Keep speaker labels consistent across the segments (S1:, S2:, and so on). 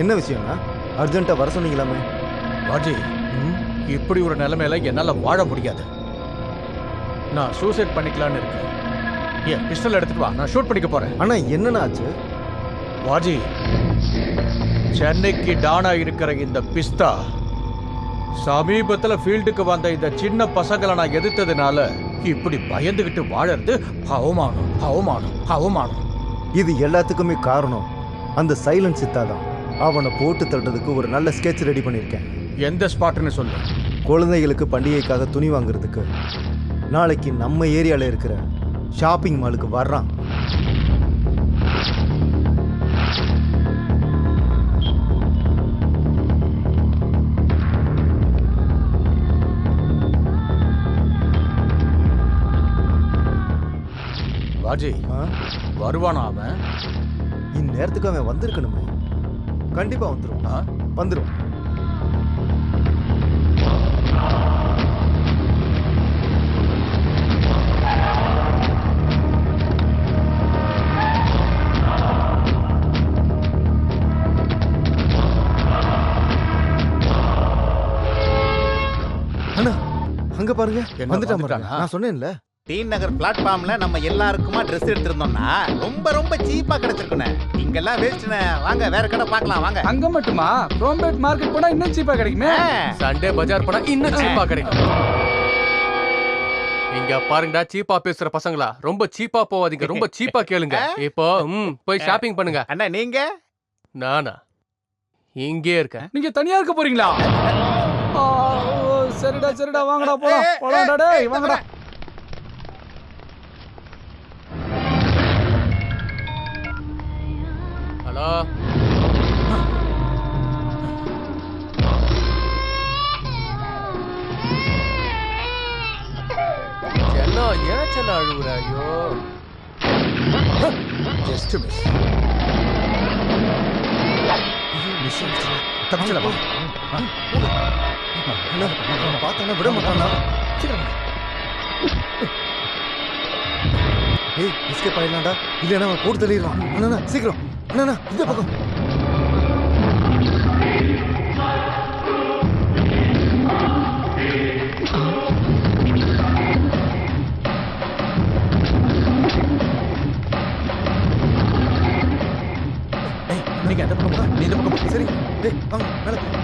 S1: என்ன விஷயம்னா அர்ஜென்ட்டா வர சொன்னீங்களாமே?
S2: ராஜி, இப்படி ஒரு நிலைமையில என்னால வாழ முடியாது. நான் சூசைட் பண்ணிக்கலான்னு இருக்கேன். ஏன் பிஸ்டல் எடுத்துட்டு வா, நான் ஷூட் பண்ணிக்க போறேன்.
S1: அண்ணா என்னண்ணா ஆச்சு?
S2: வாஜி, சென்னைக்கு டானா இருக்கிற இந்த பிஸ்தா சமீபத்துல ஃபீல்டுக்கு வந்த இந்த சின்ன பசங்களை நான் எதிர்த்ததுனால இப்படி பயந்துகிட்டு வாழறது அவமானம், அவமானம், அவமானம்.
S1: இது எல்லாத்துக்குமே காரணம் அந்த சைலன்ஸ் சித்தா தான். அவனை போட்டு தள்ளுறதுக்கு ஒரு நல்ல ஸ்கெட்ச் ரெடி பண்ணியிருக்கேன்.
S2: எந்த ஸ்பாட்னு சொல்லு.
S1: குழந்தைகளுக்கு பண்டிகைக்காக துணி வாங்குறதுக்கு நாளைக்கு நம்ம ஏரியாவில் இருக்கிற ஷாப்பிங் மாலுக்கு வர்றான்.
S2: வாஜி, வருவானா அவன்?
S1: இந்நேரத்துக்கு அவன் வந்திருக்கணுமே. கண்டிப்பா வந்துருவான். வந்துருவான். அண்ணா அங்க பாருங்க, வந்துட்டான். நான் சொன்னேன்ல,
S3: டி நகர் பிளாட்ஃபார்ம்ல நம்ம எல்லாருக்குமா ட்ரெஸ் எடுத்திருந்தோம்னா ரொம்ப ரொம்ப சீப்பா கிடைச்சிருக்குண்ணே. இங்கெல்லாம் வேஸ்ட்ண்ணே. வாங்க வேற கடை பார்க்கலாம் வாங்க.
S4: அங்க மட்டுமா? குரோம்பேட் மார்க்கெட் போனா இன்னும் சீப்பா கிடைக்குமே.
S5: சண்டே பஜார் போனா இன்னும் சீப்பா கிடைக்கும். இங்க பாருங்கடா, சீப்பா பேசுற பசங்களா, ரொம்ப சீப்பா போவாதீங்க, ரொம்ப சீப்பா கேளுங்க. இப்போ போய் ஷாப்பிங் பண்ணுங்க.
S3: அண்ணா நீங்க?
S5: நானா இங்கே இருக்கேன்.
S4: நீங்க தனியா இருக்க போறீங்களா? சரிடா சரிடா, வாங்கடா போலாம். போலாம்டா டேய், வாங்கடா.
S5: ஹலோ, செல்லோ, ஏன் செல்ல அழுகுற? ஐயோ,
S2: ஜஸ்ட் மிஸ். தப்பிச்சல வா.
S1: பார்த்தானா விட மாட்டானா? ஏய், எஸ்கேப் ஆயிடலாம்டா. இல்லைன்னா அவன் போட்டு தள்ளிடுவான். அண்ணா சீக்கிரம், அண்ணா இந்த பக்கம்.
S2: நீங்க அந்த பக்கம் போங்க, நீ இந்த பக்கம் போ.
S1: சரி, டேய் வாங்க மேலே போ.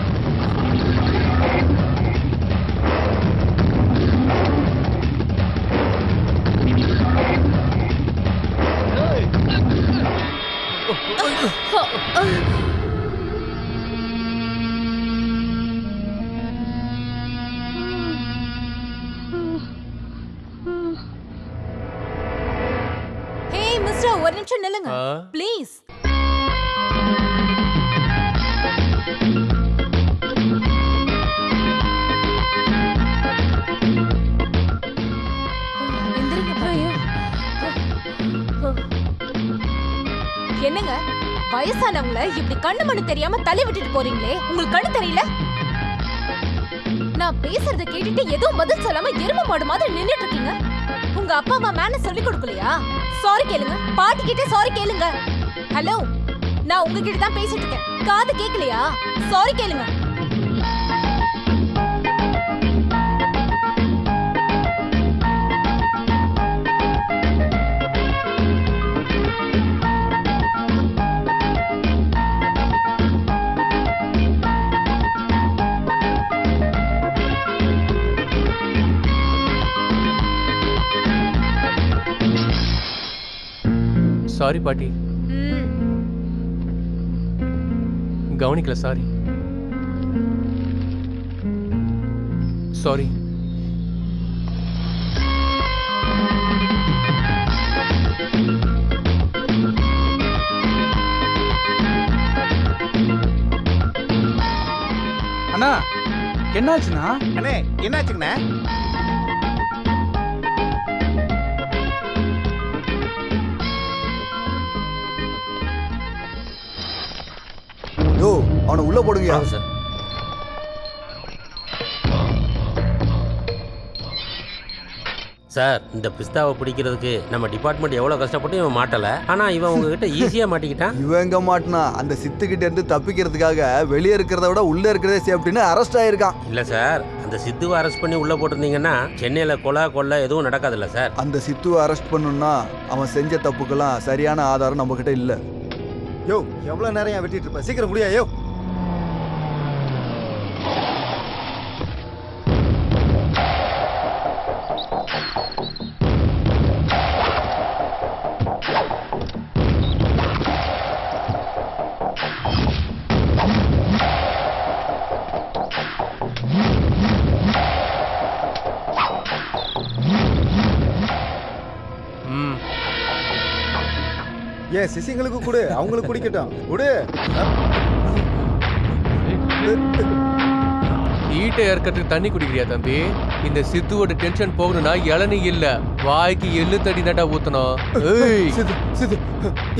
S6: ஹே மிஸ்டர், ஒரு நிமிஷம் நில்லுங்க ப்ளீஸ். என்னங்க, வயசானவங்கள இப்படி கண்ணு மண்ணு தெரியாம தள்ளி விட்டுட்டு போறீங்களே, உங்களுக்கு கண்ணு தெரியல? நான் பேசுறத கேட்டுட்டு எதுவும் பதில் சொல்லாம எருமை மாடு மாதிரி நின்னுட்டு இருக்கீங்க. உங்க அப்பா அம்மா மேன சொல்லி கொடுக்கலையா? சாரி கேளுங்க, பாட்டி கிட்ட சாரி கேளுங்க. ஹலோ, நான் உங்ககிட்ட தான் பேசிட்டு இருக்கேன், காது கேட்கலையா? சாரி கேளுங்க.
S5: சாரி பாட்டி, கவனிக்கல. Sorry sorry.
S4: அண்ணா என்னாச்சுண்ணா?
S3: அண்ணே என்னாச்சுங்கண்ணே?
S1: யோ, அவனை உள்ள போடுங்க
S5: சார்.
S7: சார் இந்த பிஸ்தாவை பிடிக்கிறதுக்கு நம்ம டிபார்ட்மெண்ட் எவ்வளோ கஷ்டப்பட்டு இவன் மாட்டலை, ஆனால் இவன் உங்ககிட்ட ஈஸியாக மாட்டிக்கிட்டான்.
S8: இவன் எங்க மாட்டினா அந்த சித்துக்கிட்ட இருந்து தப்பிக்கிறதுக்காக வெளியே இருக்கிறத விட உள்ள இருக்கிறதே சேஃப்டின்னு அரெஸ்ட் ஆயிருக்கான்.
S7: இல்லை சார், அந்த சித்துவை அரெஸ்ட் பண்ணி உள்ளே போட்டிருந்தீங்கன்னா சென்னையில் கொலை எதுவும் நடக்காதுல்ல சார்.
S8: அந்த சித்துவை அரெஸ்ட் பண்ணணும்னா அவன் செஞ்ச தப்புக்கெல்லாம் சரியான ஆதாரம் நம்ம கிட்ட இல்ல.
S1: யோ எவ்வளவு நேரம் ஏன் வெட்டிட்டு இருப்ப, சீக்கிரம் முடியா. யோ
S5: ம்
S1: ஏன் சிசிங்களுக்கு கொடு, அவங்களுக்கு குடிக்கட்டும். கொடு.
S5: ஈட்டை இறக்கிறதுக்கு தண்ணி குடிக்கிறியா தம்பி? இந்த சித்துவோட டென்ஷன் போகணும்னா இளநீ இல்ல, வாய்க்கு எள்ளு தடி நட்டா ஊத்தணும். ஏய்
S1: சித்து சித்து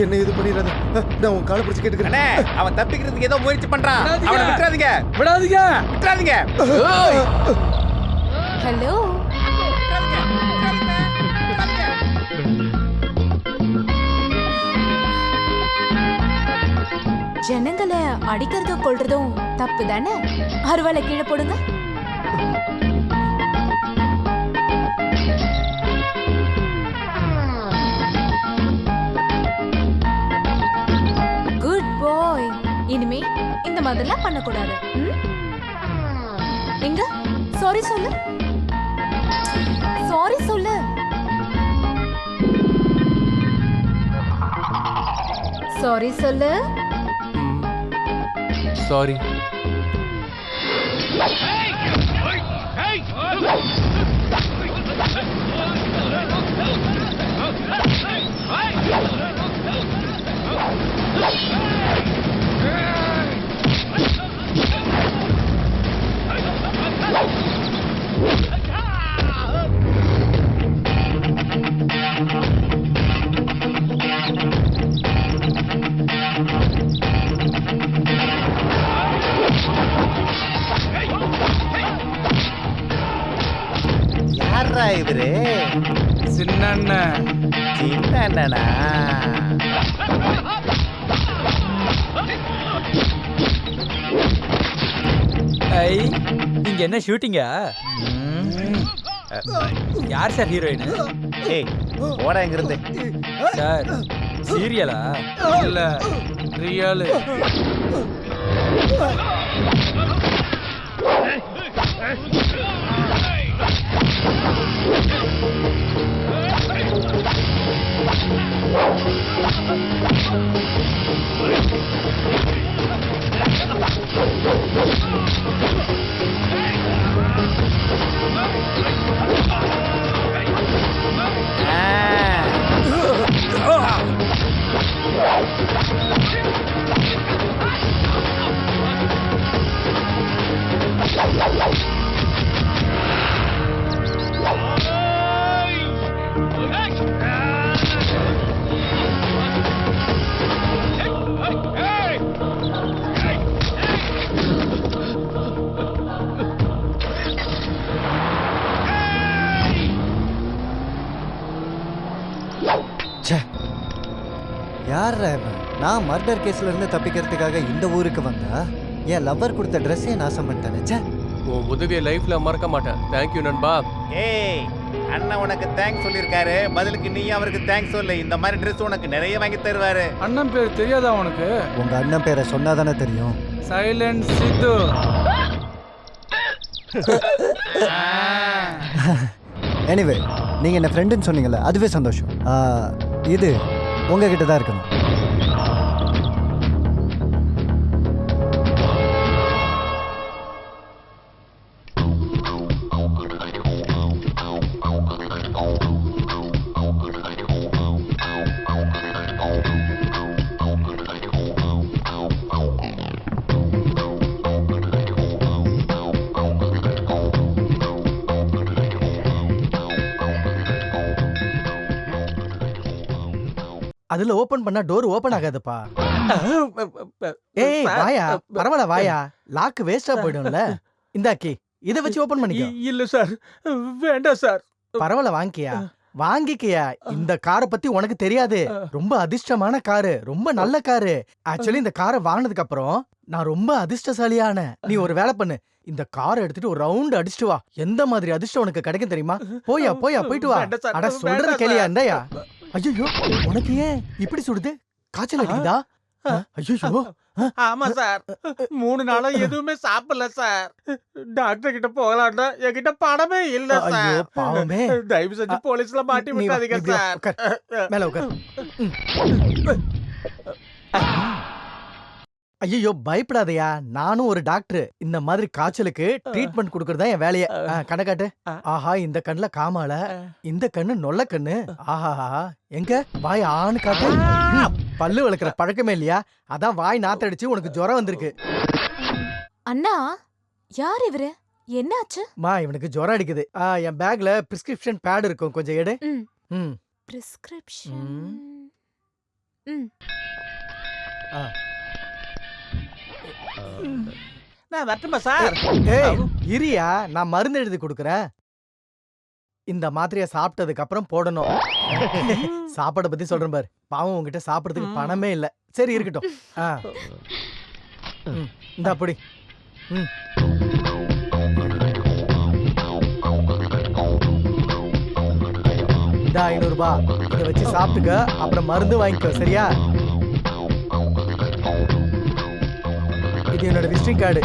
S1: என்ன இது பண்ணிடாத, நான் உன் காலை பிடிச்சு கேட்டுக்கிறேன்.
S3: அண்ணே, அவன் தப்பிக்கிறதுக்கு ஏதோ முயற்சி பண்றான்.
S4: விடாதீங்க.
S3: அவனை விட்டுறாதீங்க,
S4: விடாதீங்க.
S3: விட்டுறாதீங்க.
S5: ஏய்
S6: ஹலோ, ஜனங்களை அடிக்கிறதும் கொள்றதும் தப்பு தானே? அருவாளை கீழே போடுங்க. குட் பாய். இனிமே இந்த மாதிரிலாம் பண்ணக்கூடாது. எங்க சாரி சொல்லு, சாரி சொல்லு. சாரி சொல்லு.
S5: சாரி.
S3: யாரா இவரு?
S4: சின்ன அண்ணன்.
S3: சின்ன அண்ணனா?
S9: ஐ, இங்க என்ன ஷூட்டிங்கா? யார் சார் ஹீரோயின்?
S3: ஏய், போடா இங்க இருந்து.
S9: சார் சீரியலா?
S5: இல்ல ரியல்.
S1: யார் நான் மர்டர் கேஸ்ல இருந்து தப்பிக்கிறதுக்காக இந்த ஊருக்கு வந்தா என் லவ்வர் கொடுத்த ட்ரெஸ்ஸே நாசம் பண்ணிட்டேன்.
S5: உன் உதவியை லைஃப்ல மறக்க மாட்டேன். தேங்க்யூ நண்பா.
S3: ஏய், அண்ணன் உனக்கு தேங்க்ஸ் சொல்லியிருக்காரு, பதிலுக்கு நீ அவருக்கு தேங்க்ஸ் சொல்லு. இந்த மாதிரி ட்ரெஸ் உனக்கு நிறைய வாங்கி தருவாரு.
S4: அண்ணன் பேர் தெரியாதா உனக்கு?
S1: உங்க அண்ணன் பேரை சொன்னாதானே தெரியும்.
S4: சைலண்ட் சித்து.
S1: எனிவே, நீங்க என்ன ஃப்ரெண்டுன்னு சொன்னீங்கல்ல, அதுவே சந்தோஷம். இது உங்ககிட்ட தான் இருக்கணும்.
S10: அதுல ஓபன் பண்ணா டோர் ஓபன் ஆகாதுப்பா. ஏய் வாயா, பரவாயில்ல வாயா, லாக் வேஸ்டா போயிடும்ல. இந்தாக்கி இதை வச்சு ஓபன் பண்ணிக்கோ.
S2: இல்ல சார், வேண்டாம் சார்.
S10: பரவாயில்ல வாங்கிக்கியா வாங்கிக்கியா. இந்த காரை பத்தி உனக்கு தெரியாது. ரொம்ப அதிர்ஷ்டமான காரு, ரொம்ப நல்ல காரு. ஆக்சுவலி இந்த காரை வாங்கினதுக்கு அப்புறம் நான் ரொம்ப அதிர்ஷ்டசாலியான. நீ ஒரு வேலை பண்ணு, இந்த காரை எடுத்துட்டு ஒரு ரவுண்ட் அடிச்சுட்டு வா. எந்த மாதிரி அதிர்ஷ்டம் உனக்கு கிடைக்கும் தெரியுமா? போயா போயிட்டு வா. அட சொல்றது கேளியா இந்தாயா. ஐயோ உனக்கு ஏன் இப்படி சுடுது? காய்ச்சல் அடிக்குதா? ஐயோ
S3: ஆமா சார், 3 நாளா எதுவுமே சாப்பிடல சார். டாக்டர் கிட்ட போகலாம்னா என்கிட்ட பணமே இல்ல
S10: ஐயோ
S3: சார்.
S10: பாவமே.
S3: தயவு செஞ்சு போலீஸ்ல மாட்டி
S10: நீ வா,
S3: விட்டாதீங்க
S10: இப்படி வா,
S3: சார்.
S10: உட்கார். மேல உட்கார். ஐயோ பயப்படாதயா, நானும் ஒரு டாக்டர். இந்த மாதிரி காய்ச்சலுக்கு ட்ரீட்மெண்ட் கொடுக்கறதா என் வேலைய. கண்ணக்காட்டு. ஆஹா இந்த கண்ணுல காமால, இந்த கண்ணு நொல்ல கண்ணு. ஆஹா எங்க வாய் ஆணு காட்டு. பல்லு வளர்க்குற பழக்கமே இல்லையா? அதான் வாய் நாத்தடிச்சு உனக்கு ஜுரம் வந்திருக்கு.
S6: அண்ணா யார் இவரு? என்னாச்சு?
S10: மா இவனுக்கு ஜுரம் அடிக்குது. என் பேக்ல பிரிஸ்கிரிப்ஷன் பேட் இருக்கும், கொஞ்சம் எடு. ம்
S6: பிரிஸ்கிரிப்ஷன்.
S3: நான் வரட்டுமா சார்?
S10: ஏய் இரியா, நான் மருந்து எழுதி கொடுக்குறேன். இந்த மாத்திரைய சாப்பிட்டதுக்கு அப்புறம் போடணும். சாப்பாட பத்தி சொல்றேன் பாரு. பாவம் உங்ககிட்ட சாப்பிடறதுக்கு பணமே இல்ல. சரி இருக்கட்டும். இந்த அப்படி. இந்த 500 ரூபாய் இதை வச்சு சாப்பிட்டுக்க, அப்புறம் மருந்து வாங்கிக்கோ சரியா? இது என்னோட விசிட்டிங் கார்டு.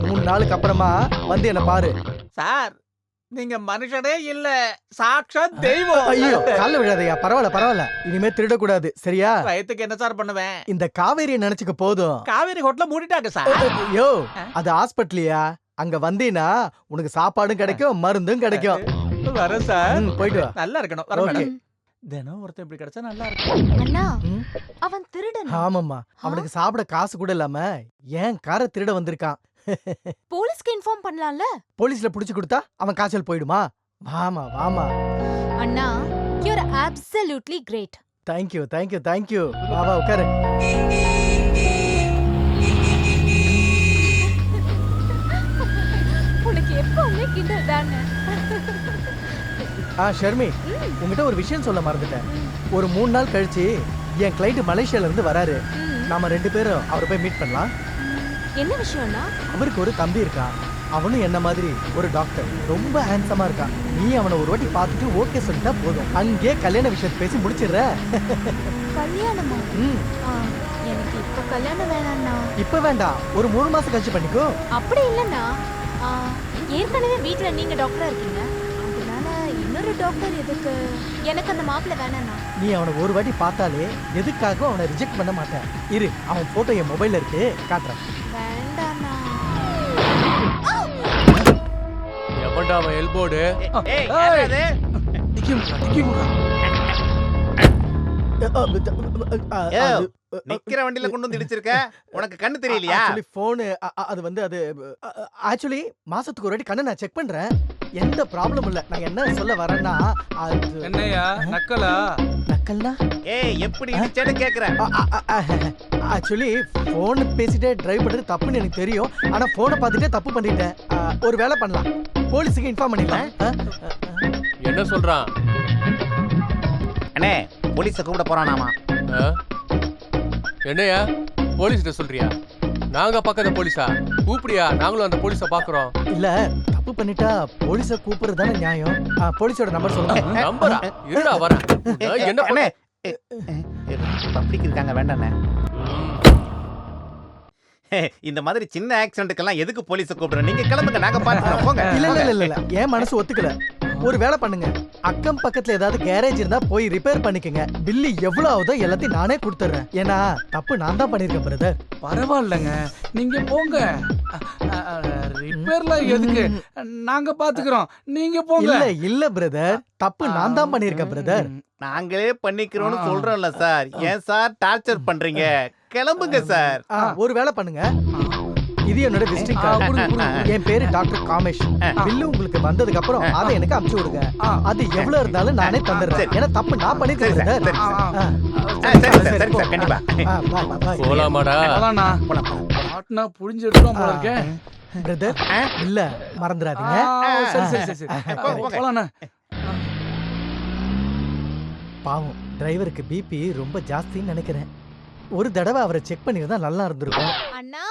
S10: 3 நாளுக்கு அப்புறமா வந்து என்ன பாரு.
S3: சார் நீங்க மனுஷனே இல்ல, சாட்சாத் தெய்வம்.
S10: ஐயோ கால்ல விழாதையா. பரவாயில்ல இனிமே திருடக்கூடாது சரியா?
S3: வயத்துக்கு என்ன சார் பண்ணுவேன்?
S10: இந்த காவேரியை நினைச்சுக்க போதும்.
S3: காவேரி ஹோட்டல மூடிட்டாங்க சார்.
S10: ஐயோ அது ஹாஸ்பிட்டலியா? அங்க வந்தீனா உனக்கு சாப்பாடும் கிடைக்கும், மருந்தும் கிடைக்கும்.
S3: வர சார்.
S10: போயிட்டு வா.
S3: நல்லா இருக்கணும். வர
S10: ஓகே.
S3: மேடம். தினம் ஒருத்தன் இப்படி கிடைச்சா நல்லா இருக்கும்.
S6: அண்ணா அவன் திருடன்.
S10: ஆமாம்மா, அவனுக்கு சாப்பிட காசு கூட இல்லாம ஏன் காரை திருட வந்திருக்கான்.
S6: போலீஸ்க்கு இன்ஃபார்ம் பண்ணலாம்ல?
S10: போலீஸ்ல புடிச்சு கொடுத்தா அவன் காய்ச்சல் போயிடுமா? வாமா.
S6: அண்ணா you are absolutely great.
S10: Thank you. வா உட்காரு.
S6: உனக்கு எப்பவுமே கிண்டல் தானே.
S10: ஷர்மி, உங்ககிட்ட ஒரு விஷயம் சொல்ல மறந்துட்டேன். ஒரு 3 நாள் கழிச்சு என் கிளைண்ட் மலேசியால இருந்து வராரு. நாம 2 பேரும் அவரை போய் மீட் பண்ணலாம்.
S6: என்ன விஷயம்னா?
S10: அவருக்கு ஒரு தம்பி இருக்கான். அவனும் என்ன மாதிரி ஒரு டாக்டர், ரொம்ப ஹேண்ட்ஸமா இருக்கான். நீ அவனை ஒரு வாட்டி பார்த்துட்டு ஓகே சொல்லிட்டா போதும், அங்கே கல்யாண விஷயத்தை பேசி முடிச்சிடுற.
S6: கல்யாணமா? எனக்கு இப்ப கல்யாணம் வேணாம்ண்ணா.
S10: இப்ப வேண்டாம், ஒரு 3 மாசம் கழிச்சு பண்ணிக்கோ.
S6: அப்படி இல்லைண்ணா, ஏற்கனவே வீட்டுல நீங்க டாக்டரா இருக்கீங்க, அதனால இன்னொரு டாக்டர் எதுக்கு? எனக்கு அந்த மாப்பிள்ளை வேணாம்ண்ணா.
S10: நீ அவனை ஒரு வாட்டி பார்த்தாலே எதுக்காக அவனை ரிஜெக்ட் பண்ண மாட்டேன். இரு, அவன் போட்டோ என் மொபைல்ல இருக்கு, காட்டுறேன்.
S6: வேண்டாண்ணா.
S5: எவன்டா அவன் எல்போர்டு?
S3: ஏய் யாரது? நிக்கிற வண்டியில கொண்டு வந்து இடிச்சிருக்க. உனக்கு கண்ணு தெரியலையா?
S10: போனு அது வந்து அது ஆக்சுவலி மாசத்துக்கு ஒரு வாட்டி கண்ணை நான் செக் பண்றேன். எந்த ப்ராப்ளம் இல்ல. நான் என்ன சொல்ல வரேன்னா, அது
S4: என்னையா நக்கலா?
S10: நக்கல்னா?
S3: ஏய் எப்படி இடிச்சேன்னு கேக்குறேன்.
S10: ஆக்சுவலி போன் பேசிட்டே டிரைவ் பண்றது தப்புன்னு எனக்கு தெரியும். ஆனா போனை பார்த்துட்டே தப்பு பண்ணிட்டேன். ஒரு வேலை பண்ணலாம், போலீஸுக்கு இன்ஃபார்ம் பண்ணிடலாம்.
S5: என்ன சொல்றான்?
S3: அண்ணே போலீஸ கூப்பிட போறானாமா.
S5: என்னையா போலீஸ்கிட்ட சொல்றியா? நாங்க பக்கத்துல போலீஸா? கூப்பிடியா, நாங்களும் அந்த போலீஸ பாக்குறோம்.
S10: இல்ல தப்பு பண்ணிட்டா போலீஸ கூப்பிடுறது தானே நியாயம். போலீஸோட நம்பர் சொல்லுங்க.
S5: நம்பரா? இருடா வரேன். என்ன பண்ணே?
S3: பப்ளிக் இருக்காங்க, வேண்டாண்ணே. இந்த மாதிரி சின்ன ஆக்சிடென்ட்க்கெல்லாம் எதுக்கு போலீஸ கூப்பிடுறோம்? நீங்க கிளம்புங்க, நாங்க பாத்துறோம் போங்க.
S10: இல்ல என் மனசு ஒத்துக்கல. ஒரு வேலை பண்ணுங்க, அக்கம் பக்கத்துல ஏதாவது கேரேஜ் இருந்தா போய் ரிப்பேர் பண்ணிக்கங்க. பில்லு எவ்வளவு ஆகுதோ எல்லாத்தையும் நானே கொடுத்துறேன். ஏன்னா தப்பு நான் தான் பண்ணிருக்கேன் பிரதர்.
S4: பரவாயில்லங்க, நீங்க போங்க. ரிப்பேர்ல எதுக்கு? நாங்க பாத்துக்கிறோம், நீங்க போங்க.
S10: இல்ல பிரதர், தப்பு நான் தான் பண்ணிருக்கேன் பிரதர்.
S3: நாங்களே பண்ணிக்கிறோம்னு சொல்றோம்ல சார். ஏன் சார் டார்ச்சர் பண்றீங்க? கிளம்புங்க சார்.
S10: ஒரு வேலை பண்ணுங்க, இது என்னோட விசிட்டிங் கார்டு. என் பேரு டாக்டர் காமேஷ். பில்லு உங்களுக்கு வந்ததுக்கு அப்புறம் அதை எனக்கு அனுப்பிச்சு விடுங்க. அது எவ்வளவு இருந்தாலும் நானே தந்துடுறேன். ஏன்னா தப்பு நான் பண்ணிருக்கேன்.
S3: கண்டிப்பா
S5: போலாமாடா?
S4: போலாம்ண்ணா. பாட்னா புடிஞ்சு எடுத்துறோம் போல இருக்கேன்.
S10: பிரதர் இல்ல மறந்துடாதீங்க.
S4: சரி போலாம்ண்ணா.
S10: பாவம் டிரைவருக்கு பிபி ரொம்ப ஜாஸ்தின்னு நினைக்கிறேன். ஒரு தடவை அவரை செக் பண்ணிருந்தா நல்லா இருந்திருக்கும்.
S6: அண்ணா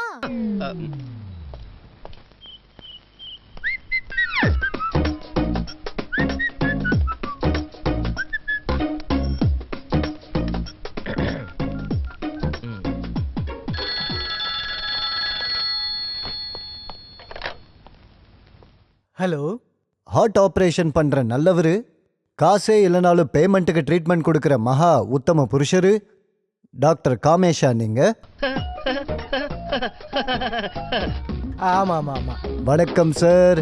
S10: ஹலோ,
S1: ஹார்ட் ஆபரேஷன் பண்ற நல்லவரு, காசே இல்லைனாலும் பேமெண்ட்டுக்கு ட்ரீட்மெண்ட் கொடுக்கிற மகா உத்தம புருஷரு டாக்டர் காமேஷா நீங்க?
S10: ஆமா ஆமா ஆமா.
S1: வணக்கம் சார்.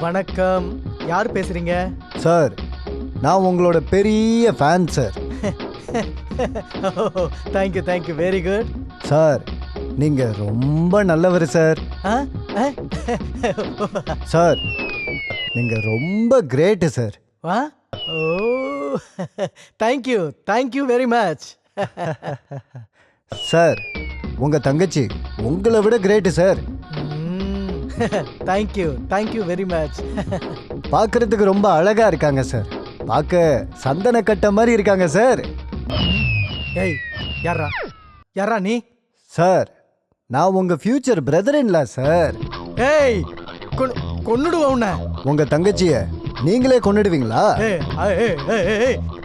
S10: வணக்கம். யார் பேசுறீங்க?
S1: சார், நான் உங்களோட பெரிய fan sir.
S10: Thank you thank you, very good.
S1: Sir, நீங்க ரொம்ப நல்லவர் சார். சார், நீங்க ரொம்ப great sir.
S10: Oh, thank you very much.
S1: Sir, உங்க தங்கச்சி உங்களை விட great sir.
S10: Thank you very much.
S1: பார்க்கறதுக்கு ரொம்ப அழகா இருக்காங்க சார். பார்க்க சந்தன கட்ட மாதிரி இருக்காங்க சார்.
S10: ஏய், யாரா நீ?
S1: சார், நான் உங்க ஃபியூச்சர் பிரதர் இல்ல சார்.
S10: ஏய், கொன்னுடுவா உன்னை.
S1: உங்க தங்கச்சிய நீங்களே கொன்னுடுவீங்களா?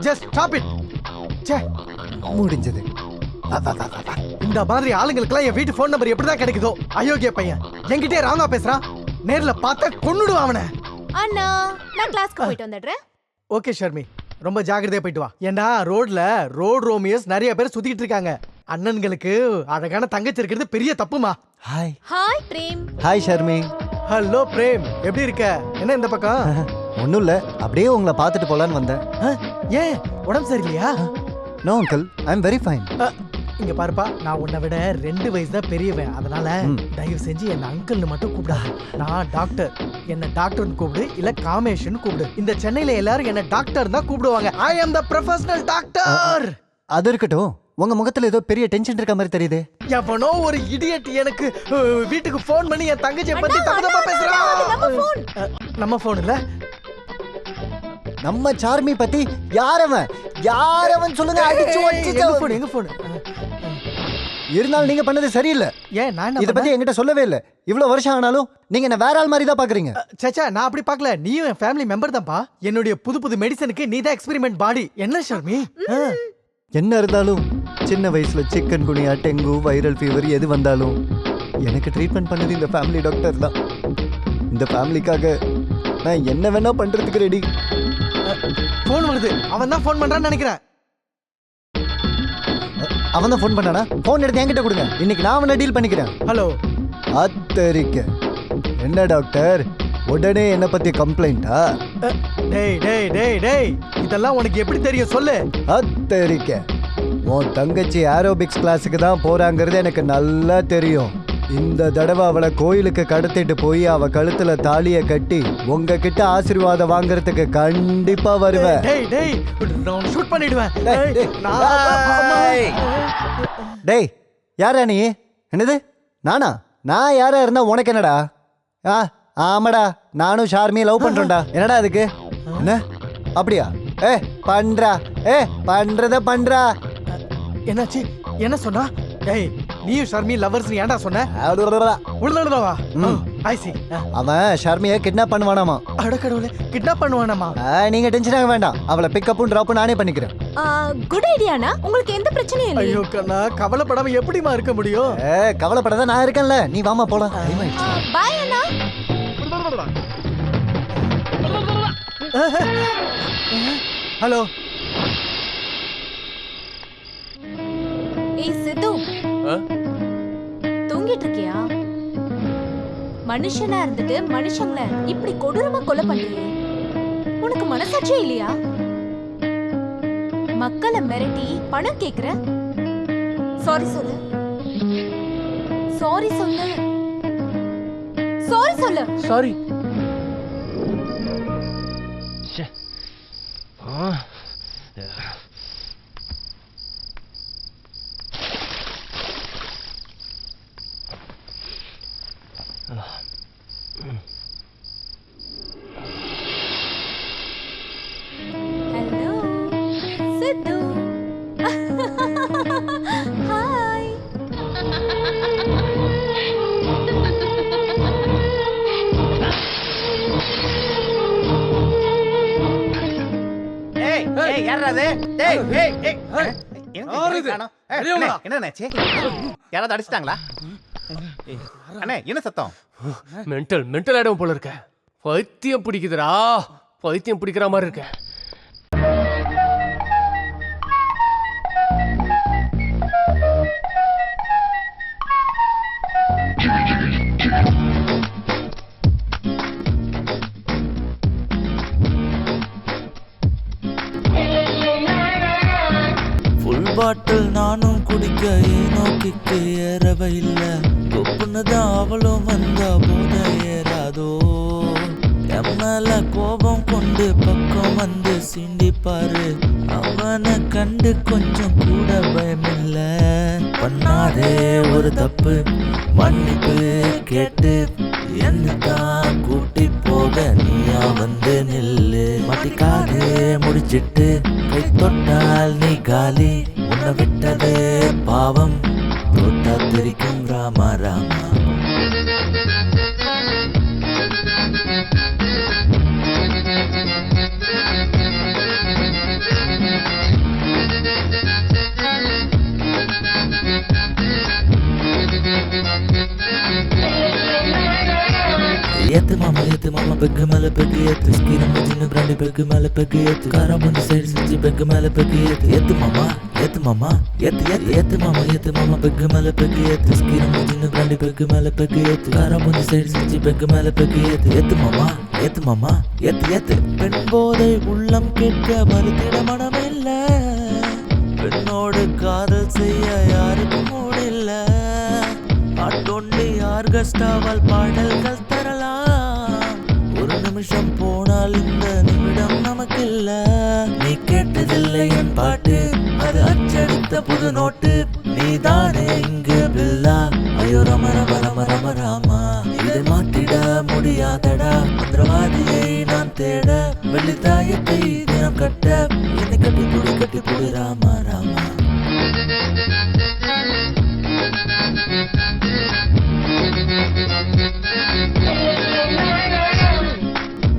S10: Just stop it. ச்சே,
S1: முடிஞ்சது.
S10: இந்த மாதிரி ஆளுங்களுக்குலாம் என் வீட்டு ஃபோன் நம்பர் எப்படிதான் கிடைக்குதோ? அயோக்கிய பையன் என்கிட்டே ராங்கா பேசுறான். நேர்ல பார்த்தா கொன்னுடுவா அவனை.
S6: அண்ணா, நான் கிளாஸ்க்கு போயிட்டு வந்துடுறேன்.
S10: ஓகே ஷர்மி, ரொம்ப ஜாக்கிரதையா போயிட்டு வா. ஏண்டா ரோடு ரோமியோஸ் நிறைய பேர் சுத்திக்கிட்டு இருக்காங்க. அண்ணன்களுக்கு அழகான தங்கச்சி இருக்கிறது பெரிய தப்புமா.
S6: Hi Prem.
S1: Hi Sharmi.
S10: Hello Prem, எப்படி இருக்க? என்ன இந்த பக்கம்?
S1: ஒன்றும் இல்லை, அப்படியே உங்களை பார்த்துட்டு போலான்னு வந்தேன்.
S10: ஏன், உடம்பு சரியில்லையா?
S1: No uncle, I am very fine.
S10: இங்க பாருப்பா, நான் உன்னை விட 2 வயசு தான் பெரியவன். அதனால தயவு செஞ்சு என்ன அங்கிள்னு மட்டும் கூப்பிடாது. நான் டாக்டர். என்ன டாக்டர்னு கூப்பிடு, இல்ல காமேஷன் கூப்பிடு. இந்த சென்னையில எல்லாரும் என்ன டாக்டர் தான் கூப்பிடுவாங்க. ஐ அம் த ப்ரொஃபஷனல் டாக்டர்.
S1: அது இருக்கட்டும், உங்க முகத்துல ஏதோ பெரிய டென்ஷன் இருக்க மாதிரி தெரியுது.
S10: எவனோ ஒரு இடியட் எனக்கு வீட்டுக்கு ஃபோன் பண்ணி என் தங்கச்சியை பத்தி தப்பா பேசுறான். நம்ம ஃபோன் இல்ல,
S1: நம்ம சார்மி பத்தி. யாரவன் சொல்லுங்க. அடிச்சு
S10: ஃபோன், எங்க ஃபோன்?
S1: இருந்தாலும் நீங்க பண்ணது சரியில்லை.
S10: ஏன், நான்
S1: இத பத்தி என்கிட்ட சொல்லவே இல்லை. இவ்வளவு வருஷம் ஆனாலும் நீங்க என்ன வேற ஆள் மாதிரி தான் பாக்குறீங்க.
S10: சச்சா, நான் அப்படி பார்க்கல. நீயும் என் ஃபேமிலி மெம்பர் தான்ப்பா. என்னுடைய புது மெடிசனுக்கு நீ தான் எக்ஸ்பெரிமெண்ட் பாடி. என்ன ஷர்மி?
S1: என்ன இருந்தாலும் சின்ன வயசுல சிக்கன் குனியா, டெங்கு, வைரல் ஃபீவர் எது வந்தாலும் எனக்கு ட்ரீட்மெண்ட் பண்ணது இந்த ஃபேமிலி டாக்டர் தான். இந்த ஃபேமிலிக்காக நான் என்ன வேணா பண்றதுக்கு ரெடி.
S10: ஃபோன் வருது. அவன் தான் ஃபோன் பண்றான்னு நினைக்கிறேன்.
S1: அவன் தான் ஃபோன் பண்ணானா? ஃபோன் எடுத்து என்கிட்ட கொடுங்க, இன்னைக்கு நான் அவனை டீல் பண்ணிக்கிறேன்.
S10: ஹலோ.
S1: அத்தரிக்க. என்ன டாக்டர், உடனே என்ன பத்தி கம்ப்ளைண்டா?
S10: டேய் டேய் டேய் டேய், இதெல்லாம் உனக்கு எப்படி தெரியும் சொல்லு.
S1: அத்தரிக்க, உன் தங்கச்சி ஏரோபிக்ஸ் கிளாஸுக்கு தான் போறாங்கிறது எனக்கு நல்லா தெரியும். இந்த தடவை அவளை கோயிலுக்கு கடத்திட்டு போய் அவ கழுத்துல தாலிய கட்டி உங்ககிட்ட ஆசீர்வாதம் வாங்குறதுக்கு கண்டிப்பா வருவேன்.
S10: டேய் டேய், நான் ஷூட் பண்ணிடுவேன்.
S1: டேய், யாரா நீ? என்னது நானா? நான் யாரா இருந்தா உனக்கு என்னடா? ஆமாடா, நானும் ஷார்மியை லவ் பண்றேன்டா. என்னடா அதுக்கு? என்ன அப்படியா? பண்றத பண்றா.
S10: என்னாச்சு? என்ன சொன்னா? ஏய், நீயும் ஷர்மி லவர்ஸ் ஏன்டா சொன்ன? உள்ளடவா? ஐ சி.
S1: அவன் ஷர்மியை கிட்னாப் பண்ணுவானாமா.
S10: அட கடவுளே, கிட்னாப் பண்ணுவானாமா?
S1: நீங்க டென்ஷன் ஆக வேண்டாம். அவளை பிக்கப்பும் டிராப்பும் நானே பண்ணிக்கிறேன்.
S6: குட் ஐடியானா? உங்களுக்கு எந்த பிரச்சனையும் இல்லை.
S10: ஐயோ கண்ணா, கவலைப்படாம எப்படிமா இருக்க முடியும்?
S1: கவலைப்படாத, நான் இருக்கேன்ல. நீ வாமா போலாம்.
S6: பை அண்ணா.
S10: ஹலோ.
S6: ஏய் சித்து, தூங்கிட்டு இருக்கியா? மனுஷனா இருந்துட்டு மனுஷங்களை இப்படி கொடூரமா கொலை பண்றியே, உனக்கு மனசாட்சியே இல்லையா? மக்களை மிரட்டி பணம் கேக்குற. சாரி சொல்லு, சாரி சொல்லு, சாரி சொல்லு.
S10: சாரி.
S6: ஹலோ சித்து.
S3: அது? டேய், ஏய், ஏய். எங்க
S4: யாரு இது?
S3: காணோம்?
S4: வெளிய
S3: அண்ணே,
S4: வாடா.
S3: என்னண்ணாச்சு? யாராவது அடிச்சிட்டாங்களா? அண்ணே, என்ன சத்தம்?
S5: மென்டல் ஆயிடும் போல இருக்க. பைத்தியம் பிடிக்குதுடா, பைத்தியம் பிடிக்கிற மாதிரி இருக்க.
S11: ஃபுல் பாட்டில் நானும் குடிக்க ஏனோ கிக்கு ஏறவே இல்லை. கொப்புன்னு தான் அவளும் வந்தா போத ஏறாதோ. என் மேல கோபம் கொண்டு பக்கம் வந்து சிண்டிப்பாரு. அவனை கண்டு கொஞ்சம் கூட பயமில்ல. பண்ணாதே ஒரு தப்பு மன்னிப்பு கேட்டு என்னதான் கூட்டி போக நீயா வந்து நில்லு. மாட்டிக்காதே முடிச்சிட்டு கை தொட்டால் நீ காலி. உன்னை விட்டதே பாவம் தொட்டா தெரிக்கும் ராமா ராமா. ஏத்து மாமா பெக்கு மேல பெக்கு ஏத்து. ஸ்கீரம் சின்ன பிராண்டி பெக்கு மேல பெக்கு ஏத்து. காரம் வந்து சைடு சுத்தி பெக்கு மேல பெக்கு ஏத்து. ஏத்து மாமா ஏத்து மாமா ஏத்து மாமா பெக்கு மேல பெக்கு ஏத்து. ஸ்கீரம் சின்ன பிராண்டி பெக்கு மேல பெக்கு ஏத்து. காரம் வந்து சைடு சுத்தி பெக்கு மேல பெக்கு ஏத்து. ஏத்து மாமா ஏத்து. பெண் போதை உள்ளம் கேட்க மறுத்திட மனமில்ல. பெண்ணோடு காதல் செய்ய யாருக்கும் மூடில்ல. ஆட்டோண்டி ஆர்கஸ்டாவால் பாடல்கள் தரலாம். ஒரு நிமிஷம் போனால் இந்த நிமிடம் நமக்கில்ல. நீ கேட்டதில்லை என் பாட்டு, அது அச்சடித்த புது நோட்டு. நீதானே இங்கு பில்லா. ஐயோ ரம ரம ரம ரம ராமா. இதை மாத்திட முடியாதடா. மந்திரவாதியை நான் தேட வெள்ளித்தாயத்தை தினம் கட்ட. என்னை கட்டி புடி ராமா ராமா.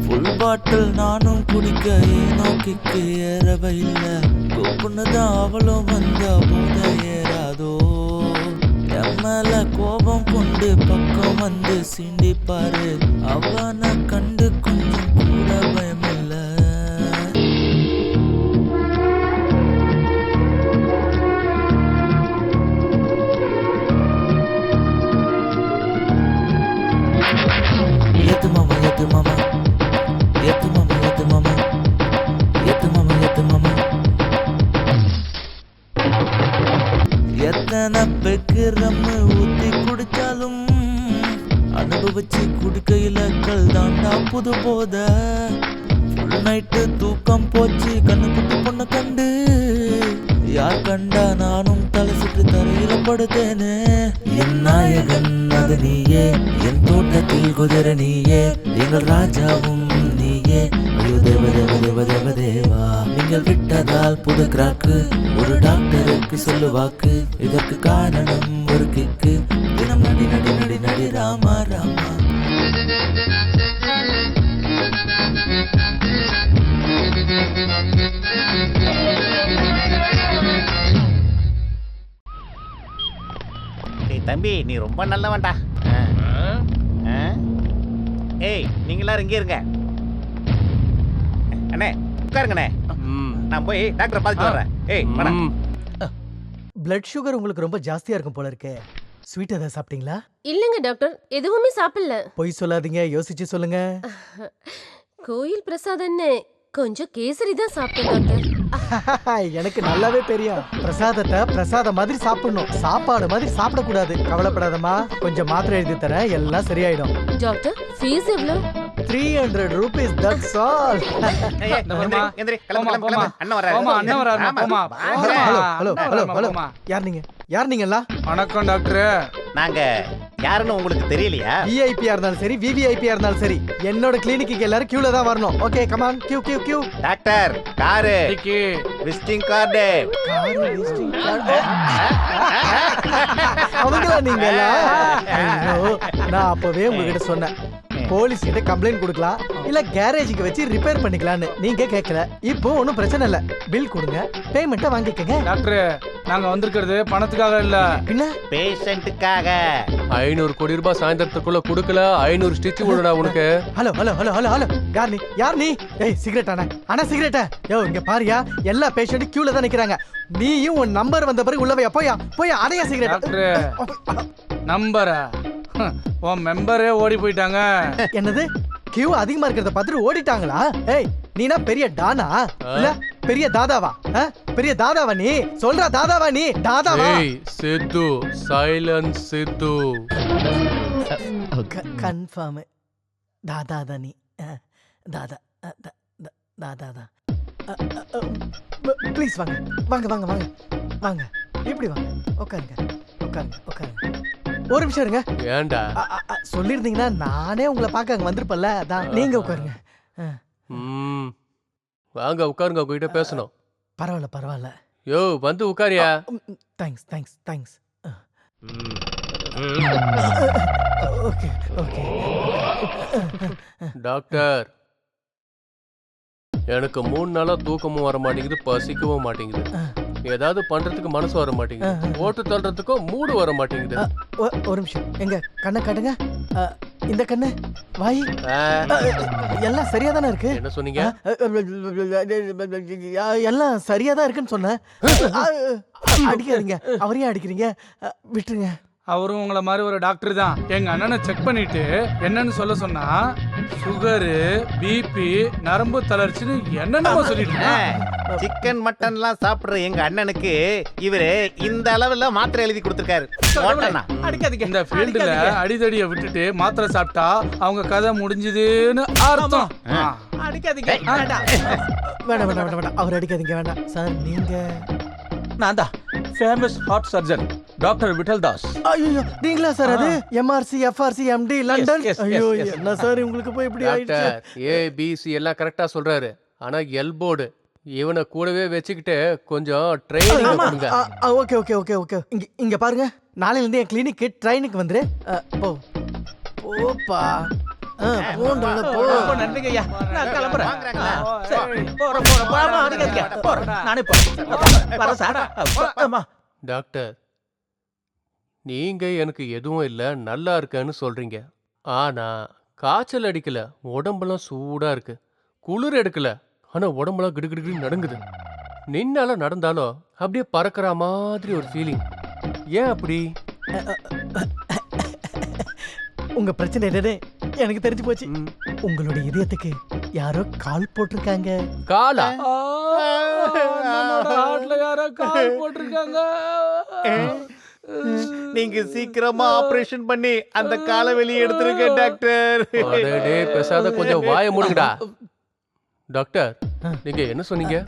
S11: ஃபுல் பாட்டில் நானும் குடிக்க ஏனோ கிக்கு ஏறவே இல்லை. கொப்புன்னு தான் அவளும் வந்தா போத ஏறாதோ. என் மேல கோபம் கொண்டு பக்கம் வந்து சிண்டிப்பாரு. அவனை கண்டு கொஞ்சம் கூட பயமில்லை. ஏத்து மாமா எத்தனை பெக்கு ரம்மு ஊத்தி குடிச்சாலும் அனுபவிச்சு குடிக்கையில கல் தாண்டா புது போத. ஃபுல் நைட்டு தூக்கம் போச்சு கண்ணு குட்டி பொண்ணு கண்டு. யார் கண்டா நானும் தலை சுற்றி தரையில படுத்தேனே. என் நாயகன் அது நீயே, என் தோட்டத்தில் குதிரை நீயே, எங்கள் ராஜாவும் நீயே. ஐயோ தேவ தேவ தேவ தேவ தேவா. நீங்கள் விட்டதால் புது கிராக்கு. ஒரு டாக்டருக்கு சொல்லு வாக்கு. இதற்கு காரணம் ஒரு கிக்கு. தினம் நடி நடி நடி நடி ராமா ராமா.
S3: தம்பி நீ ரொம்ப நல்லவன்டா. ஏய் நீங்க எல்லாரும் இங்கே இருங்க. அண்ணே உட்காருங்கண்ணே. நான் போய் டாக்டரை பார்த்துட்டு வரேன். ஏய் மேடம்.
S10: பிளட் சுகர் உங்களுக்கு ரொம்ப ஜாஸ்தியா இருக்கும் போல இருக்கே. ஸ்வீட் ஏதாவது சாப்பிட்டீங்களா?
S6: இல்லங்க டாக்டர், எதுவுமே சாப்பிடல.
S10: பொய் சொல்லாதீங்க, யோசிச்சு சொல்லுங்க.
S6: கோயில் பிரசாதம்னு கொஞ்சம் கேசரி தான் சாப்பிட்டேன் டாக்டர்.
S10: எனக்கு நல்லாவே தெரியும். பிரசாதத்தை பிரசாதம் மாதிரி சாப்பிடணும், சாப்பாடு மாதிரி சாப்பிடக்கூடாது. கவலைப்படாதம்மா, கொஞ்சம் மாத்திரை எழுதி தரேன், எல்லாம் சரியாயிடும்.
S6: டாக்டர் ஃபீஸ் எவ்வளவு?
S10: 300 rupees, that's all. ஹலோ, யார் நீங்களா?
S4: வணக்கம் டாக்டர்.
S3: நாங்க யாருன்னு உங்களுக்கு தெரியலையா?
S10: விஐபியா இருந்தாலும் சரி, விவிஐபியா இருந்தாலும் சரி, என்னோட கிளினிக்கு எல்லாரும் கியூல தான் வரணும். Okay come on, queue.
S3: Doctor காரு விசிட்டிங் கார்டு.
S10: அவங்களா நீங்களா? நான் அப்பவே உங்ககிட்ட சொன்னேன், போலீஸ் கிட்ட கம்ப்ளைண்ட் கொடுக்கலாம் இல்ல கேரேஜுக்கு வச்சு ரிப்பேர் பண்ணிக்கலாம்னு நீங்க கேட்கல. இப்போ ஒன்றும் பிரச்சனை இல்ல, பில் கொடுங்க, பேமெண்ட்டை வாங்கிக்கங்க.
S4: டாக்டர் நாங்க வந்திருக்கிறது பணத்துக்காக இல்ல,
S10: பின்ன
S3: பேஷண்ட்டுக்காக.
S5: 500 கோடி ரூபாய் சாயந்தரத்துக்குள்ள கொடுக்கல 500 ஸ்டிச் விடுடா உனக்கு.
S10: Hello hello hello hello hello யார் நீ? ஏய் சிகரெட் அண்ணா சிகரெட்டா? யோ இங்க பாரியா, எல்லா பேஷண்ட்டும் கியூல தான் நிக்கிறாங்க. நீயும் உன் நம்பர் வந்த பிறகு உள்ளவையா போயா அடையா சிகரெட்.
S4: டாக்டர் நம்பரா? உன் மெம்பரே ஓடி போயிட்டாங்க.
S10: என்னது கியூ அதிகமா இருக்கிறத பார்த்துட்டு ஓடிட்டாங்களா? ஏய் நீனா பெரிய டானா இல்ல பெரிய தாதாவா? பெரிய தாதாவா நீ? சொல்றா தாதாவா நீ? தாதாவா?
S5: ஏய் சித்து, சைலன்ஸ் சித்து.
S10: கன்ஃபார்ம் தாதா நீ. தாதா தாதா ப்ளீஸ் வாங்க வாங்க வாங்க வாங்க வாங்க, இப்படி வாங்க, உட்காருங்க உட்காருங்க உட்காருங்க. ஒரு நிமிஷம் இருங்க.
S5: ஏன்டா?
S10: சொல்லிருந்தீங்கன்னா நானே உங்களை பார்க்க அங்க வந்திருப்பல்ல. அதான் நீங்க உட்காருங்க.
S5: வாங்க உட்காருங்க, உங்ககிட்ட பேசணும்.
S10: பரவாயில்ல பரவாயில்ல.
S5: யோ வந்து உட்காரியா.
S10: Thanks thanks thanks. Okay okay.
S5: Doctor எனக்கு 3 நாளா தூக்கமும் வர மாட்டேங்குது, பசிக்கவும் மாட்டேங்குது, ஏதாவது பண்றதுக்கு மனசு வர மாட்டேங்குது, ஓட்டு தள்ளுறதுக்கும் மூடு வர மாட்டேங்குது.
S10: ஒரு நிமிஷம், எங்க கண்ணை காட்டுங்க. இந்த கண்ணு வாய் எல்லாம் சரியா தானே இருக்கு?
S5: என்ன சொன்னீங்க?
S10: எல்லாம் சரியா தான் இருக்குன்னு சொன்னேன். அடிக்காதீங்க, அவரையும் அடிக்கிறீங்க, விட்டுருங்க.
S4: அவரும் உங்களை மாதிரி ஒரு டாக்டர் தான். எங்க அண்ணனை செக் பண்ணிட்டு என்னன்னு சொல்ல சொன்னா சுகரு, பிபி, நரம்பு தளர்ச்சின்னு என்னென்ன சொல்லிட்டு
S3: சிக்கன் மட்டன்லாம் சாப்பிடுற எங்க அண்ணனுக்கு இவரு இந்த அளவுல மாத்திரை எழுதி கொடுத்திருக்காரு.
S10: அடிக்காதீங்க.
S4: இந்த ஃபீல்டுல அடிதடியை விட்டுட்டு மாத்திரை சாப்பிட்டா அவங்க கதை முடிஞ்சதுன்னு அர்த்தம்.
S10: அடிக்காதீங்க. வேண்டாம் வேண்டாம் வேண்டாம், அவர் அடிக்காதீங்க, வேண்டாம் சார். நீங்க?
S2: நான் தான் famous heart surgeon doctor Vittal Das.
S10: ஐயோ நீங்களா சார்? அது எம்ஆர்சி எஃப்ஆர்சி எம்டி லண்டன். ஐயோ என்ன சார் உங்களுக்கு போய் இப்படி ஆயிடுச்சு?
S5: ஏபிசி எல்லாம் கரெக்டா சொல்றாரு, ஆனா எல்போர்டு இவனை கூடவே வச்சுக்கிட்டு கொஞ்சம் ட்ரைனிங் கொடுங்க.
S10: Okay okay okay okay. இங்க பாருங்க, நாளையில இருந்து என் கிளினிக்கு ட்ரைனிங் வந்துரு. போ போப்பா.
S2: நன்றிங்க ஐயா, நான் கிளம்புறேன்.
S5: டாக்டர் நீங்க எனக்கு எதுவும் இல்ல, நல்லா இருக்கேன்னு சொல்றீங்க, ஆனா காய்ச்சல் அடிக்கல, உடம்பெல்லாம் சூடா இருக்கு, குளிர் எடுக்கல, ஆனா உடம்பெல்லாம் கிடுகிடு நடுங்குது, நின்னால நடந்தாலும் அப்படியே பறக்கிற மாதிரி ஒரு ஃபீலிங். ஏன் அப்படி?
S10: உங்க பிரச்சனை என்னன்னு எனக்கு தெரிஞ்சு போச்சு. உங்களுடைய இதயத்துக்கு யாரோ கால் போட்டிருக்காங்க.
S5: காலா?
S4: யாரோ கால் போட்டிருக்காங்க.
S3: நீங்க சீக்கிரமா ஆபரேஷன் பண்ணி அந்த காலை வெளியே எடுத்துருங்க டாக்டர்.
S5: பேசாத, கொஞ்சம் வாய மூடுங்கடா. டாக்டர் நீங்க என்ன சொன்னீங்க?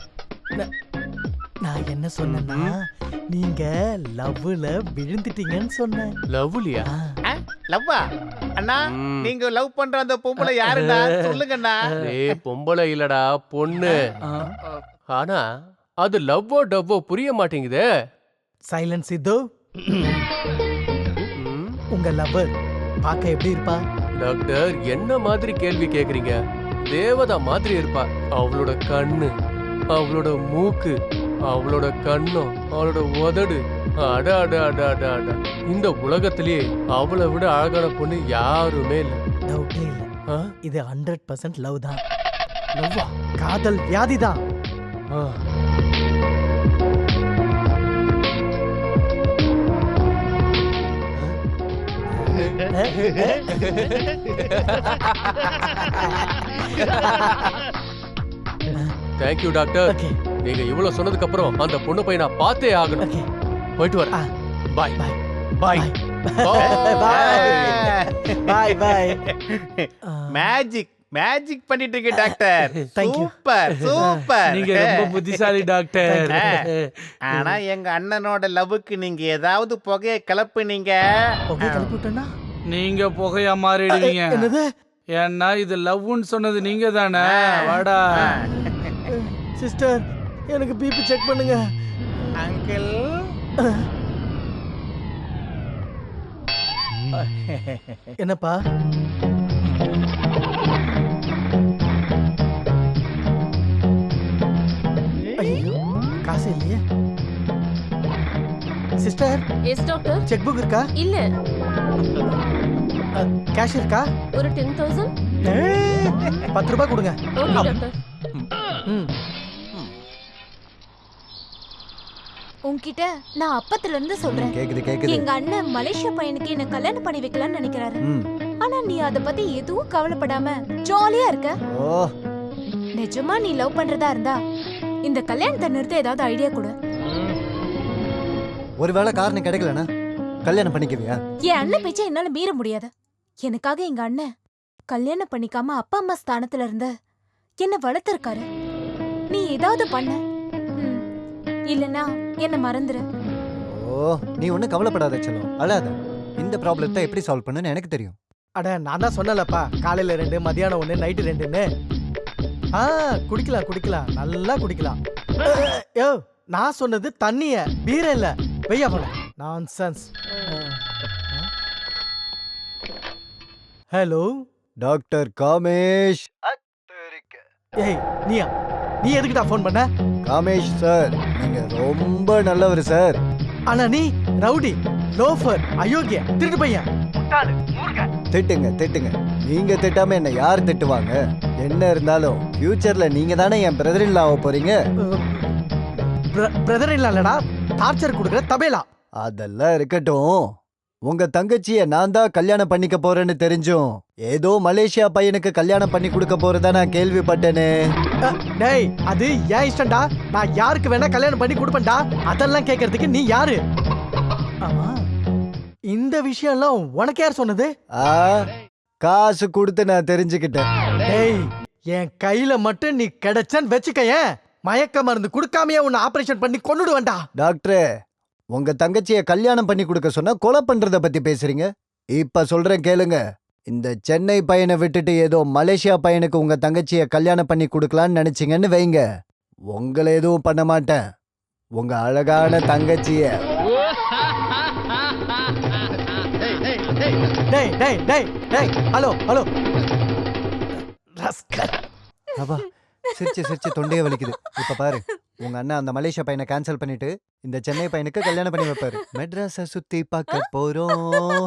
S10: நான் என்ன சொன்னேன்னா, நீங்க லவ்ல விழுந்துட்டீங்கன்னு சொன்னேன்.
S5: லவ்லியா?
S3: லவ்வா? அண்ணா நீங்க லவ் பண்ற அந்த பொம்பளை யாருடா சொல்லுங்கண்ணா.
S5: ஏய் பொம்பளை இல்லடா, பொண்ணு. ஆனா அது லவ்வோ டவ்வோ புரிய மாட்டேங்குதே.
S10: சைலன்ஸ் இதோ. உங்க லவ்வர் பார்க்க எப்படி இருப்பா?
S5: டாக்டர் என்ன மாதிரி கேள்வி கேக்குறீங்க? தேவதா மாதிரி இருப்பா. அவளோட கண்ணு, அவளோட மூக்கு, அவளோட கண்ணம், அவளோட உதடு, அட அட அட அட அட. இந்த உலகத்திலேயே அவளை விட அழகான பொண்ணு யாருமே இல்ல.
S10: டவுட்டே இல்ல, இது 100% லவ் தான். லவ்வா? காதல் வியாதி தான்.
S5: Thank you doctor. நீங்க இவ்வளவு சொன்னதுக்கு அப்புறம் அந்த பொண்ணு போய் நான் பார்த்தே ஆகணும். போயிட்டு வரேன். பாய் பாய் பாய்
S10: பாய் பாய்.
S3: மேஜிக் மேஜிக் பண்ணிட்டு இருக்க டாக்டர். Super super.
S4: நீங்க ரொம்ப புத்திசாலி டாக்டர்.
S3: ஆனா எங்க அண்ணனோட லவ்வுக்கு நீங்க ஏதாவது புகையை கிளப்புனீங்க,
S4: நீங்க புகையா மாறிடுவீங்க.
S10: என்னது?
S4: ஏன்னா இது லவ்னு சொன்னது நீங்க தானே. வாடா
S10: சிஸ்டர், எனக்கு பிபி செக் பண்ணுங்க.
S3: அங்கிள்
S10: என்னப்பா? ஐயோ காசு இல்லையே. Sister
S6: yes doctor.
S10: Check book இருக்கா?
S6: இல்ல.
S10: கேஷ் இருக்கா?
S6: ஒரு 10,000.
S10: 10 ரூபாய் கொடுங்க.
S6: Okay doctor. உன்கிட்ட நான் அப்பத்துல இருந்து சொல்றேன்.
S1: கேக்குது.
S6: எங்க அண்ணன் மலேசியா பையனுக்கு என்ன கல்யாணம் பண்ணி வைக்கலாம்னு நினைக்கிறாரு. ஆனா நீ அத பத்தி எதுவும் கவலைப்படாம ஜாலியா இருக்க. நிஜமா நீ லவ் பண்றதா இருந்தா இந்த கல்யாணத்தை நிறுத்த ஏதாவது ஐடியா கொடு.
S1: ஒருவேளை காரணம் கிடைக்கலனா கல்யாணம் பண்ணிக்குவியா?
S6: என் அண்ணன் பேச்ச என்னால மீற முடியாது. எனக்காக எங்க அண்ணன் கல்யாணம் பண்ணிக்காம அப்பா அம்மா ஸ்தானத்துல இருந்து என்ன வளர்த்திருக்காரு. நீ ஏதாவது பண்ண, இல்லனா என்ன மறந்துரு.
S1: நீ ஒன்னும் கவலைப்படாத செல்லம், அழாத. இந்த ப்ராப்ளத்தை எப்படி சால்வ் பண்ணனும் எனக்கு தெரியும்.
S10: அட நான் தான் சொன்னலப்பா, காலையில 2, மதியானம் 1, நைட்டு 2ன்னு. குடிக்கலாம், நல்லா குடிக்கலாம். யோ, நான் சொன்னது தண்ணிய, பீர இல்ல. வெய்யா போல நான்சென்ஸ். Hello
S1: doctor Kamesh.
S10: ஏய் நீ எதுக்குடா ஃபோன் பண்ண?
S1: காமேஷ் சார், நீங்க ரொம்ப நல்லவர் சார்.
S10: ஆனா நீ ரவுடி, லோஃபர், அயோக்கிய, திருட்டு பையன்.
S1: திட்டுங்க. நீங்க திட்டாம என்ன யார் திட்டுவாங்க? என்ன இருந்தாலும் ஃபியூச்சர்ல நீங்க தானே என் பிரதர் இன் லா ஆக போறீங்க.
S10: பிரதர் இல்லடா, டார்ச்சர் கொடுக்குற தபேலா.
S1: அதெல்லாம் இருக்கட்டும். உங்க தங்கச்சிய நான் தான் கல்யாணம் பண்ணிக்க போறேன்னு தெரிஞ்சும் ஏதோ மலேசியா பையனுக்கு கல்யாணம் பண்ணி கொடுக்க போறதா நான் கேள்விப்பட்டேனே.
S10: டேய், அது ஏன் இஷ்டம்டா. நான் யாருக்கு வேணா கல்யாணம் பண்ணி கொடுப்பேன்டா. அதெல்லாம் கேட்கறதுக்கு நீ யாரு? ஆமா, இந்த விஷயம்லாம் உனக்கு யார் சொன்னது?
S1: காசு கொடுத்து நான் தெரிஞ்சுக்கிட்டேன்.
S10: டேய், என் கையில மட்டும் நீ கிடைச்சன்னு வெச்சுக்கயேன், மயக்க மருந்து கொடுக்காமயே உன்னை ஆபரேஷன் பண்ணி கொன்னுடுவேன்டா.
S1: டாக்டரே, உங்க தங்கச்சிய கல்யாணம் பண்ணி கொடுக்க சொன்னா கொலை பண்றத பத்தி பேசுறீங்க. இப்ப சொல்றேன் கேளுங்க. இந்த சென்னை பையனை விட்டுட்டு ஏதோ மலேசியா பையனுக்கு உங்க தங்கச்சிய கல்யாணம் பண்ணி கொடுக்கலான்னு நினைச்சீங்கன்னு வைங்க, உங்களை எதுவும் பண்ண மாட்டேன். உங்க அழகான தங்கச்சிய
S10: ஹலோ
S1: சிரிச்சு தொண்டையே வலிக்குது. இப்ப பாரு, உங்க அண்ணன் அந்த மலேசியா பையனை கேன்சல் பண்ணிட்டு இந்த சென்னை பையனுக்கு கல்யாணம் பண்ணி வைப்பாரு. மெட்ராஸ சுத்தி பார்க்க போறோம்.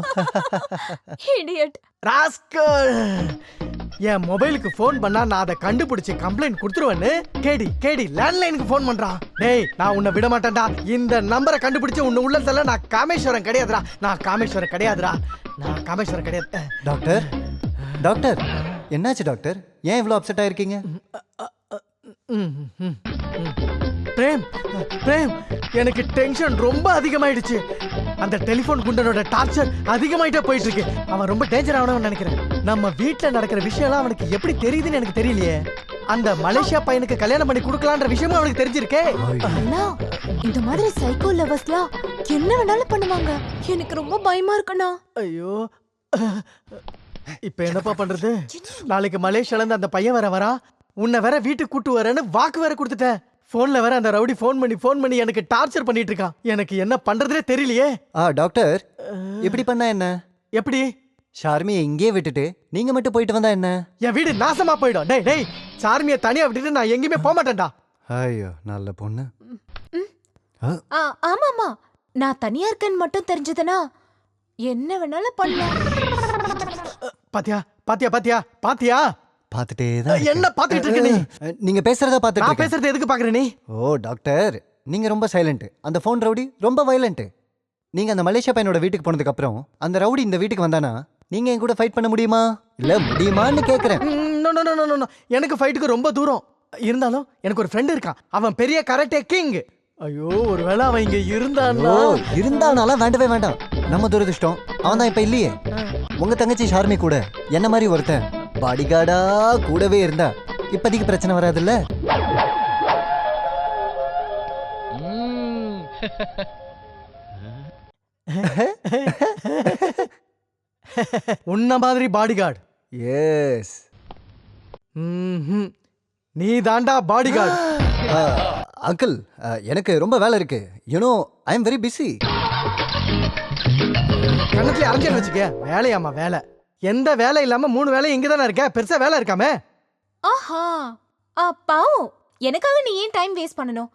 S10: என் மொபைலுக்கு போன் பண்ணா நான் அதை கண்டுபிடிச்சு கம்ப்ளைண்ட் கொடுத்துருவேன்னு கேடி லேண்ட்லைனுக்கு போன் பண்றான். டேய், நான் உன்னை விட மாட்டேன்டா. இந்த நம்பரை கண்டுபிடிச்சு உன்னை உள்ளத்துல நான் காமேஸ்வரன் கிடையாதுடா. நான் காமேஸ்வரன் கிடையாது.
S1: டாக்டர் என்னாச்சு டாக்டர்? ஏன் இவ்வளவு அப்செட் ஆயிருக்கீங்க?
S10: பிரேம், எனக்கு டென்ஷன் ரொம்ப அதிகமாயிடுச்சு. அந்த டெலிபோன் குண்டனோட டார்ச்சர் அதிகமாயிட்டே போயிட்டு இருக்கு. அவன் ரொம்ப டேஞ்சர் ஆகணும்னு நினைக்கிறேன். நம்ம வீட்டுல நடக்கிற விஷயம்லாம் அவனுக்கு எப்படி தெரியுதுன்னு எனக்கு தெரியலையே. அந்த மலேசியா பையனுக்கு கல்யாணம் பண்ணி கொடுக்கலான்ற விஷயமும் அவனுக்கு தெரிஞ்சிருக்கே.
S6: இந்த மாதிரி சைக்கோ லவர்ஸ்லாம் என்ன வேணாலும் பண்ணுவாங்க. எனக்கு ரொம்ப பயமா இருக்குண்ணா.
S10: ஐயோ, இப்ப என்னப்பா பண்றது? நாளைக்கு மலேசியால இருந்து அந்த பையன் வரா, உன்னை வேற வீட்டுக்கு கூட்டு வரேன்னு வாக்கு வேற கொடுத்துட்டேன். போன்ல வேற அந்த ரவுடி போன் பண்ணி எனக்கு டார்ச்சர் பண்ணிட்டு இருக்கான். எனக்கு என்ன பண்றதுனே தெரியலையே.
S1: டாக்டர், இப்படி பண்ணா என்ன?
S10: எப்படி?
S1: ஷார்மியை இங்கே விட்டுட்டு நீங்க மட்டும் போயிட்டு வந்தா என்ன?
S10: என் வீடு நாசமா போயிடும். டேய், ஷார்மியை தனியா விட்டுட்டு நான் எங்கேயுமே போக மாட்டேன்டா.
S1: ஐயோ, நல்ல பொண்ணு.
S6: ஆமாமா, நான் தனியா இருக்கேன்னு மட்டும் தெரிஞ்சதுன்னா என்ன வேணாலும் பண்ணலாம்.
S10: பாத்தியா?
S1: பாத்துட்டே தான்.
S10: என்ன பாத்துட்டு இருக்க நீ?
S1: நீங்க பேசுறத பாத்துட்டு
S10: நான் பேசுறது எதுக்கு பாக்குற நீ?
S1: டாக்டர், நீங்க ரொம்ப சைலண்ட். அந்த போன் ரவுடி ரொம்ப வயலண்ட். நீங்க அந்த மலேசியா பையனோட வீட்டுக்கு போனதுக்கு அப்புறம் அந்த ரவுடி இந்த வீட்டுக்கு வந்தானா நீங்க என் கூட ஃபைட் பண்ண முடியுமா? இல்ல முடியுமான்னு கேக்குறேன்.
S10: நோ, எனக்கு ஃபைட்டுக்கு ரொம்ப தூரம். இருந்தாலும் எனக்கு ஒரு ஃப்ரெண்ட் இருக்கான். அவன் பெரிய கராட்டே கிங். ஐயோ, ஒருவேளை அவன் இங்க
S1: இருந்தானாலும் வேண்டவே வேண்டாம். நம்ம துரதிர்ஷ்டம் அவன் தான் இப்ப இல்லையே. உங்க தங்கச்சி ஷார்மி கூட என்ன மாதிரி ஒருத்தன் பாடிகார்டா கூடவே இருந்தா இப்போதைக்கு பிரச்சனை வராதுல்ல?
S10: உன்ன மாதிரி பாடிகார்டு?
S1: எஸ்.
S10: நீ தாண்டா பாடிகார்டு.
S1: அங்கிள், எனக்கு ரொம்ப வேலை இருக்கு. You know, I am very busy.
S10: கண்ணத்துல அரைஞ்சேன்னு வச்சுக்க. வேலையாமா வேலை? எந்த வேலை இல்லாம 3 வேலை இங்க தானே இருக்க, பெருசா வேலை இருக்காமே.
S6: ஆஹா பாவம், எனக்காக நீ ஏன் டைம் வேஸ்ட் பண்ணணும்?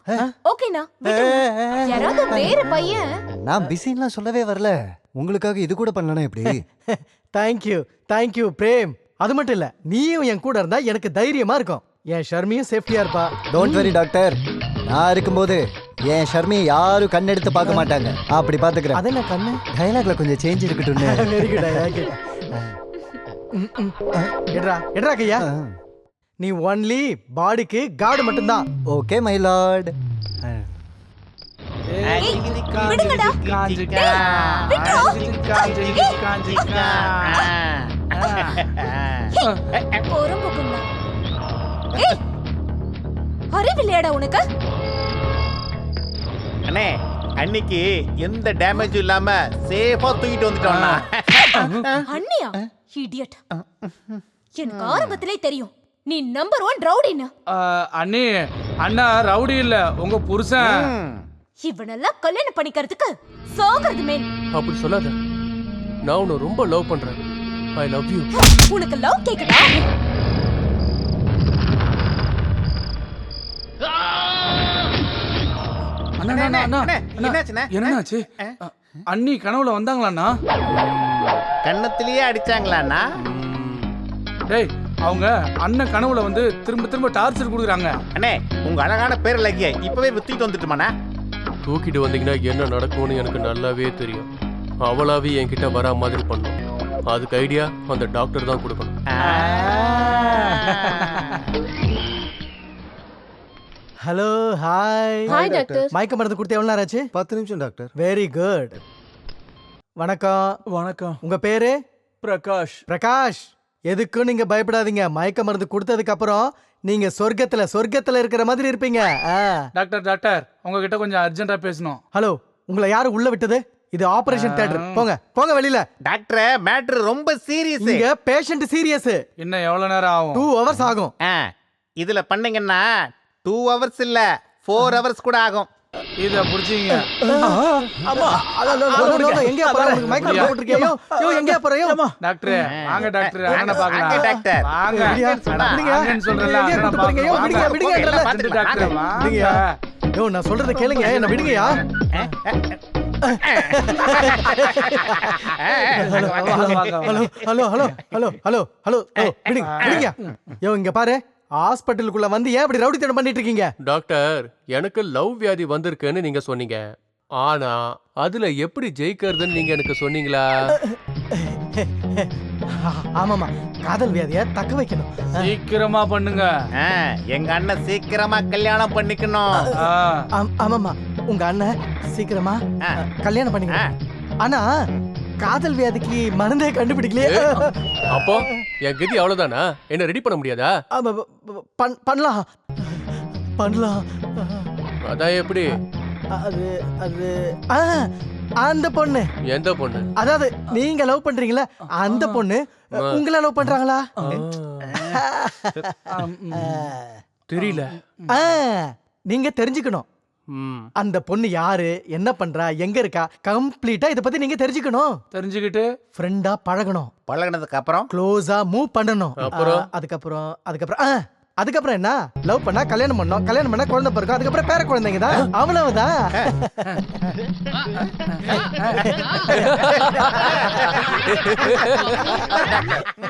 S6: ஓகேண்ணா, யாராவது வேற பையன்.
S1: நான் பிஸின்லாம் சொல்லவே வரல, உங்களுக்காக இது கூட பண்ணலனா எப்படி?
S10: தேங்க்யூ பிரேம். அது மட்டும் இல்ல, நீயும் என் கூட இருந்தா எனக்கு தைரியமா இருக்கும். என் ஷர்மியும் சேஃப்டியா இருப்பா.
S1: டோன்ட் வரி டாக்டர், நான் இருக்கும்போது என் ஷர்மியை யாரும் கண்ணெடுத்து பார்க்க மாட்டாங்க. அப்படி பாத்துக்கிறேன்.
S10: அது என்ன கண்ணு?
S1: டயலாக்ல கொஞ்சம் சேஞ்ச் இருக்கட்டும்னு.
S10: Very good. எட்ரா கையா. நீ ஒன்லி பாடிக்கு கார்டு மட்டும்தான்.
S1: Okay my lord.
S6: விடுங்கடா. பொறும்புக்குங்க. அறிவில்லையாடா உனக்கு?
S3: அண்ணே, அன்னைக்கு எந்த டேமேஜும் இல்லாம சேஃபா தூக்கிட்டு வந்துட்டோம்னா.
S6: அண்ணியா? இடியட். எனக்கு ஆரம்பத்திலே தெரியும் நீ நம்பர் 1 ரவுடின்னு.
S4: அண்ணி, அண்ணா ரவுடி இல்ல, உங்க புருஷன்.
S6: இவனெல்லாம் கல்யாணம் பண்ணிக்கிறதுக்கு சாகிறது மேல்.
S5: அப்படி சொல்லாத, நான் உன்னை ரொம்ப லவ் பண்றேன். I love you.
S6: உனக்கு லவ் கேக்குதா?
S4: என்னாச்சு? அண்ணி கனவுல வந்தாங்களாண்ணா?
S3: கண்ணத்திலேயே அடிச்சாங்களாண்ணா?
S4: டேய், அவங்க அண்ணன் கனவுல வந்து திரும்ப திரும்ப டார்ச்சர் கொடுக்குறாங்க.
S3: அண்ணே, உங்க அழகான பேர் லக்கிய இப்பவே வித்திட்டு வந்துட்டுமாண்ணா?
S5: தூக்கிட்டு வந்தீங்கன்னா என்ன நடக்கும்னு எனக்கு நல்லாவே தெரியும். அவளாவே என்கிட்ட வரா மாதிரி பண்ணும். அதுக்கு ஐடியா அந்த டாக்டர் தான் கொடுக்கணும்.
S10: Hello, hi
S6: doctor.
S10: மயக்க மருந்து கொடுத்து எவ்வளவு நேரம் ஆச்சு?
S1: 10 நிமிஷம் டாக்டர்.
S10: Very good. வணக்கம். உங்க பேரு? பிரகாஷ். எதுக்கும் நீங்க பயப்படாதீங்க. மயக்க மருந்து கொடுத்ததுக்கு அப்புறம் நீங்க சொர்க்கத்துல இருக்கிற மாதிரி இருப்பீங்க.
S4: டாக்டர் உங்ககிட்ட கொஞ்சம் அர்ஜென்ட்டா பேசணும்.
S10: ஹலோ, உங்களை யாரு உள்ள விட்டது? இது ஆபரேஷன் தியேட்டர். போங்க வெளியில.
S3: டாக்டர், மேட்டர் ரொம்ப சீரியஸ்.
S10: இங்க பேஷண்ட் சீரியஸ்.
S4: இன்னும் எவ்வளவு நேரம் ஆகும்?
S10: 2 hours ஆகும்.
S3: இதுல பண்ணீங்கன்னா 2 hours இல்ல 4 hours கூட ஆகும்.
S4: இத புடிச்சீங்க.
S10: அம்மா, எங்க போறீங்க? மைக் போட்டுருக்கீங்க. எங்க போறீங்க?
S4: டாக்டர், வாங்க டாக்டர், அண்ணனை பார்க்கலாம்.
S3: டாக்டர்,
S4: வாங்க. அண்ணன் சொல்றல, அண்ணனை பார்க்கலாம்.
S10: விடுங்க
S4: டாக்டர், வாங்க.
S10: நான் சொல்றத கேளுங்க, என்ன விடுங்கயா. ஹலோ விடுங்க. இங்க பாரு, ஹாஸ்பிட்டலுக்குள்ள வந்து ஏன் இப்படி ரவுடி தனம் பண்ணிட்டு இருக்கீங்க?
S5: டாக்டர், எனக்கு லவ் வியாதி வந்திருக்குன்னு நீங்க சொன்னீங்க. ஆனா அதுல எப்படி ஜெயிக்கிறதுன்னு நீங்க எனக்கு சொன்னீங்களா?
S10: ஆமாமா, காதல் வியாதிய தக்க வைக்கணும்.
S4: சீக்கிரமா பண்ணுங்க.
S3: எங்க அண்ணன் சீக்கிரமா கல்யாணம் பண்ணிக்கணும்.
S10: ஆமாமா, உங்க அண்ணன் சீக்கிரமா கல்யாணம் பண்ணிக்கணும். ஆனா காதல் வியாதிக்கு மருந்தே கண்டுபிடிக்கலையே.
S5: அப்போ என் கதி அவ்வளவுதானா? என்ன ரெடி பண்ண முடியாதா?
S10: பண்ணலாம்.
S5: அதான் எப்படி?
S10: அது அந்த பொண்ணு.
S5: எந்த பொண்ணு?
S10: அதாவது நீங்க லவ் பண்றீங்களா, அந்த பொண்ணு உங்களை லவ் பண்றாங்களா?
S5: தெரியல.
S10: நீங்க தெரிஞ்சுக்கணும். அந்த பொண்ணு யாரு, என்ன பண்றா, எங்க இருக்கா, கம்ப்ளீட்டா இத பத்தி நீங்க தெரிஞ்சுக்கணும்.
S4: தெரிஞ்சுக்கிட்டு
S10: ஃப்ரெண்டா பழகணும்.
S3: பழகினதுக்கு அப்புறம்
S10: க்ளோஸா மூவ் பண்ணணும். அதுக்கப்புறம் என்ன? லவ் பண்ணா கல்யாணம் பண்ணணும், கல்யாணம் பண்ணா குழந்தை பிறக்கும், அதுக்கப்புறம் பேர குழந்தைங்க தான். அவ்வளவுதான்.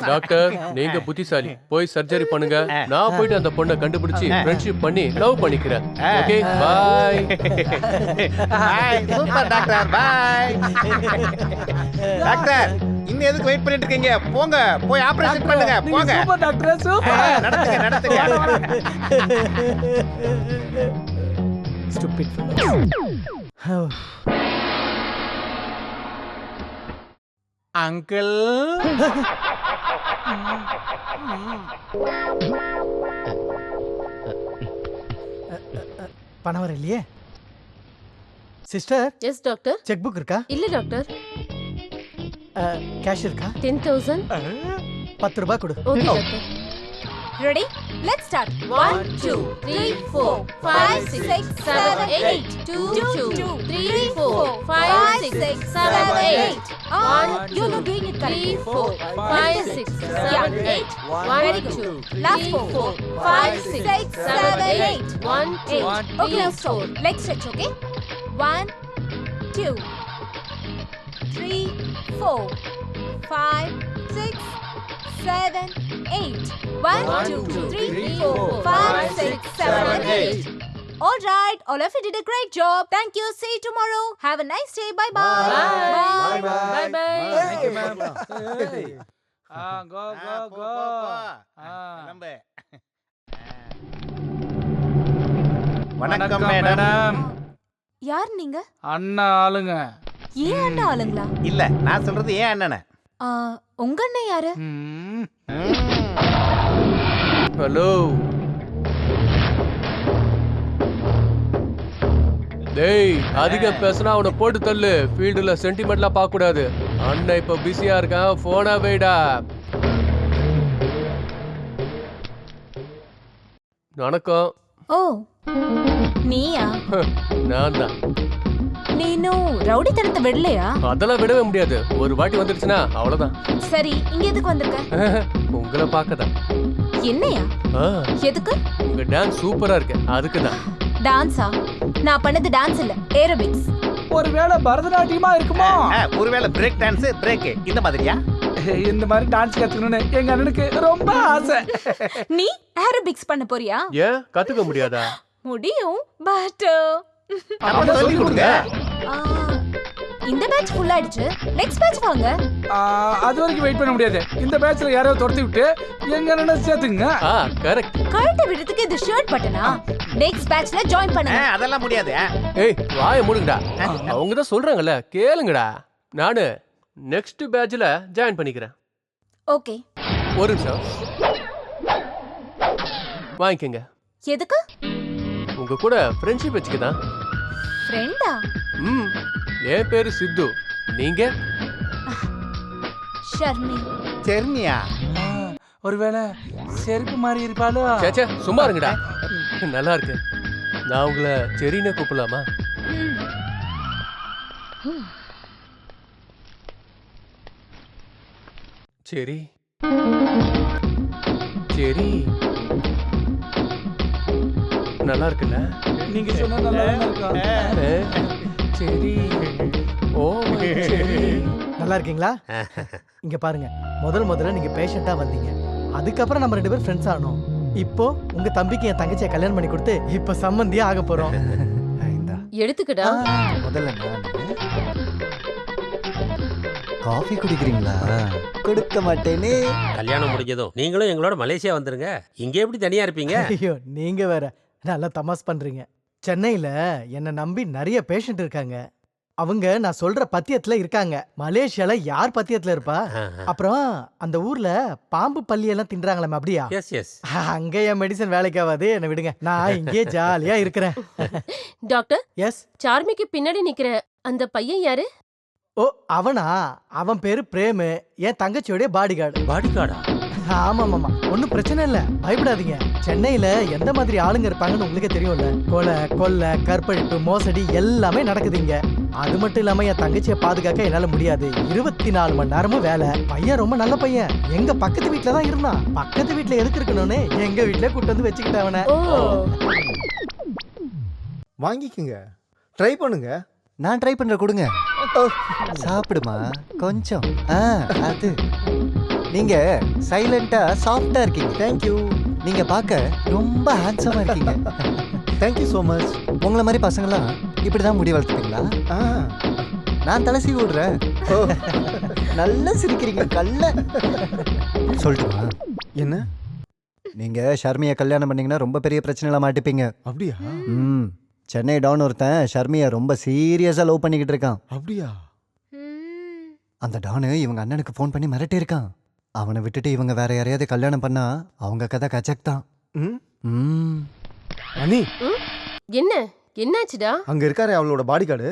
S5: டாக்டர், நீங்க புத்திசாலி. போய் சர்ஜரி பண்ணுங்க. நான் போயிட்டு அந்த பொண்ணை கண்டுபிடிச்சு ஃப்ரெண்ட்ஷிப் பண்ணி லவ் பண்ணிக்கிறேன். Okay, bye.
S3: Super doctor, bye. Doctor, இன்னும் எதுக்கு வெயிட் பண்ணிட்டு இருக்கீங்க? போங்க, போய் ஆபரேஷன் பண்ணுங்க. போங்க.
S4: Super doctor, super.
S3: நடத்துங்க.
S10: Stupid.
S3: அங்கிள்,
S10: பணம் வர இல்லையே. Sister.
S6: Yes doctor.
S10: Check book இருக்கா?
S6: இல்ல டாக்டர்.
S10: கேஷ் இருக்கா?
S6: 10,000.
S10: 10 ரூபாய் கொடு.
S6: Okay doctor. Ready? Let's start. 1, 2, 3, 4, 5, 6, 7, 8. 2, 2, 3, 4, 5, 6, 7, 8. You're not doing it correctly. 4, 5, 6, 7, 8. Very good. Last 4, 5, 6, 7, 8. 1, 8. Okay, now stop. Let's stretch, okay? 1, 2, 3, 4, 5, 6, 7, 8. 1, 2, 3, 4, 5, 6, 7, 8. All right, all of you did a great job. Thank you. See you tomorrow. Have a nice day. Bye bye. Bye bye.
S9: Bye bye.
S4: go go go.
S3: வணக்கம் madam.
S6: யார் நீங்க?
S4: அண்ணா ஆளுங்க.
S6: ஏன் அண்ணா ஆளுங்களா?
S3: இல்ல, நான் சொல்றது ஏன் அண்ணனை.
S6: உங்க அண்ணன் யாரு?
S5: ஹலோ டேய், அதிக பேசினா அவனை போட்டு தள்ளு. ஃபீல்டுல சென்டிமெண்ட்லாம் பார்க்க கூடாது. அண்ணன் இப்ப பிஸியா இருக்கான், போனா வைடா. வணக்கம்.
S6: ஓ, நீயா?
S5: நான் தான்.
S6: நீனு ரவுடித்தனத்தை விடலையா?
S5: அதெல்லாம் விடவே முடியாது. ஒரு வாட்டி வந்துருச்சுன்னா அவ்வளவுதான்.
S6: சரி, இங்க எதுக்கு வந்திருக்க?
S5: உங்களை பார்க்கதான்.
S6: என்னையா? எதுக்கு?
S5: உங்க டான்ஸ் சூப்பரா இருக்கு, அதுக்குதான்.
S6: டான்ஸா? நான் பண்ணது டான்ஸ் இல்ல, ஏரோபிக்ஸ்.
S4: ஒருவேளை பரதநாட்டியமா இருக்குமா?
S3: ஒருவேளை பிரேக் டான்ஸ், பிரேக் இந்த மாதிரியா?
S4: இந்த மாதிரி டான்ஸ் கத்துக்கணும்னு எங்க அண்ணனுக்கு ரொம்ப ஆசை.
S6: நீ ஏரோபிக்ஸ் பண்ண போறியா?
S5: ஏன் கத்துக்க முடியாதா?
S6: முடியும், பட்
S3: சொல்லி கொடுங்க.
S6: இந்த பேட்ச் ஃபுல் ஆயிடுச்சு. நெக்ஸ்ட் பேட்ச் வாங்க.
S4: அது வரைக்கும் வெயிட் பண்ண முடியாது. இந்த பேட்ச்ல யாராவது துரத்தி விட்டு எங்க அண்ணனை சேர்த்துங்க.
S5: கரெக்ட்.
S6: கழுத்தை விடுறதுக்கு இது ஷர்ட் பட்டனா? நெக்ஸ்ட் பேட்ச்ல ஜாயின் பண்ணுங்க.
S3: அதெல்லாம் முடியாது.
S5: ஏய், வாயை மூடுங்கடா. அவங்க தான் சொல்றாங்கல்ல, கேளுங்கடா. நானு நெக்ஸ்ட் பேட்ச்ல ஜாயின் பண்ணிக்கிறேன்.
S6: ஓகே.
S5: ஒரு நிமிஷம் வாங்கிக்கங்க.
S6: எதுக்கு?
S5: உங்க கூட ஃப்ரெண்ட்ஷிப் வச்சுக்கதான்.
S6: ஃப்ரெண்டா?
S5: என் பேரு சித்து. நீங்க?
S6: ஷர்மி.
S3: ஷர்மியா?
S4: ஒருவேளை செருப்பு மாதிரி இருப்பாளோ?
S5: சேச்சே, சும்மா இருங்கடா. நல்லா இருக்கு. நான் உங்களை செரின்னு கூப்பிடலாமா? சரி சரி, நல்லா இருக்குல்ல?
S4: நீங்க சொன்னா நல்லா இருக்கும்.
S5: சரி. ஓ சரி.
S10: நல்லா இருக்கீங்களா? இங்க பாருங்க, முதல்ல நீங்க பேஷண்டா வந்தீங்க. அதுக்கப்புறம் நம்ம 2 பேரும் ஃப்ரெண்ட்ஸ் ஆனோம். இப்போ உங்க தம்பிக்கு என் தங்கச்சியை கல்யாணம் பண்ணி கொடுத்து இப்ப சம்மந்தியா ஆக போறோம்.
S6: எடுத்துக்கடா.
S1: முதல்ல காஃபி குடிக்கிறீங்களா? கொடுக்க மாட்டேனே.
S7: கல்யாணம் முடிஞ்சதும் நீங்களும் எங்களோட மலேசியா வந்துருங்க. இங்கே எப்படி தனியா இருப்பீங்க?
S10: ஐயோ, நீங்க வேற நல்லா தமாஸ் பண்றீங்க. சென்னையில என்ன நம்பி நிறைய பேஷண்ட் இருக்காங்க. அவங்க நான் சொல்ற பத்தியத்துல இருக்காங்க. மலேசியால யார் பத்தியத்துல இருப்பா? அப்புறம் அந்த ஊர்ல பாம்பு பல்லி எல்லாம் தின்றாங்களே, அப்படியா?
S7: Yes yes.
S10: அங்க என் மெடிசன் வேலைக்கு ஆகாது, என்ன விடுங்க. நான் இங்கே ஜாலியா இருக்கிறேன்.
S12: Doctor,
S10: S.
S12: சார்மிக்கு பின்னாடி நிக்கிற அந்த பையன் யாரு?
S10: ஓ, அவனா? அவன் பேரு பிரேமு, என் தங்கச்சியோட பாடிகார்டு.
S7: பாடிகார்டா?
S10: ஆமாமாமா, ஒன்னும் பிரச்சனை இல்ல, பயப்படாதீங்க. சென்னையில எந்த மாதிரி ஆளுங்க இருப்பாங்கன்னு உங்களுக்கே தெரியும்ல. கொலை, கொள்ளை, கற்பழிப்பு, மோசடி எல்லாமே நடக்குதுங்க. அது மட்டும் இல்லாம என் தங்கச்சியை பாதுகாக்க என்னால முடியாது. 24 மணி நேரமும் வேலை. பையன் ரொம்ப நல்ல பையன். எங்க பக்கத்து வீட்டுல தான் இருந்தான். பக்கத்து வீட்டுல எதுக்கு இருக்கணும்னு எங்க வீட்டுல கூட்டு வந்து வச்சுக்கிட்டவன.
S13: வாங்கிக்கங்க, ட்ரை பண்ணுங்க.
S1: நான் ட்ரை பண்ற, கொடுங்க. சாப்பிடுமா கொஞ்சம். அது நீங்க சைலண்டா சாஃப்டா இருக்கீங்க.
S13: தேங்க்யூ.
S1: நீங்க பார்க்க ரொம்ப ஹேண்ட்ஸமா இருக்கீங்க.
S13: Thank you so much.
S1: உங்களை மாதிரி பசங்களாம் இப்படிதான் முடி வளர்த்துப்பீங்களா? நான் தலை சீவி விடுறேன். நல்லா சிரிக்கிறீங்க, கல்ல. சொல்லட்டுமா?
S13: என்ன?
S1: நீங்க ஷர்மியை கல்யாணம் பண்ணீங்கன்னா ரொம்ப பெரிய பிரச்சனைல மாட்டிப்பீங்க.
S13: அப்படியா?
S1: சென்னை டவுன் ஒருத்தன் ஷர்மியை ரொம்ப சீரியஸா லவ் பண்ணிக்கிட்டு இருக்கான்.
S13: அப்படியா?
S1: அந்த டானு இவங்க அண்ணனுக்கு ஃபோன் பண்ணி மிரட்டி இருக்கான். அவனை விட்டுட்டு இவங்க வேற யாரையாவது கல்யாணம் பண்ணா அவங்க கதை கச்சக் தான்.
S13: அனி,
S12: என்ன என்னாச்சுடா?
S13: அங்க இருக்காரு அவளோட பாடிகார்டு.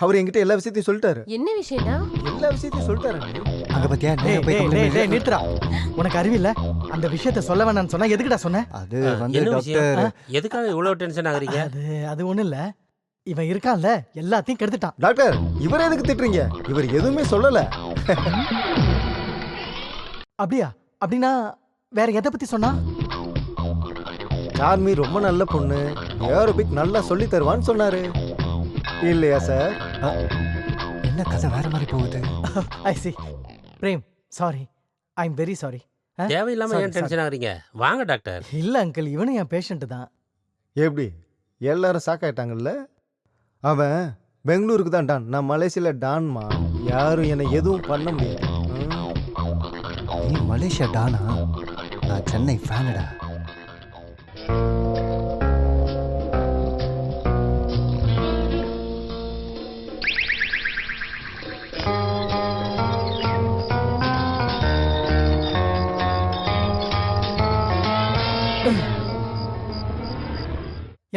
S13: அவர் என்கிட்ட எல்லா விஷயத்தையும் சொல்லிட்டாரு.
S12: என்ன விஷயம்டா?
S13: எல்லா விஷயத்தையும் சொல்லிட்டாரு.
S1: அங்க பத்தியா?
S10: நிறுத்துறா, உனக்கு அறிவில்ல? அந்த விஷயத்த சொல்ல வேணாம்னு சொன்னா எதுக்குடா சொன்ன?
S1: அது வந்து டாக்டர்,
S7: எதுக்காக இவ்வளவு டென்ஷன் ஆகுறீங்க?
S10: அது ஒண்ணு இல்ல. இவன் இருக்கான்ல எல்லாத்தையும் கெடுத்துட்டான்.
S13: டாக்டர் இவரை எதுக்கு திட்டுறீங்க? இவர் எதுவுமே சொல்லல.
S10: அப்படியா? அப்படின்னா வேற எதை பத்தி சொன்னா?
S13: சார்மி ரொம்ப நல்ல பொண்ணு, ஏரோபிக் நல்லா சொல்லி தருவான்னு சொன்னாரு. இல்லையா சார்?
S1: என்ன கதை வேற மாதிரி போகுது?
S10: I see. Prem, sorry, I am very sorry.
S7: தேவையில்லாம ஏன் டென்ஷன் ஆகுறீங்க? வாங்க டாக்டர்.
S10: இல்ல அங்கிள், இவனும் என் பேஷண்ட் தான்.
S13: எப்படி எல்லாரும் சாக்காயிட்டாங்கல்ல? அவன் பெங்களூருக்கு தான் டான், நான் மலேசியால டான்மா. யாரும் என்னை எதுவும் பண்ண முடியாது.
S1: நீ மலேசியா டானா? நான் சென்னை ஃபேனடா.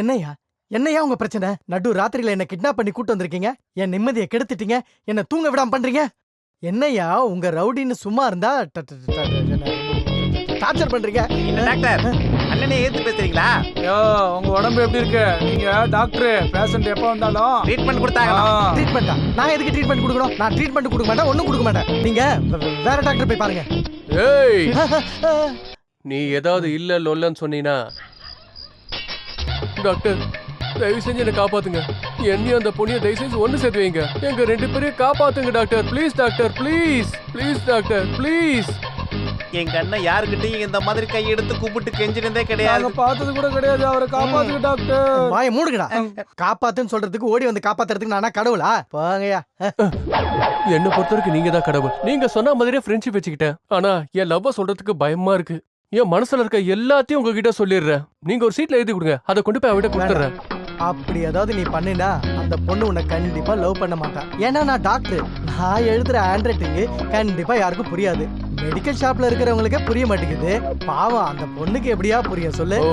S10: என்னையா என்னையா உங்க பிரச்சனை? நடு ராத்திரியில என்ன கிட்னாப் பண்ணி கூட்டு வந்திருக்கீங்க, என் நிம்மதியை கெடுத்துட்டீங்க, என்ன தூங்க விடாம பண்றீங்க. என்னையா உங்க ரவுடின்னு சும்மா இருந்தா டார்ச்சர் பண்றீங்க.
S3: டாக்டர் அண்ணனே ஏத்து பேசுறீங்களா?
S4: யோ, உங்க உடம்பு எப்படி இருக்கு? நீங்க டாக்டர், பேஷண்ட் எப்ப வந்தாலும்
S3: ட்ரீட்மெண்ட் கொடுத்தாங்க.
S10: ட்ரீட்மெண்டா? நான் எதுக்கு ட்ரீட்மெண்ட் கொடுக்கணும்? நான் ட்ரீட்மெண்ட் கொடுக்க மாட்டேன், ஒண்ணும் கொடுக்க மாட்டேன். நீங்க வேற டாக்டர் போய் பாருங்க.
S5: ஏய், நீ ஏதாவது இல்ல லொல்லன்னு சொன்னீனா டாக்டர் தயவு செஞ்சு என்ன காப்பாத்துங்க. என்னையும் அந்த பொண்ணியை தயவு செஞ்சு ஒண்ணு சேர்த்து வைங்க. எங்க 2 பேரையும் காப்பாத்துங்க doctor. Please doctor, please please doctor, please.
S3: எங்க அண்ணன் யாருக்கிட்டையும் இந்த மாதிரி கை எடுத்து கூப்பிட்டு கெஞ்சினதே கிடையாது.
S4: பார்த்தது கூட கிடையாது. அவரை காப்பாத்துங்க டாக்டர்.
S10: வாயை மூடுங்கடா. காப்பாத்துன்னு சொல்றதுக்கு ஓடி வந்து காப்பாத்துறதுக்கு நானா கடவுளா? போங்கயா.
S5: என்ன பொறுத்தவரைக்கும் நீங்க தான் கடவுள். நீங்க சொன்ன மாதிரியே ஃப்ரெண்ட்ஷிப் வச்சுக்கிட்டேன். ஆனா என் லவ்வ சொல்றதுக்கு பயமா இருக்கு. என் மனசுல இருக்க எல்லாத்தையும் உங்ககிட்ட சொல்லிடுறேன். நீங்க ஒரு சீட்ல எழுதி கொடுங்க, அதை கொண்டு போய் அவகிட்ட கொடுத்துறேன்.
S10: அப்படி ஏதாவது நீ பண்ணினா அந்த பொண்ணு உன்னை கண்டிப்பா லவ் பண்ண மாட்டான். ஏன்னா நான் டாக்டர், நான் எழுதுற ஹேண்ட் ரைட்டிங் கண்டிப்பா யாருக்கும் புரியாது. மெடிக்கல் ஷாப்ல இருக்கிறவங்களுக்கே புரிய மாட்டேங்குது. பாவம் அந்த பொண்ணுக்கு எப்படியா புரியும் சொல்லு?
S5: ஓ,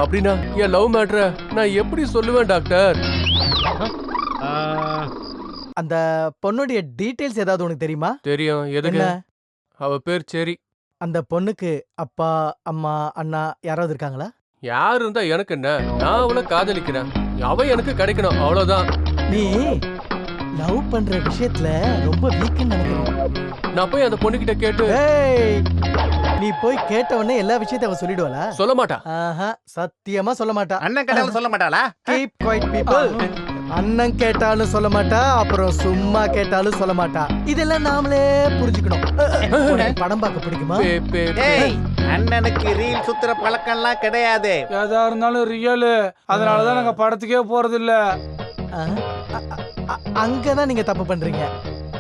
S5: அப்படின்னா என் லவ் மேட்டரை நான் எப்படி சொல்லுவேன் டாக்டர்?
S10: அந்த பொண்ணுடைய டீடைல்ஸ் ஏதாவது உனக்கு தெரியுமா?
S5: தெரியும். எதுக்கு? அவ பேர் செரி.
S10: அந்த பொண்ணுக்கு அப்பா, அம்மா, அண்ணா யாராவது இருக்காங்களா?
S5: யாரு இருந்தா எனக்கு என்ன? நான் அவளை காதலிக்கிறேன், அவ எனக்கு கிடைக்கணும், அவ்வளவுதான்.
S10: நீ லவ் பண்ற விஷயத்துல ரொம்ப வீக்னு நினைக்கிறேன்.
S5: நான் போய் அந்த பொண்ணு கிட்ட கேட்டு
S10: நீ போய் கேட்டவனே எல்லா விஷயத்தையும் அவ சொல்லிடுவாளா?
S5: சொல்ல மாட்டா.
S10: சத்தியமா சொல்ல மாட்டா.
S3: அண்ணன் கேட்டாலும் சொல்ல மாட்டாளா?
S10: Keep quiet people. அண்ணன் கேட்டாலும் சொல்ல மாட்டா, அப்புறம் சும்மா கேட்டாலும் சொல்ல மாட்டா. இதெல்லாம் நாமளே புரிஞ்சுக்கணும். படம் பார்க்க பிடிக்குமா?
S3: அண்ணனுக்கு ரீல் சுத்துற பழக்கம்லாம் கிடையாது.
S4: எதா இருந்தாலும் ரியல். அதனாலதான் நாங்க படத்துக்கே போறது இல்ல.
S10: அங்கதான் நீங்க தப்பு பண்றீங்க.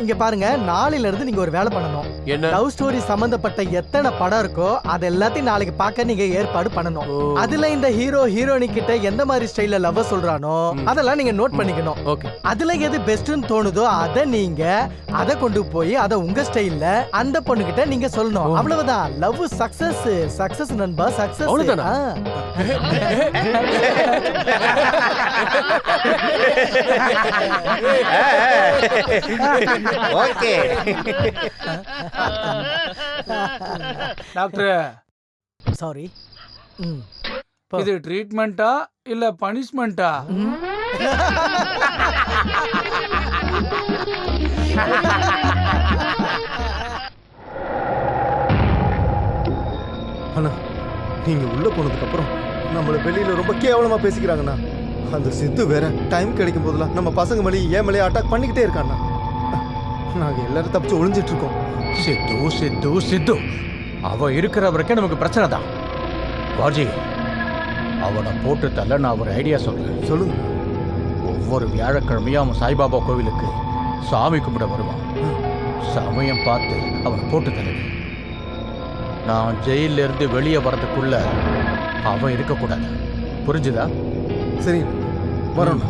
S10: இங்க பாருங்க, நாளையில இருந்து நீங்க ஒரு வேலை பண்ணணும்.
S5: என்ன?
S10: லவ் ஸ்டோரி சம்பந்தப்பட்ட எத்தனை படம் இருக்கோ அது எல்லாத்தையும் நாளைக்கு பார்க்க நீங்க ஏற்பாடு பண்ணணும். அதுல இந்த ஹீரோ ஹீரோனி கிட்ட எந்த மாதிரி ஸ்டைல்ல லவ் சொல்றானோ அதெல்லாம் நீங்க நோட் பண்ணிக்கணும். அதுல எது பெஸ்ட்னு தோணுதோ அத நீங்க அத கொண்டு போய் அத உங்க ஸ்டைல்ல அந்த பொண்ணு கிட்ட நீங்க சொல்லணும். அவ்வளவுதான். Love success. சக்சஸ் நண்பா, சக்சஸ்.
S5: அவ்வளவுதானா?
S3: Okay
S4: doctor,
S10: sorry.
S4: இது ட்ரீட்மெண்டா இல்ல பனிஷ்மெண்டா?
S13: அண்ணா, நீங்க உள்ள போனதுக்கு அப்புறம் நம்மள வெளியில ரொம்ப கேவலமா பேசிக்கிறாங்கண்ணா. அந்த சித்து வேற டைம் கிடைக்கும் போதெல்லாம் நம்ம பசங்க மேலே ஏன் மேலே அட்டாக் பண்ணிக்கிட்டே இருக்காண்ணா. நாங்க எல்லாரும் தப்பிச்சு ஒளிஞ்சிட்டு இருக்கோம்.
S2: சித்து சித்து சித்து அவ இருக்கிற வரைக்கும் நமக்கு பிரச்சனை தான். வாஜி, அவனை போட்டு தள்ள நான் ஒரு ஐடியா சொல்றேன்.
S13: சொல்லுங்க.
S2: ஒவ்வொரு வியாழக்கிழமையும் அவன் சாய்பாபா கோவிலுக்கு சாமி கும்பிட வருவான். சமயம் பார்த்து அவனை போட்டு தள்ளு. நான் ஜெயில இருந்து வெளியே வர்றதுக்குள்ள அவன் இருக்கக்கூடாது. புரிஞ்சுதா?
S13: சரி, வரோம்.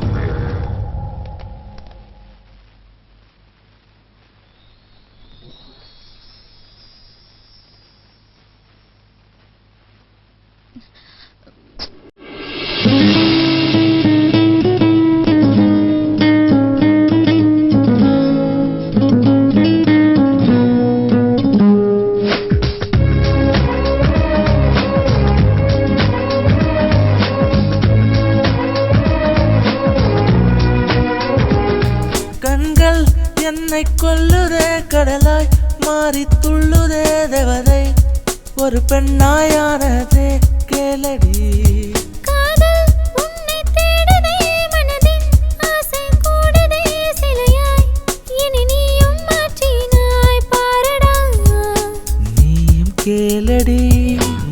S11: என்னை கொல்லுதே கடலாய் மாறி துள்ளுதே தேவதை ஒரு பெண்ணாயானதே கேளடி
S14: காதல் உன்னை தேடுதே மனதின் ஆசை கூடுதே சிலையாய் இனி நீயும் மாற்றினாய் பாரடா
S11: நீயும் கேளடி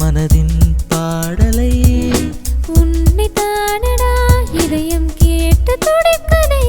S11: மனதின் பாடலை
S14: உன்னை தானடா இதயம் கேட்டு துடிக்குதே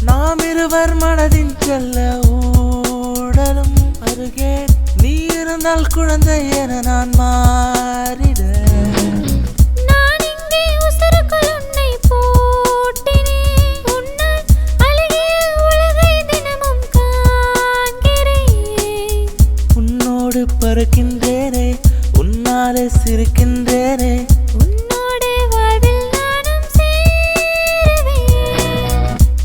S11: நாம் இருவர் மனதின் செல்ல ஊடலும் அருகே நீ இருந்தால் குழந்தை என நான் மாறிட
S14: நான் இங்கே உசுருக்குள் உன்னை போட்டினேன் உன்னால் அழகிய உலகை தினமும் காண்கிறேன்
S11: உன்னோடு பறக்கின்றேனே உன்னாலே சிரிக்கின்றேனே
S14: உன்னோடு வாழ்வில் நானும் சேருவேன்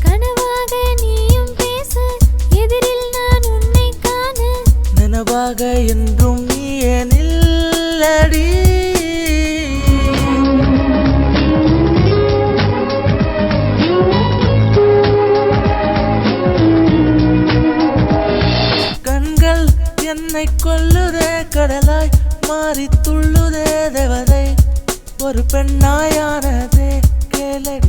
S14: கனவாக நீயும் பேச எதிரில் நான் உன்னை காண
S11: நினைவாக என்றும் நீயே நில்லடி கண்கள் என்னை கொல்லுதே கடலாய் மாறி துள்ளுதே தேவதை ஒரு பெண்ணாயானதே கேளடி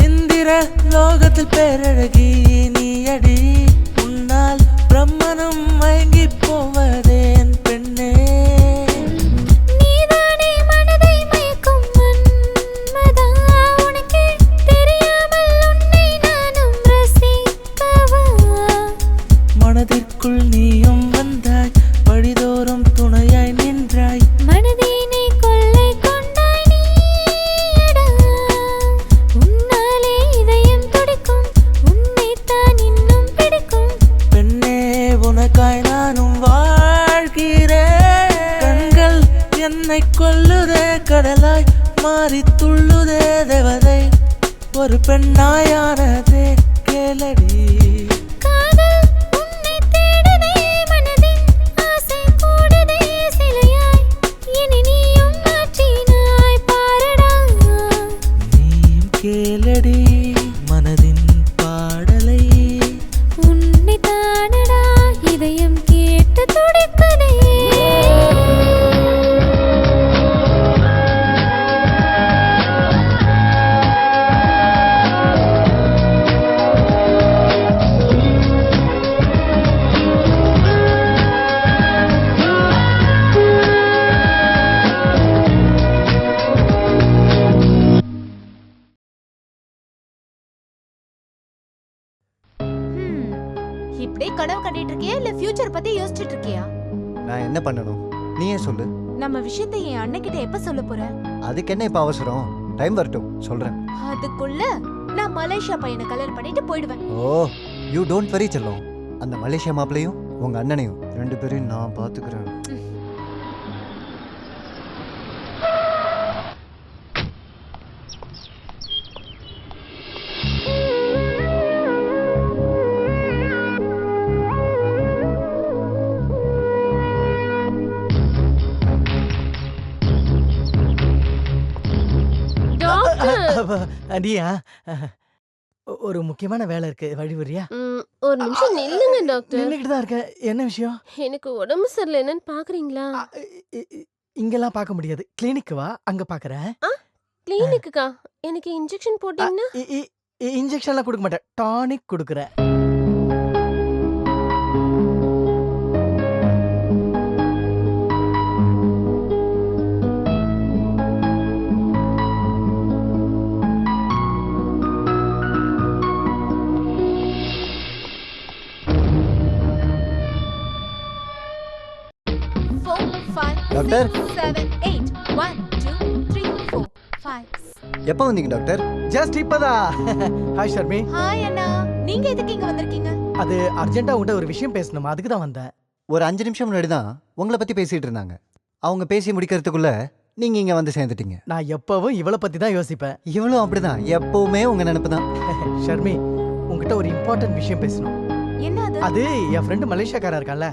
S11: இந்திர லோகத்தில் பேரழகி நீயடி உன்னால் பிரம்மனும் மயங்கி போவதேன் பெண்ணே
S14: நீதானே மனதை மயக்கும் மன்மதா உனக்கே தெரியாமல் உன்னை நானும் ரசிக்கவா
S11: மனதிற்குள் நீயும் வந்தாய் வழிதோறும் துணையாய் நின்றாய்
S14: மனதினை கொள்ளை கொண்டாய் நீயடா உன்னாலே இதயம் துடிக்கும் உன்னைத்தான் இன்னும் பிடிக்கும்
S11: பெண்ணே உனக்காய் நானும் வாழ்கிறேன் கண்கள் என்னை கொல்லுதே கடலாய் மாறி துள்ளுதே தேவதை ஒரு பெண்ணாயானதே கேளடி
S14: காதல் உன்னை தேடுதே மனதின் ஆசை கூடுதே சிலையாய் இனி நீயும் மாற்றினாய் பாரடா
S11: நீயும் கேளடி மனதின் பாடலை
S14: உன்னை தானடா இதயம் கேட்டு துடிக்குதே
S6: இப்படியே கனவு கண்டிட்டு இருக்கியா இல்ல ஃபியூச்சர் பத்தி யோசிச்சுட்டு இருக்கியா?
S1: நான் என்ன பண்ணணும் நீயே சொல்லு.
S6: நம்ம விஷயத்தை என் அண்ணன் கிட்ட எப்ப சொல்ல போற?
S1: அதுக்கு என்ன இப்ப அவசரம்? டைம் வரட்டும் சொல்றேன்.
S6: அதுக்குள்ள நான் மலேசியா பையனை கல்யாணம் பண்ணிட்டு போயிடுவேன்.
S1: ஓ யூ டோன்ட் வரி செல்லம். அந்த மலேசியா மாப்பிளையும் உங்க அண்ணனையும் ரெண்டு பேரையும் நான் பாத்துக்கிறேன்.
S10: அடியா ஒரு முக்கியமான வேலை இருக்கு வழி வரியா?
S12: ஒரு நிமிஷம் நில்லுங்க டாக்டர்.
S10: நின்னுக்கிட்டு தான் இருக்கேன். என்ன விஷயம்?
S12: எனக்கு உடம்பு சரியில்லை, என்னன்னு பாக்குறீங்களா?
S10: இங்கெல்லாம் பார்க்க முடியாது. கிளினிக் வா, அங்க பாக்குறேன்.
S12: கிளினிக்குக்கா? எனக்கு இன்ஜெக்ஷன் போட்டீங்கன்னா?
S10: இன்ஜெக்ஷன்லாம் கொடுக்க மாட்டேன், டானிக் கொடுக்குறேன்.
S1: டாக்டர்
S6: 7 8 1 2 3 4 5
S1: எப்போ வந்தீங்க டாக்டர்?
S10: ஜஸ்ட் இப்பதான். ஹாய் ஷர்மி.
S6: ஹாய் அண்ணா, நீங்க எதுக்கு இங்க வந்திருக்கீங்க?
S10: அது அர்ஜென்ட்டா உன்கிட்ட ஒரு விஷயம் பேசணும், அதுக்கு தான் வந்தேன்.
S1: ஒரு 5 நிமிஷம் முன்னாடி தான் உங்களை பத்தி பேசிட்டு இருந்தாங்க. அவங்க பேசி முடிக்கிறதுக்குள்ள நீங்க இங்க வந்து சேர்ந்துட்டீங்க.
S10: நான் எப்பவும் இவளை பத்தி தான் யோசிப்பேன்.
S1: இவளும் அப்படிதான், எப்பவுமே உங்க நினைப்பு தான்.
S10: ஷர்மி, உங்ககிட்ட ஒரு இம்பார்ட்டன்ட் விஷயம் பேசணும்.
S6: என்ன அது?
S10: அது என் ஃப்ரெண்டு மலேசியாக்காரன் இருக்கான்ல,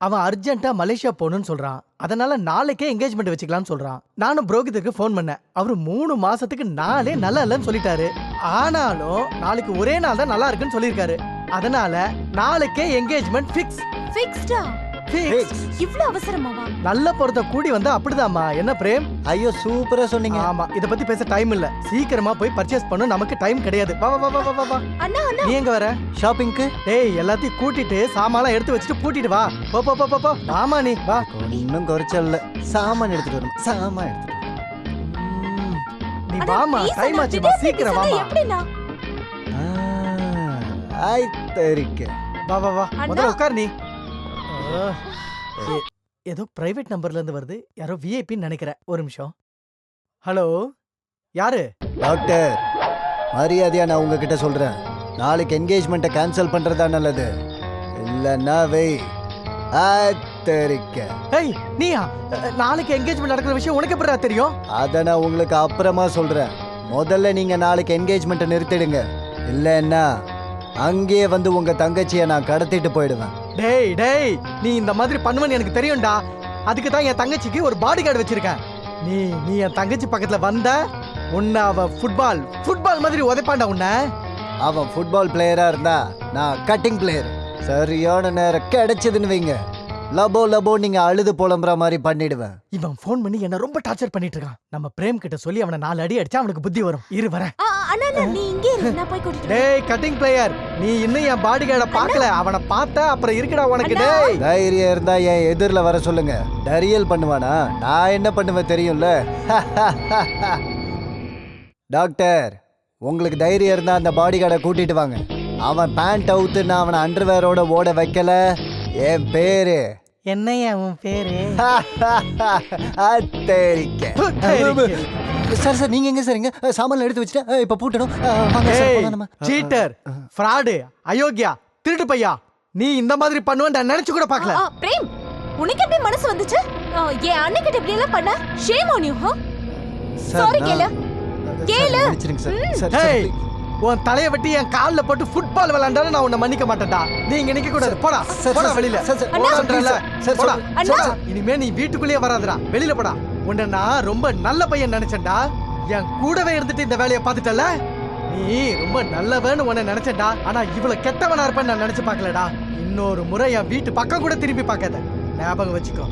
S10: அவன் அர்ஜென்ட்டா மலேசியா போகணும்னு சொல்றான். அதனால நாளைக்கே என்கேஜ்மெண்ட் வச்சுக்கலாம்னு சொல்றான். நானும் புரோகிதருக்கு ஃபோன் பண்ணேன். அவரு 3 மாசத்துக்கு நாளே நல்லா இல்லைன்னு சொல்லிட்டாரு. ஆனாலும் நாளைக்கு ஒரே நாள் தான் நல்லா இருக்குன்னு சொல்லியிருக்காரு. அதனால நாளைக்கே என்கேஜ்மெண்ட் ஃபிக்ஸ்.
S6: ஃபிக்ஸ்டா?
S10: ஃபிக்ஸ்.
S6: இவ்ளோ அவசரமாவா?
S10: நல்ல பொறுத்த கூடி வந்தா அப்படிதாம்மா. என்ன பிரேம்?
S1: ஐயோ சூப்பரா சொன்னீங்க.
S10: ஆமா, இத பத்தி பேச டைம் இல்ல. சீக்கிரமா போய் பர்ச்சேஸ் பண்ணு, நமக்கு டைம் கிடையாது. வா வா வா வா வா.
S6: அண்ணா அண்ணா,
S10: நீ எங்க வர?
S1: ஷாப்பிங்க்கு?
S10: டேய், எல்லாத்தையும் கூட்டிட்டு சாமான்லாம் எடுத்து வச்சுட்டு பூட்டிட்டு வா. போ போ போ போ. ஆமா நீ வா.
S1: இன்னும் குறைச்சல்ல. சாமான் எடுத்துட்டு வரணும். சாமான் எடுத்துட்டு வரணும்.
S10: நீ வாமா, டைம் ஆச்சுமா, சீக்கிரம் வாமா.
S6: எப்படினா?
S1: ஐ தெரிக்க.
S10: வா வா வா. முதல்ல உட்கார் நீ. ஏதோ பிரைவேட் நம்பர்ல இருந்து வருது. யாரோ விஐபின்னு நினைக்கிறேன். ஒரு நிமிஷம். ஹலோ, யாரு?
S1: டாக்டர், மரியாதையா நான் உங்ககிட்ட சொல்றேன், நாளைக்கு என்கேஜ்மெண்ட்டை கேன்சல் பண்றதா நல்லது. இல்லன்னா வெய் தெரிக்க.
S10: ஏய் நீயா? நாளைக்கு என்கேஜ்மெண்ட் நடக்கிற விஷயம் உனக்கு எப்படிடா தெரியும்?
S1: அத நான் உங்களுக்கு அப்புறமா சொல்றேன். முதல்ல நீங்க நாளைக்கு என்கேஜ்மெண்ட்டை நிறுத்திடுங்க. இல்லன்னா அங்கேயே வந்து உங்க தங்கச்சியை நான் கடத்திட்டு போயிடுவேன்.
S10: டேய் டேய், நீ இந்த மாதிரி பண்ணுவேன்னு எனக்கு தெரியும்டா. அதுக்கு தான் என் தங்கச்சிக்கு ஒரு பாடி கார்டு வச்சிருக்கேன். நீ என் தங்கச்சி பக்கத்துல வந்த உன்னை அவ ஃபுட்பால் மாதிரி உதைப்பாண்டா உன்னை.
S1: அவன் ஃபுட்பால் பிளேயரா இருந்தா நான் கட்டிங் பிளேயர். சரியான நேரம் கிடைச்சதுன்னு வைங்க, லபோ லபோ நீங்க அழுது புலம்புற மாதிரி பண்ணிடுவேன்.
S10: இவன் ஃபோன் பண்ணி என்ன ரொம்ப டார்ச்சர் பண்ணிட்டு இருக்கான். நம்ம பிரேம் கிட்ட சொல்லி அவனை 4 அடி அடிச்சா அவனுக்கு புத்தி வரும். இரு வரேன்.
S6: அண்ணா நீ இங்கே இரு, நான் போய் கூட்டிட்டு வரேன்.
S10: டேய் கட்டிங் பிளேயர், நீ இன்னும் என் பாடி கார்டை பார்க்கல. அவனை பார்த்தா அப்புறம் இருக்குடா உனக்கு. டேய்,
S1: தைரியம் இருந்தா என் எதிரில் வர சொல்லுங்க. டரியல் பண்ணுவானா? நான் என்ன பண்ணுவேன் தெரியும்ல. டாக்டர், உங்களுக்கு தைரியம் இருந்தா அந்த பாடி கார்டை கூட்டிட்டு வாங்க. அவன் பேண்ட் அவுத்து நான் அவனை அண்டர்வேரோட ஓட வைக்கல. என் பேரு
S10: என்னையா உன் பேரு?
S1: சார் சார், நீங்க எங்க சரிங்க? சாமான் எடுத்து வச்சுட்டு இப்ப பூட்டணும்.
S10: சீட்டர், ஃப்ராடு, அயோக்கியா, திருட்டு பையா, நீ இந்த மாதிரி பண்ணுவேன் நினைச்சு கூட பார்க்கல.
S6: பிரேம், உனக்கு எப்படி மனசு வந்துச்சு? என் அண்ணன் கிட்ட இப்படி எல்லாம் பண்ண? Shame on you. சாரி கேளு கேளு.
S10: ஹேய், உன் தலைய வெட்டி என் கால்ல போட்டு ஃபுட்பால் விளையாண்டாலும் நான் உன்னை மன்னிக்க மாட்டேன்டா. நீ இங்க நிக்க கூடாது. போடா போடா வெளியில. போடா. இனிமே நீ வீட்டுக்குள்ளேயே வராதடா, வெளியில போடா. உன்னை நான் ரொம்ப நல்ல பையன் நினைச்சேன்டா. என் கூடவே இருந்துட்டு இந்த வேலையை பார்த்துட்டல. நீ ரொம்ப நல்லவன்னு உன்னை நினைச்சேன்டா. ஆனா இவ்வளவு கெட்டவனா இருப்பேன்னு நான் நினைச்சு பார்க்கலடா. இன்னொரு முறை என் வீட்டு பக்கம் கூட திரும்பி பார்க்காத. ஞாபகம் வச்சுக்கோ.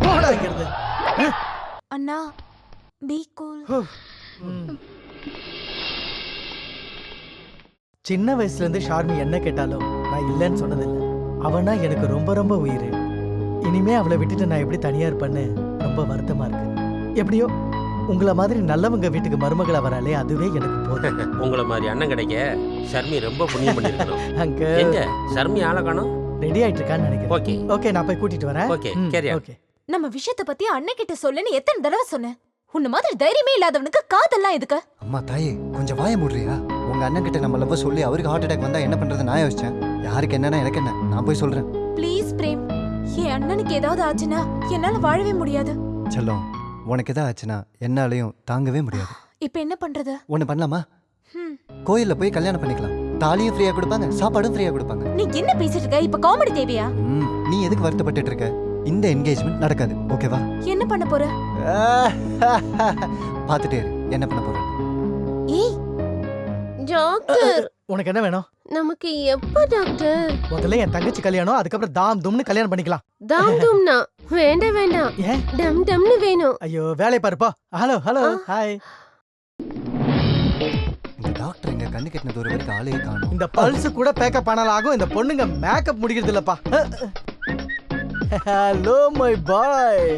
S10: போடா இங்கிருந்து.
S6: அண்ணா, பீ கூல்.
S10: சின்ன வயசுல இருந்து ஷார்மி என்ன கேட்டாலும் நான் இல்லைன்னு சொன்னதில்லை. அவனா எனக்கு ரொம்ப ரொம்ப உயிர். இனிமே அவளை விட்டுட்டு நான் எப்படி தனியா இருப்பேன்னு ரொம்ப வருத்தமா இருக்கு. எப்படியோ உங்களை மாதிரி நல்லவங்க வீட்டுக்கு மருமகளா வராலே அதுவே எனக்கு போதும்.
S7: உங்களை மாதிரி அண்ணன் கிடைக்க ஷர்மி ரொம்ப புண்ணியம் பண்ணிருக்கணும்.
S10: அங்க
S7: எங்க ஷர்மி ஆளை காணோம்?
S10: ரெடி ஆயிட்டு இருக்கான்னு நினைக்கிறேன்.
S7: ஓகே
S10: ஓகே, நான் போய் கூட்டிட்டு வரேன்.
S7: ஓகே கேரியா.
S10: ஓகே.
S6: நம்ம விஷயத்தை பத்தி அண்ணன் கிட்ட சொல்லுன்னு எத்தனை தடவை சொன்னேன். உன்ன மாதிரி தைரியமே இல்லாதவனுக்கு காதெல்லாம் எதுக்கு?
S1: அம்மா தாயே, கொஞ்சம் வாய மூடுறியா? உங்க அண்ணன் கிட்ட நம்ம லவ் சொல்லி அவருக்கு ஹார்ட் அட்டாக் வந்தா என்ன பண்றது நான் யோசிச்சேன். யாருக்கு என்னன்னா எனக்கு என்ன, நான் போய் சொல்றேன்.
S6: ப்ளீஸ் பிரேம், என் அண்ணனுக்கு ஏதாவது ஆச்சுன்னா என்னால வாழவே முடியாது.
S1: செல்லம், உனக்கு ஏதாவது ஆச்சுன்னா என்னாலையும் தாங்கவே முடியாது.
S6: இப்ப என்ன பண்றது?
S1: ஒண்ணு பண்ணலாமா? கோயில்ல போய் கல்யாணம் பண்ணிக்கலாம். தாலியும் ஃப்ரீயா கொடுப்பாங்க, சாப்பாடும் ஃப்ரீயா கொடுப்பாங்க.
S6: நீ என்ன பேசிட்டு இருக்க? இப்ப காமெடி தேவையா?
S1: நீ எதுக்கு வருத்தப்பட்டு இருக்க? இந்த என்கேஜ்மெண்ட் நடக்காது, ஓகேவா?
S6: என்ன பண்ண போற?
S1: பாத்துட்டே இரு, என்ன பண்ண போற?
S12: ஏய் டாக்டர்,
S10: உனக்கு என்ன வேணும்?
S12: நமக்கு எப்ப டாக்டர்?
S10: முதல்ல என் தங்கச்சி கல்யாணம், அதுக்கப்புறம் தாம் தும்னு கல்யாணம் பண்ணிக்கலாம்.
S12: தாம் தும்னா வேண்டாம் வேண்டாம், டம் டம்னு வேணும்.
S10: ஐயோ, வேலைய பாருப்பா. Hello hello hi.
S1: இந்த டாக்டர் எங்க கண்ணு கெட்டினது ஒரு வரைக்கும் ஆளே காணோம்.
S10: இந்த பல்ஸ் கூட பேக்கப் ஆனாலும் ஆகும். இந்த பொண்ணுங்க மேக்கப் முடிக்கிறது இல்லப்பா. Hello my boy.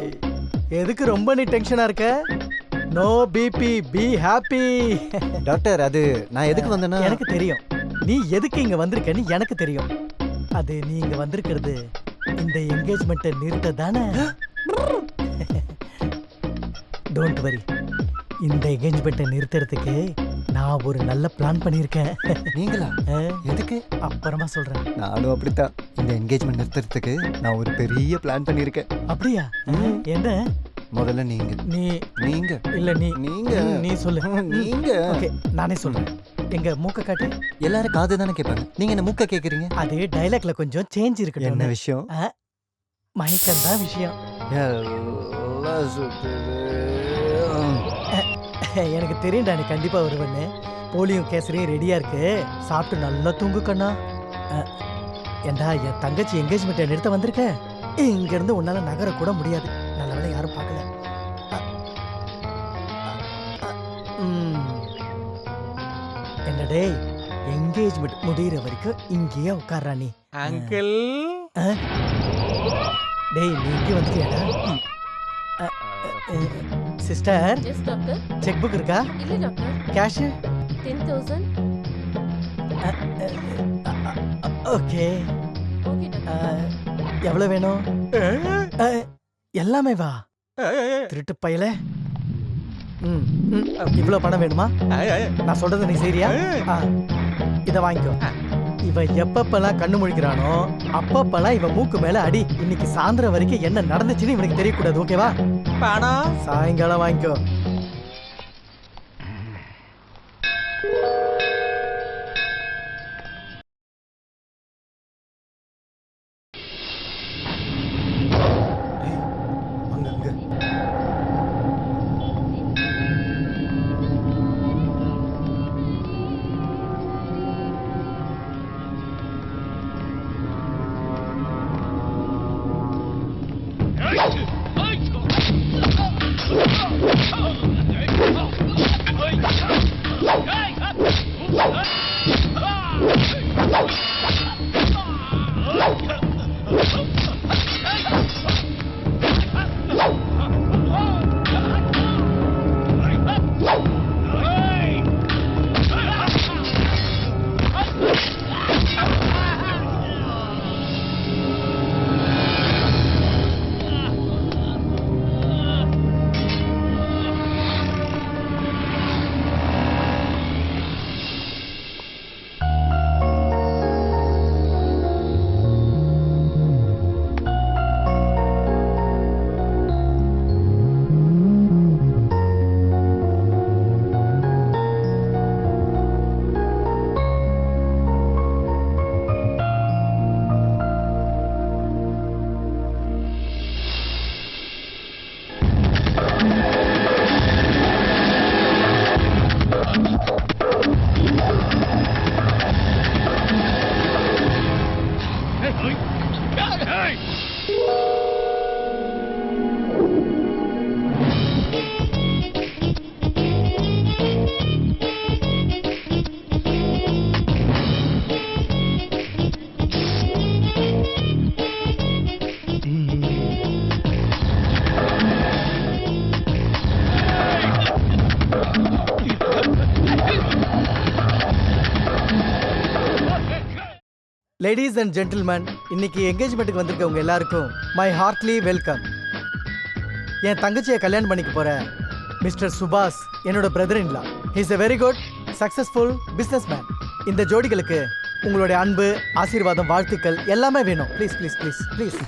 S10: எதுக்கு ரொம்ப நீ டென்ஷனா இருக்க? No BP, be happy.
S1: Doctor, அது நான் எதுக்கு வந்தேன்னா
S10: எனக்கு தெரியும். நீ எதுக்கு இங்க வந்திருக்கன்னு எனக்கு தெரியும். அது நீ இங்க வந்திருக்கிறது இந்த என்கேஜ்மெண்ட்டை நிறுத்த தானே? Don't worry. இந்த என்கேஜ்மெண்ட்டை நிறுத்துறதுக்கு நான் ஒரு நல்ல பிளான் பண்ணியிருக்கேன்.
S1: நீங்களா? எதுக்கு?
S10: அப்புறமா சொல்றேன்.
S1: நானும் அப்படித்தான். இந்த என்கேஜ்மெண்ட் நிறுத்துறதுக்கு நான் ஒரு பெரிய பிளான் பண்ணியிருக்கேன்.
S10: அப்படியா? என்ன?
S1: முதல்ல நீங்க நீங்க
S10: இல்ல
S1: நீங்க
S10: நீ சொல்லு.
S1: நீங்க.
S10: ஓகே, நானே சொல்றேன். எங்க மூக்க காட்டு.
S1: எல்லாரும் காது தானே கேட்பாங்க, நீங்க என்ன மூக்க கேக்குறீங்க?
S10: அது டைலாக்ல கொஞ்சம் சேஞ்ச் இருக்கு.
S1: என்ன விஷயம்?
S10: மயக்கம் தான் விஷயம். எனக்கு தெரியும்டா, நீ கண்டிப்பா வருவன்னு. போலியும் கேசரியும் ரெடியா இருக்கு, சாப்பிட்டு நல்லா தூங்கு கண்ணா. ஏண்டா, என் தங்கச்சி என்கேஜ்மெண்ட்டை நிறுத்த வந்திருக்க. இங்க இருந்து உன்னால நகர கூட முடியாது. நல்ல வேளை யாரும் பார்க்கல. என்னடே, என்கேஜ்மெண்ட் முடிகிற வரைக்கும் இங்கேயே உட்கார்றா நீ.
S3: அங்கிள்.
S10: டேய், நீ இங்கே வந்துட்டியாடா? சிஸ்டர், செக் புக் இருக்கா?
S12: இல்ல doctor.
S10: Cash
S12: 10,000.
S10: Okay.
S12: Okay doctor.
S10: எவ்வளவு வேணும்? எல்லாமே வா. திருட்டு பயலே. இவ்வளவு பணம் வேணுமா? நான் சொல்றது நீ சரியா? இத வாங்கிக்கோ. இவ எப்பப்பெல்லாம் கண்ணு முழிக்கிறானோ அப்பப்பெல்லாம் இவ மூக்கு மேல அடி. இன்னைக்கு சாயந்தரம் வரைக்கும் என்ன நடந்துச்சுன்னு இவனுக்கு தெரியக்கூடாது. ஓகேவா? பணம் சாயங்காலம் வாங்கிக்கோ. லேடிஸ் அண்ட் ஜென்டில்மேன், இன்னைக்கு என்கேஜ்மெண்ட்டுக்கு வந்திருக்கவங்க எல்லாருக்கும் மை ஹார்ட்லி வெல்கம். என் தங்கச்சியை கல்யாணம் பண்ணிக்க போற மிஸ்டர் சுபாஷ் என்னோட brother in law. Is a very good successful business man. இந்த ஜோடிகளுக்கு உங்களுடைய அன்பு, ஆசீர்வாதம், வாழ்த்துக்கள் எல்லாமே வேணும். Please please please please.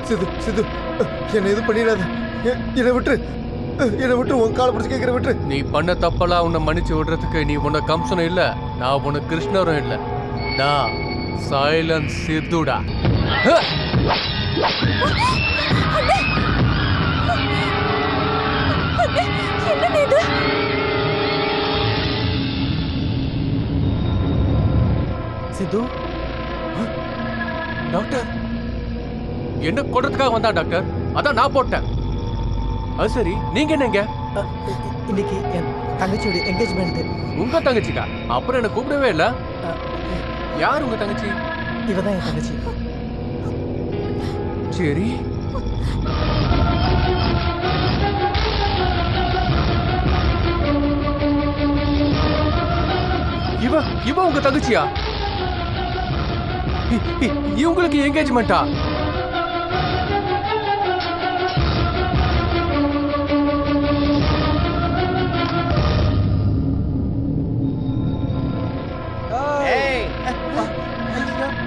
S13: Sidhu Sidhu, என்ன எதுவும் பண்ணிடாத. என்னை விட்டு உன் காலை பிடிச்சி கேட்கிற விட்டு.
S5: நீ பண்ண தப்பெல்லாம் உன்னை மன்னிச்சு விடுறதுக்கு நீ உன்னை கம்சனும் இல்ல, நான் உன்னை கிருஷ்ணரும் இல்ல. நான் சைலன்ஸ் சித்துடா.
S10: சித்து
S5: டாக்டர் என்ன கொல்றதுக்காக வந்தா டாக்டர்? அதான் நான் போட்டேன். அது சரி, நீங்க என்னங்க?
S10: இன்னைக்கு என் தங்கச்சியோட என்கேஜ்மெண்ட்.
S5: உங்க தங்கச்சிக்கா? அப்புறம் என்ன கூப்பிடவே இல்ல. யார் உங்க தங்கச்சி?
S10: இவதான் என் தங்கச்சி.
S5: சரி. இவ உங்க தங்கச்சியா? இவங்களுக்கு என்கேஜ்மெண்டா?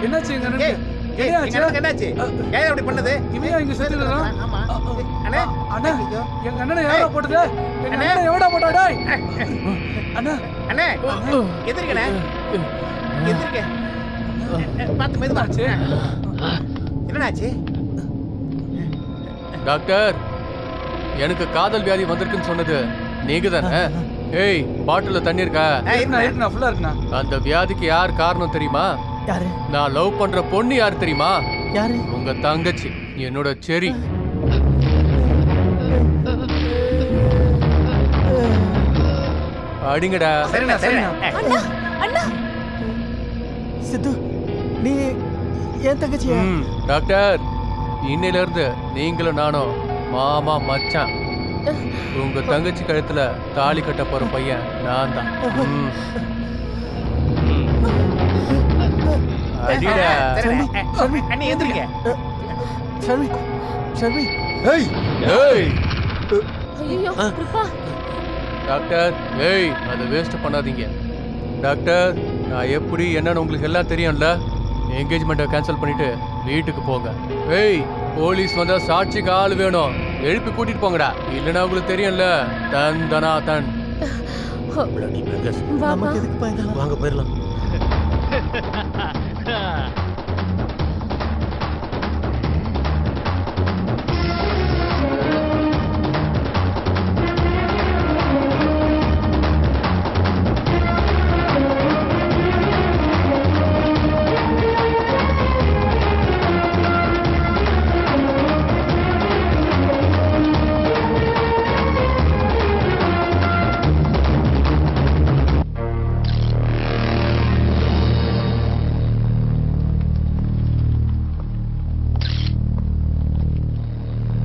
S4: என்னாச்சு எங்க அண்ணனுக்கு?
S3: என்னாச்சு? ஏன் அப்படி பண்ணது?
S4: இவன் இங்க சேர்த்துறான்.
S3: ஆமா. அண்ணே,
S4: அண்ணா, எங்க அண்ணனை எவடா போட்டது? எங்க அண்ணனை எவடா போட்டா டேய்? அண்ணா,
S3: அண்ணே, எதிர்க்கண்ணே. எதிர்க்க. பாத்து மெதுவாச்சு. என்னடாச்சு?
S5: டாக்டர், எனக்கு காதல் வியாதி வந்திருக்குன்னு சொன்னது நீங்க தானே? ஏய், பாட்டில தண்ணி இருக்கா?
S4: இருக்குண்ணா, ஃபுல்லா இருக்குண்ணா.
S5: அந்த வியாதிக்கு யார் காரணம் தெரியுமா?
S10: யாரு?
S5: நான் லவ் பண்ற பொண்ணு யார் தெரியுமா?
S10: யாரு?
S5: உங்க தங்கச்சி, என்னோட செரி. அடிங்கடா.
S3: சரிண்ணா, சரிண்ணா.
S6: அண்ணா அண்ணா
S10: சித்து, நீ என் தங்கச்சியா?
S5: டாக்டர், இன்னையில இருந்து நீங்களும் நானும் மாமா மச்சான். உங்க தங்கச்சி கழுத்துல தாலி கட்ட போற பையன் நான் தான். அடிடா.
S3: அண்ணே, எதிர்க்க.
S10: ஷர்மி, ஷர்மி.
S13: ஏய்,
S5: ஏய்.
S6: ஐயோ கிருபா.
S5: டாக்டர், ஏய், அதை வேஸ்ட் பண்ணாதீங்க. டாக்டர், நான் எப்படி என்னன்னு உங்களுக்கு எல்லாம் தெரியும்ல. என்கேஜ்மெண்ட்டை கேன்சல் பண்ணிட்டு வீட்டுக்கு போங்க. ஏய், போலீஸ் வந்தா சாட்சிக்கு ஆள் வேணும். எழுப்பி கூட்டிட்டு போங்கடா. இல்லைன்னா உங்களுக்கு தெரியும்ல, தன் தனா தன்.
S10: நமக்கு எதுக்குப்பா இதெல்லாம்?
S7: வாங்க போயிடலாம்.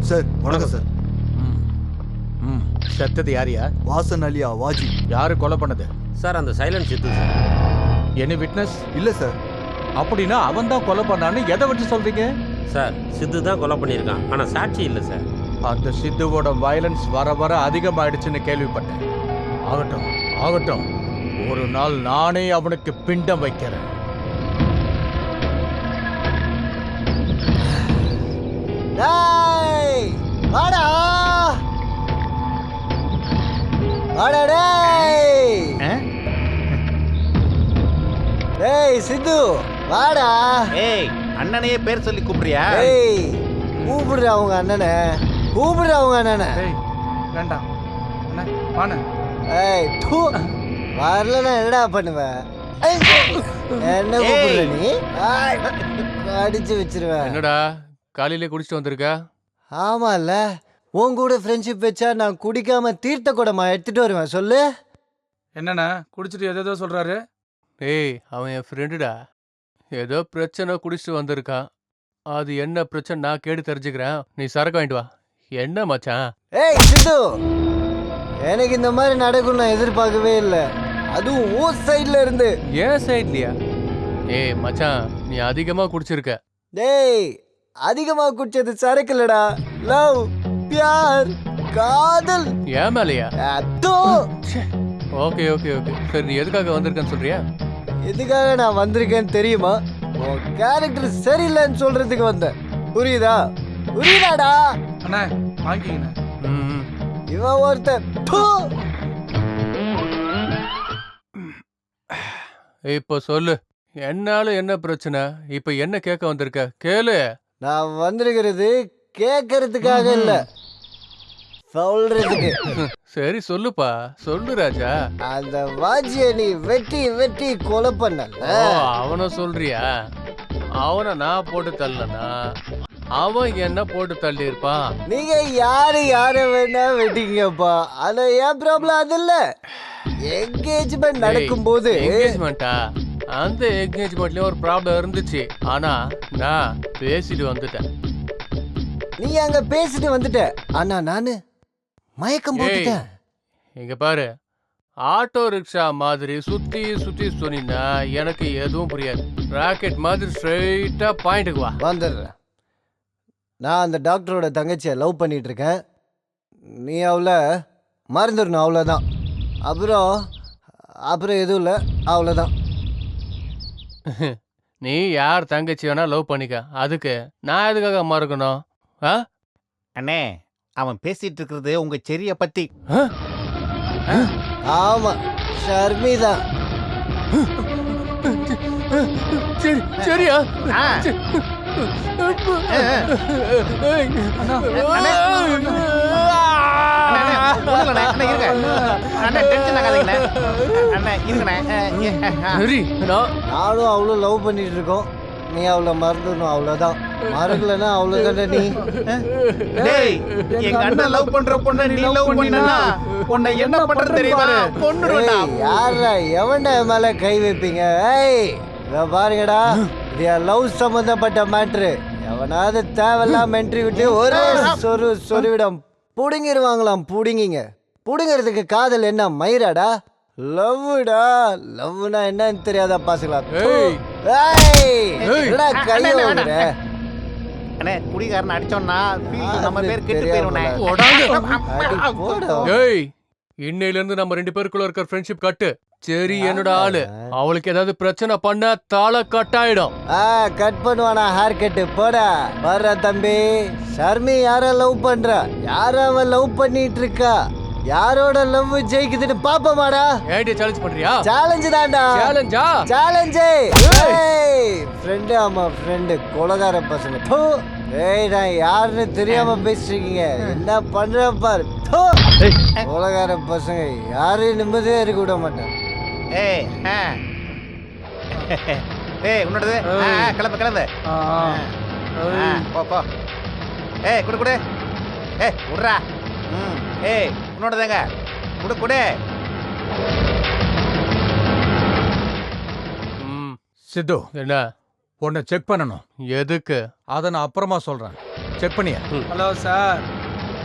S8: சார் வணக்கம் சார்.
S2: செத்தது யாரியா?
S8: வாசன் அலியா வாஜி.
S2: யாரு கொலை பண்ணது?
S7: சார், அந்த சைலண்ட் சித்து சார்.
S2: Any witness?
S8: இல்ல சார்.
S2: அப்படின்னா அவன் தான் கொலை பண்ணான்னு எதை வச்சு சொல்றீங்க?
S7: சார், சித்து தான் கொலை பண்ணியிருக்கான், ஆனா சாட்சி இல்லை சார்.
S2: அந்த சித்துவோட வயலன்ஸ் வர வர அதிகமாயிடுச்சுன்னு கேள்விப்பட்டேன். ஆகட்டும் ஆகட்டும், ஒரு நாள் நானே அவனுக்கு பிண்டம் வைக்கிறேன்.
S1: டேய், வாடா வாடா டேய். டேய் சித்து, வாடா.
S3: ஏய், அண்ணனையே பேர் சொல்லி கூப்பிடுறியா?
S1: ஏய், கூப்பிடுற அவங்க அண்ணனை, கூப்பிடுற அவங்க அண்ணனை.
S4: டேய் வேண்டாம் அண்ணா, வாண்ணே.
S1: ஏய், தூ, வரலன்னா என்னடா பண்ணுவ? என்ன கூப்பிடுற நீ? அடிச்சு வச்சிருவேன்.
S5: என்னடா காலையிலே குடிச்சிட்டு வந்திருக்க?
S1: ஆமால, உன் கூட ஃப்ரெண்ட்ஷிப் வச்சா நான் குடிக்காம தீர்த்த குடமா எடுத்துட்டு வருவேன். சொல்லு.
S4: என்னண்ணா குடிச்சிட்டு எதோ சொல்றாரு?
S5: ஏய், அவன் என் ஃப்ரெண்டுடா. ஏதோ பிரச்சனை குடிச்சிட்டு வந்திருக்கான். அது என்ன பிரச்சனை நான் கேட்டு தெரிஞ்சுக்கிறேன். நீ சரக்கு வாங்கிட்டு வா. என்ன மச்சான்?
S1: ஏய் சித்து, எனக்கு இந்த மாதிரி நடக்கும் நான் எதிர்பார்க்கவே இல்லை. அதுவும் ஊர் சைட்ல இருந்து.
S5: ஏன் சைட்லயா? ஏய் மச்சான், நீ அதிகமா குடிச்சிருக்க.
S1: டேய், அதிகமா குடிச்சது சரக்கு இல்லடா, லவ், பியார், காதல்.
S5: ஏன் மேலையா?
S1: அதோ.
S5: ஓகே ஓகே ஓகே, சரி, நீ எதுக்காக வந்திருக்கேன்னு சொல்றியா?
S1: எதுக்காக நான் வந்திருக்கேன்னு தெரியுமா? உன் கேரக்டர் சரியில்லைன்னு சொல்றதுக்கு வந்தேன். புரியுதா? புரியுதாடா?
S4: அண்ணா வாங்கிக்கண்ணே.
S1: இவன் ஒருத்தன்.
S5: இப்போ சொல்லு, என்னால என்ன பிரச்சனை? இப்ப என்ன கேட்க வந்திருக்க? கேளு.
S1: நான் வந்திருக்கிறது கேட்கறதுக்காக இல்ல, சொல்றதுக்கு.
S5: சரி சொல்லுப்பா, சொல்லு ராஜா.
S1: அந்த வாஜிய நீ வெட்டி வெட்டி கொலை பண்ண.
S5: அவனை சொல்றியா? அவனை நான் போட்டு தள்ளனா அவன் என்ன போட்டு தள்ளி இருப்பான்.
S1: நீங்க யார வேணா வெட்டிங்கப்பா, ஆனா ஏன் ப்ராப்ளம் அது இல்ல. என்கேஜ்மெண்ட் நடக்கும் போது.
S5: என்கேஜ்மெண்டா? அந்த என்கேஜ்மெண்ட்லயும் ஒரு ப்ராப்ளம் இருந்துச்சு. ஆனா நான் பேசிட்டு வந்துட்டேன்.
S1: நீ அங்க பேசிட்டு வந்துட்ட, ஆனா நானு மயக்கம் போட்டுட்டேன்.
S5: இங்க பாரு, ஆட்டோ ரிக்ஷா மாதிரி சுத்தி சுத்தி சொன்னா எனக்கு எதுவும் புரியாது. ராக்கெட் மாதிரி ஸ்ட்ரைட்டா பாயிண்ட்டுக்கு வா.
S1: வந்துடுறேன். நான் அந்த டாக்டரோட தங்கச்சியை லவ் பண்ணிட்டு இருக்கேன். நீ அவளை மறந்துடணும், அவ்வளோதான். அப்புறம் எதுவும் இல்லை, அவ்வளோதான்.
S5: நீ யார் தங்கச்சி வேணா லவ் பண்ணிக்க, அதுக்கு நான் எதுக்காக மறக்கணும்?
S3: அண்ணே, அவன் பேசிட்டு இருக்கிறது உங்க செரிய பத்தி.
S1: ஆமா, ஷர்மிதா.
S5: சரியா?
S1: நானும் அவளும் லவ் பண்ணிட்டு இருக்கோம். நீ அவளை மறந்துடணும், அவ்வளவுதான். மறக்கலன்னா அவ்வளவுதானே. நீ
S3: எங்க அண்ணன் லவ் பண்ற பொண்ண நீ லவ் பண்ணினா உன்னை என்ன பண்றது தெரியுமா? கொன்னுடுடா.
S1: யாரா எவன்டா மேல கை வைப்பீங்க? ஏய், இத பாருங்கடா, இது லவ் சம்பந்தப்பட்ட மேட்ரு. எவனாவது தேவையில்லாம என்ட்ரி விட்டு ஒரு சொருவிடம் புடுங்கிடுவாங்களாம். புடுங்கிறதுக்கு காதல் என்ன மயிராடா? லவ்டா. லவ்னா என்னன்னு தெரியாதா பாசுக்கலாம்.
S3: அண்ணே, குடிகாரன் அடிச்சோம்னா நம்ம பேர் கெட்டு போயிருவோனே.
S5: ஏய், இன்னையில இருந்து நம்ம 2 பேருக்குள்ள இருக்கிற ஃப்ரெண்ட்ஷிப் கட்டு. சரி, என்னோட ஆளு அவளுக்கு ஏதாவது பிரச்சனை பண்ண தாள கட் ஆயிடும்.
S1: கட் பண்ணுவானா? ஹேர் கட்டு போடா. வர்ற தம்பி, ஷர்மி யார லவ் பண்றா? யார அவ லவ் பண்ணிட்டு இருக்கா? யாரோட லவ் ஜெயிக்குதுன்னு பாப்பமாடா.
S5: ஏடி சேலஞ்ச் பண்றியா?
S1: சேலஞ்ச் தான்டா.
S5: சேலஞ்சா?
S1: சேலஞ்ச். ஃப்ரெண்ட். ஆமா ஃப்ரெண்ட். கொலகார பசங்க. ஏய், நான் யாருன்னு தெரியாம பேசிருக்கீங்க. என்ன பண்ற பாரு. கொலகார பசங்க யாரையும் நிம்மதியா இருக்க விட மாட்டேன்.
S3: உன்னோடது கிளம்பு. போ. குடு. விட்றா. உன்னோடதாங்க. குடு.
S2: சித்து,
S5: என்ன?
S2: உன்னை செக் பண்ணணும்.
S5: எதுக்கு?
S2: அதை நான் அப்புறமா சொல்றேன். செக் பண்ணியா?
S4: ஹலோ சார்,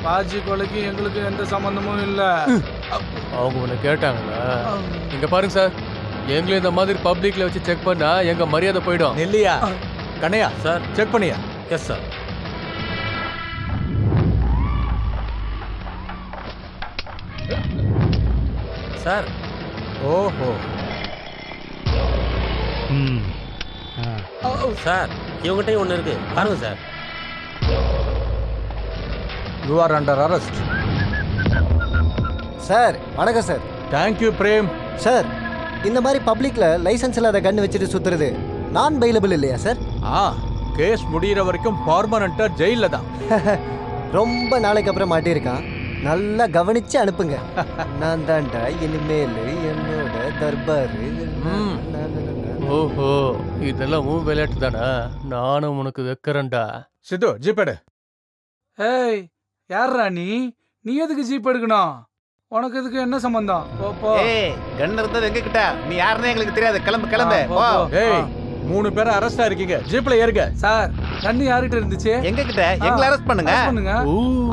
S4: பாஜி கொலைக்கு எங்களுக்கு எந்த சம்பந்தமும் இல்ல.
S5: அவங்க உன்னை கேட்டாங்களா? இங்க பாருங்க சார், எங்களை இந்த மாதிரி பப்ளிக்ல வச்சு செக் பண்ணா எங்க மரியாதை போயிடும்.
S2: இல்லையா? கண்ணையா
S7: சார்,
S2: செக் பண்ணியா?
S7: Yes sir. சார்.
S2: ஓஹோ.
S7: சார், இவங்ககிட்ட ஒன்று இருக்கு, பாருங்க sir.
S2: You are under arrest.
S1: Sir வணக்கம் சார்.
S2: தேங்க்யூ பிரேம்.
S1: சார், இந்த மாதிரி பப்ளிக்ல லைசன்ஸ் இல்லாத கன் வச்சுட்டு சுத்துறது நான் பெயிலபிள் இல்லையா சார்?
S2: கேஸ் முடிகிற வரைக்கும் பர்மனண்டா ஜெயில தான்.
S1: ரொம்ப நாளைக்கு அப்புறம் மாட்டியிருக்கான். நல்லா கவனிச்சு அனுப்புங்க. நான் தான்டா இனிமேல் என்னோட தர்பாரு.
S5: ஓஹோ, இதெல்லாம் உன் விளையாட்டு தானா? நானும் உனக்கு வைக்கிறேன்டா.
S2: சித்து, ஜீப் எடு.
S4: ஏய், யாரா நீ எதுக்கு ஜீப் எடுக்கணும்? உனக்கு இதுக்கு என்ன சம்பந்தம்? போ.
S3: கன் இருந்தது எங்க கிட்ட. நீ யாருன்னு எங்களுக்கு தெரியாது. கிளம்பு.
S2: ஏய், 3 பேரை அரெஸ்டா இருக்கீங்க. ஜீப்ல ஏறுங்க.
S4: சார், கண்ணு யார்கிட்ட இருந்துச்சு?
S3: எங்க கிட்ட. எங்களை அரெஸ்ட் பண்ணுங்க.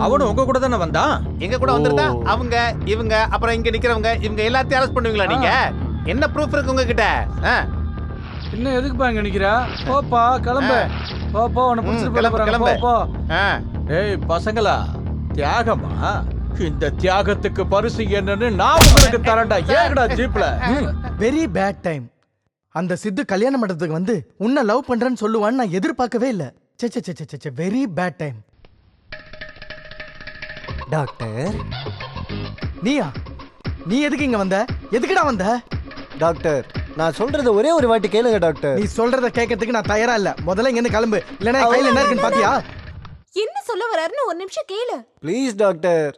S2: அவனும் உங்க கூட தானே வந்தான்.
S3: எங்க கூட வந்திருந்தா அவங்க இவங்க அப்புறம் இங்க நிக்கிறவங்க இவங்க எல்லாத்தையும் அரெஸ்ட் பண்ணுவீங்களா நீங்க? என்ன ப்ரூஃப் இருக்கு உங்க கிட்ட?
S4: இன்னும் எதுக்குப்பா இங்க நிக்கிற? போப்பா, கிளம்பு. போ, உன்னை பிடிச்சிட்டு கிளம்பு. போ.
S2: ஏய் பசங்களா, தியாகமா? இந்த தியாகத்துக்கு பரிசு என்னன்னு நான் உங்களுக்கு தரேன்டா. ஏங்கடா ஜீப்ல.
S10: Very bad time. அந்த சித்து கல்யாண மண்டபத்துக்கு வந்து உன்னை லவ் பண்றேன்னு சொல்லுவான்னு நான் எதிர்பார்க்கவே இல்லை. Very bad time.
S1: டாக்டர்,
S10: நீ எதுக்கு இங்க வந்த? எதுக்குடா வந்த?
S1: டாக்டர், நான் சொல்றது ஒரே ஒரு வாட்டி கேளுங்க டாக்டர்.
S10: நீ சொல்றத கேட்கறதுக்கு நான் தயாரா இல்ல. முதல்ல இங்க இருந்து கிளம்பு, இல்லனா கையில என்ன இருக்குன்னு பாத்தியா?
S6: என்ன சொல்ல வராருன்னு ஒரு நிமிஷம் கேளு.
S1: Please doctor.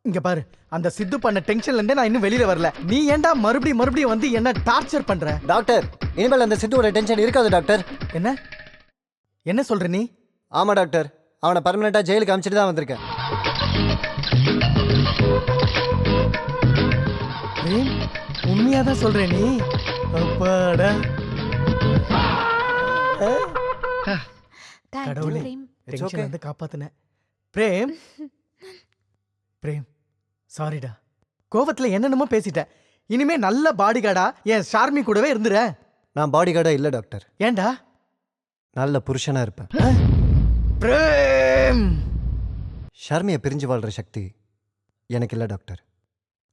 S10: இங்க பாரு, அந்த சித்து பண்ண டென்ஷன்ல இருந்தே நான் இன்னும் வெளியில வரல. நீ ஏன்டா மறுபடியும் வந்து என்ன டார்ச்சர் பண்ற?
S1: டாக்டர், இனிமேல் அந்த சித்துவோட டென்ஷன் இருக்காது டாக்டர்.
S10: என்ன சொல்ற நீ?
S1: ஆமா டாக்டர், அவனை பர்மனெண்டா ஜெயிலுக்கு அனுப்பிச்சிட்டு தான் வந்திருக்கேன்.
S10: உண்மையாதான் சொல்றேன் நீ? அப்பாடா. கடவுளே டென்ஷன் வந்து காப்பாத்துன. பிரேம் பிரேம் சாரிடா, கோவத்துல என்னென்னமோ பேசிட்டேன். இனிமே நல்ல பாடி கார்டா என் ஷார்மி கூடவே இருந்துற.
S1: நான் பாடி கார்டா இல்ல டாக்டர்.
S10: ஏண்டா?
S1: நல்ல புருஷனா இருப்பேன்.
S10: பிரேம்
S1: ஷார்மியை பிரிஞ்சு வாழ்ற சக்தி எனக்கு இல்ல டாக்டர்.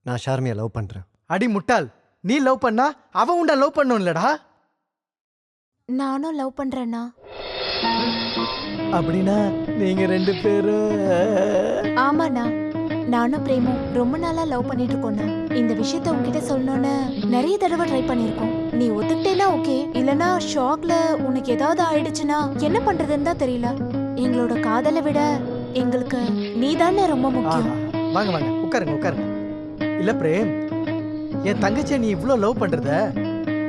S1: நான் ஷார்மியை லவ் பண்றேன்.
S10: அடி முட்டாள், நீ லவ் பண்ணா அவ உண்டா லவ் பண்ணும் இல்லடா.
S6: நானும் லவ் பண்றேன்னா.
S10: அப்படின்னா நீங்க 2 பேரும்?
S6: ஆமாண்ணா, நானும் பிரேமும் ரொம்ப நாளா லவ் பண்ணிட்டு இருக்கோம்ண்ணா. இந்த விஷயத்த உன்கிட்ட சொல்லணும்னு நிறைய தடவை ட்ரை பண்ணிருக்கோம். நீ ஒத்துக்கிட்டேனா ஓகே, இல்லனா ஷாக்ல உனக்கு ஏதாவது ஆயிடுச்சுன்னா என்ன பண்றதுன்னு தான் தெரியல. எங்களோட காதலை விட எங்களுக்கு நீதானே ரொம்ப முக்கியம்.
S10: வாங்க வாங்க உட்காருங்க உட்காருங்க. இல்ல பிரேம், என் தங்கச்சியை நீ இவ்ளோ லவ் பண்றத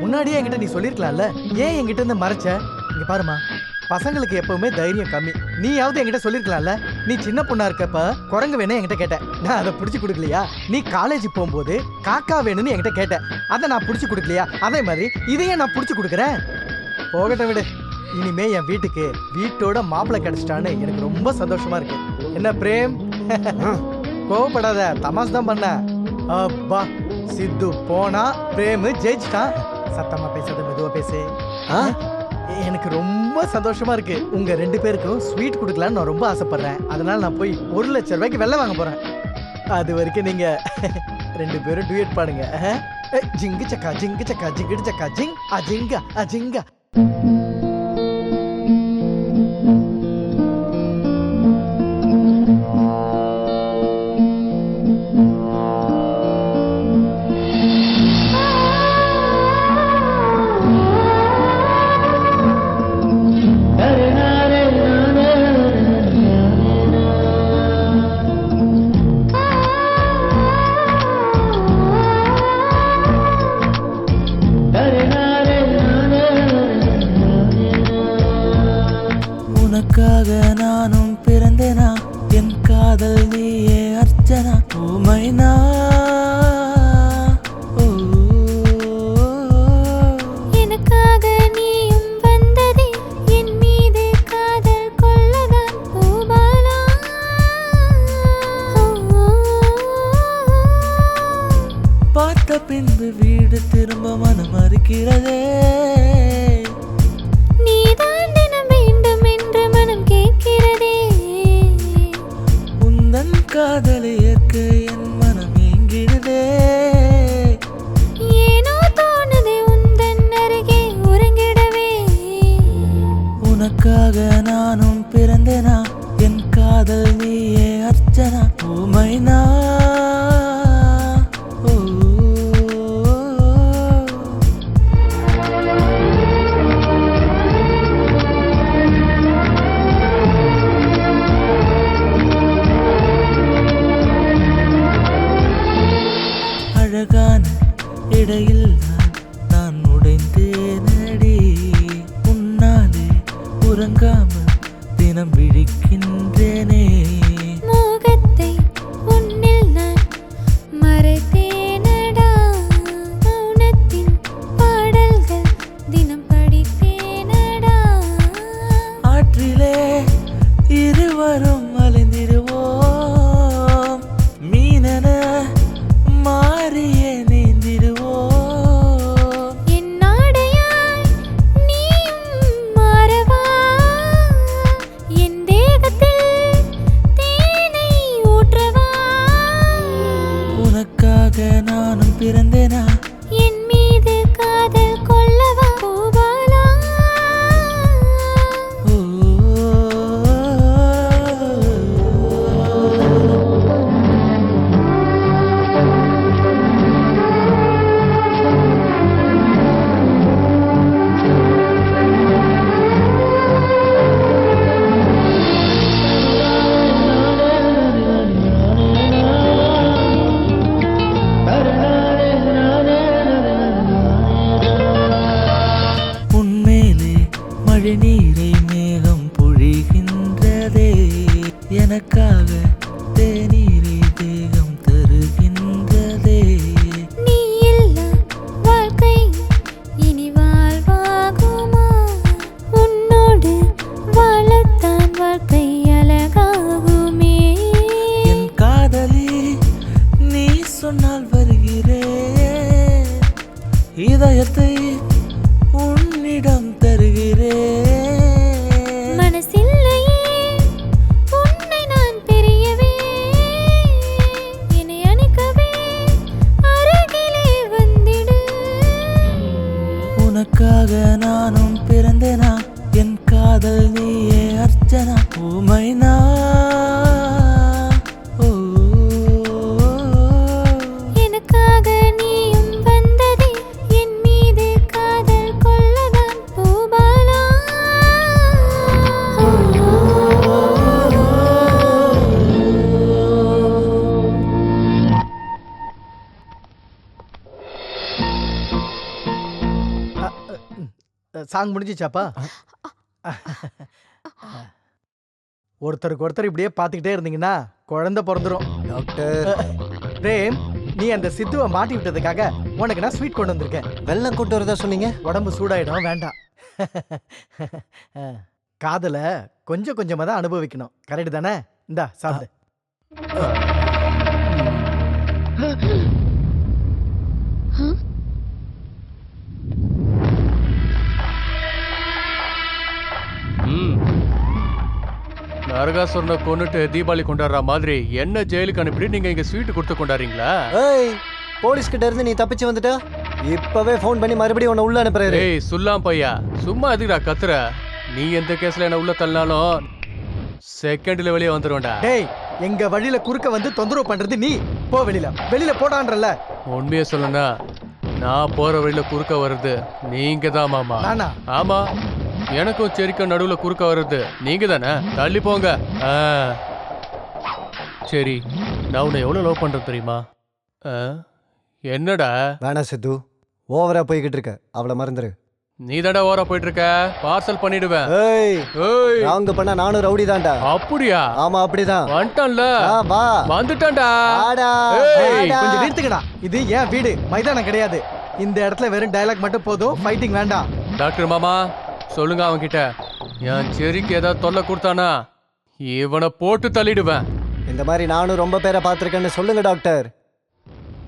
S10: முன்னாடியே என்கிட்ட நீ சொல்லிருக்கலாம்ல. ஏன் என்கிட்ட இருந்து மறைச்ச? இங்க பாருமா, பசங்களுக்கு எப்பவுமே தைரியம் கம்மி. நீயாவது என்கிட்ட சொல்லிருக்கலாம்ல. நீ சின்ன பொண்ணா இருக்கப்ப குரங்கு வேணும் என்கிட்ட கேட்ட, நான் அதை பிடிச்சி கொடுக்கலையா? நீ காலேஜ் போகும்போது காக்கா வேணும்னு என்கிட்ட கேட்ட, அதை நான் பிடிச்சி கொடுக்கலையா? அதே மாதிரி இதையே நான் பிடிச்சி கொடுக்குறேன். போகட்டும் விடு. இனிமே என் வீட்டுக்கு வீட்டோட மாப்பிள்ளை கிடைச்சிட்டான்னு எனக்கு ரொம்ப சந்தோஷமா இருக்கு. என்ன பிரேம்? கோவப்படாத, தமாஷ் தான் பண்ண. அப்பா, சித்து போனா பிரேம் ஜெயிச்சிட்டான். சத்தமா பேசாத, மெதுவா பேசு. எனக்கு ரொம்ப சந்தோஷமா இருக்கு. உங்க 2 பேருக்கும் ஸ்வீட் கொடுக்கலான்னு நான் ரொம்ப ஆசைப்படுறேன். அதனால நான் போய் 1 லட்சம் ரூபாய்க்கு வெள்ளை வாங்க போறேன். அது வரைக்கும் நீங்க 2 பேரும் டுயட் பாடுங்க. ஜிங்கு சக்கா ஜிங்கு சக்கா ஜிங்கிடு சக்கா ஜிங் அஜிங்கா அஜிங்கா.
S11: உனக்காக நானும் பிறந்தேனா, என் காதல் நீயே அர்ச்சனா. ஓ மைனா,
S14: எனக்காக நீயும் வந்ததே, என் மீது காதல் கொள்ளதான். ஓ பாலா,
S11: பார்த்த பின்பு வீடு திரும்ப மனம் மறுக்கிறதே.
S14: நீதான் தினம் வேண்டும் என்று மனம் கேட்கிறதே.
S11: உந்தன் காதலை ஏற்க என் மனம் ஏங்கிடுதே.
S14: ஏனோ தோணுதே உந்தன் அருகே உறங்கிடவே.
S11: உனக்காக நானும் பிறந்தேனா, என் காதல் நீயே அர்ச்சனா. ஓ மைனா, அழகான இடையில் நான் உடைந்தேனடி. உன்னாலே உறங்காமல் தினம் விழிக்கின்றேனே.
S14: மோகத்தை உன்னில் நான் மறைத்தேனடா. மௌனத்தின் பாடல்கள் தினம் படித்தேனடா.
S11: ஆற்றிலே இருவரும் அலைந்திடுவோம், மீனென மாறியே நீந்திடுவோம்.
S10: சாங் முடிஞ்சிச்சாப்பா? ஒருத்தருக்கு ஒருத்தர் இப்படியே பார்த்துக்கிட்டே இருந்தீங்கன்னா குழந்தை பிறந்துரும்.
S1: டாக்டர்
S10: பிரேம், நீ அந்த சித்துவை மாட்டி விட்டதுக்காக உனக்கு நான் ஸ்வீட் கொண்டு வந்திருக்கேன்.
S1: வெள்ளம் கொண்டு வரதா சொன்னீங்க?
S10: உடம்பு சூடாயிடும், வேண்டாம். காதல கொஞ்சம் கொஞ்சமா தான் அனுபவிக்கணும், கரெக்ட் தானே? இந்தா சாப்பிடு.
S5: நரகாசுரனை கொன்னுட்டு தீபாவளி கொண்டாடுற மாதிரி என்ன ஜெயிலுக்கு அனுப்பி நீங்க இங்க ஸ்வீட் கொடுத்து கொண்டாடுறீங்களா?
S1: ஏய், போலீஸ் கிட்ட இருந்து நீ தப்பிச்சு வந்துட்ட. இப்பவே ஃபோன் பண்ணி மறுபடியும் உன்னை உள்ள அனுப்புறாரு.
S5: ஏய் சுல்லாம் பையா, சும்மா எதுக்குடா கத்துற? நீ எந்த கேஸ்ல என்ன உள்ள தள்ளினாலும் செகண்ட்ல வெளியே வந்துருவேன்டா.
S10: டேய், எங்க வழியில குறுக்க வந்து தொந்தரவு பண்றது நீ. போ வெளியில, வெளியில போடான்றல.
S5: உண்மையை சொல்லனா, நான் போற வழியில குறுக்க வருது நீங்க தான் மாமா.
S10: நானா?
S5: ஆமா, எனக்கும் செரிக்கும் நடுவுல குறுக்க வருது நீங்க தானே. தள்ளி போங்க. சரி, நான் உன்னை எவ்வளவு லவ் பண்றேன் தெரியுமா? என்னடா?
S1: வேணா சித்து, ஓவரா போய்கிட்டு இருக்க, அவளை மறந்துரு.
S5: நீ தாண்டா ஓவரா போயிட்டு இருக்க, பார்சல் பண்ணிடுவேன்.
S1: ஏய்
S5: ஏய்,
S1: ராங் பண்ணா நானும் ரவுடி தான்டா.
S5: அப்படியா?
S1: ஆமா அப்படிதான்.
S5: வந்துட்டான்ல,
S1: வா
S5: வந்துட்டான்டா.
S10: ஏய், கொஞ்சம் நிறுத்துக்கடா. இது ஏன் வீடு, மைதானம் கிடையாது. இந்த இடத்துல வெறும் டயலாக் மட்டும் போதும், ஃபைட்டிங் வேண்டாம்.
S5: டாக்டர் மாமா சொல்லுங்க அவன் கிட்ட, என் செரிக்கு ஏதாவது தொல்லை கொடுத்தானா இவனை போட்டு தள்ளிடுவேன்.
S1: இந்த மாதிரி நானும் ரொம்ப பேரை பார்த்திருக்கேன்னு சொல்லுங்க டாக்டர்.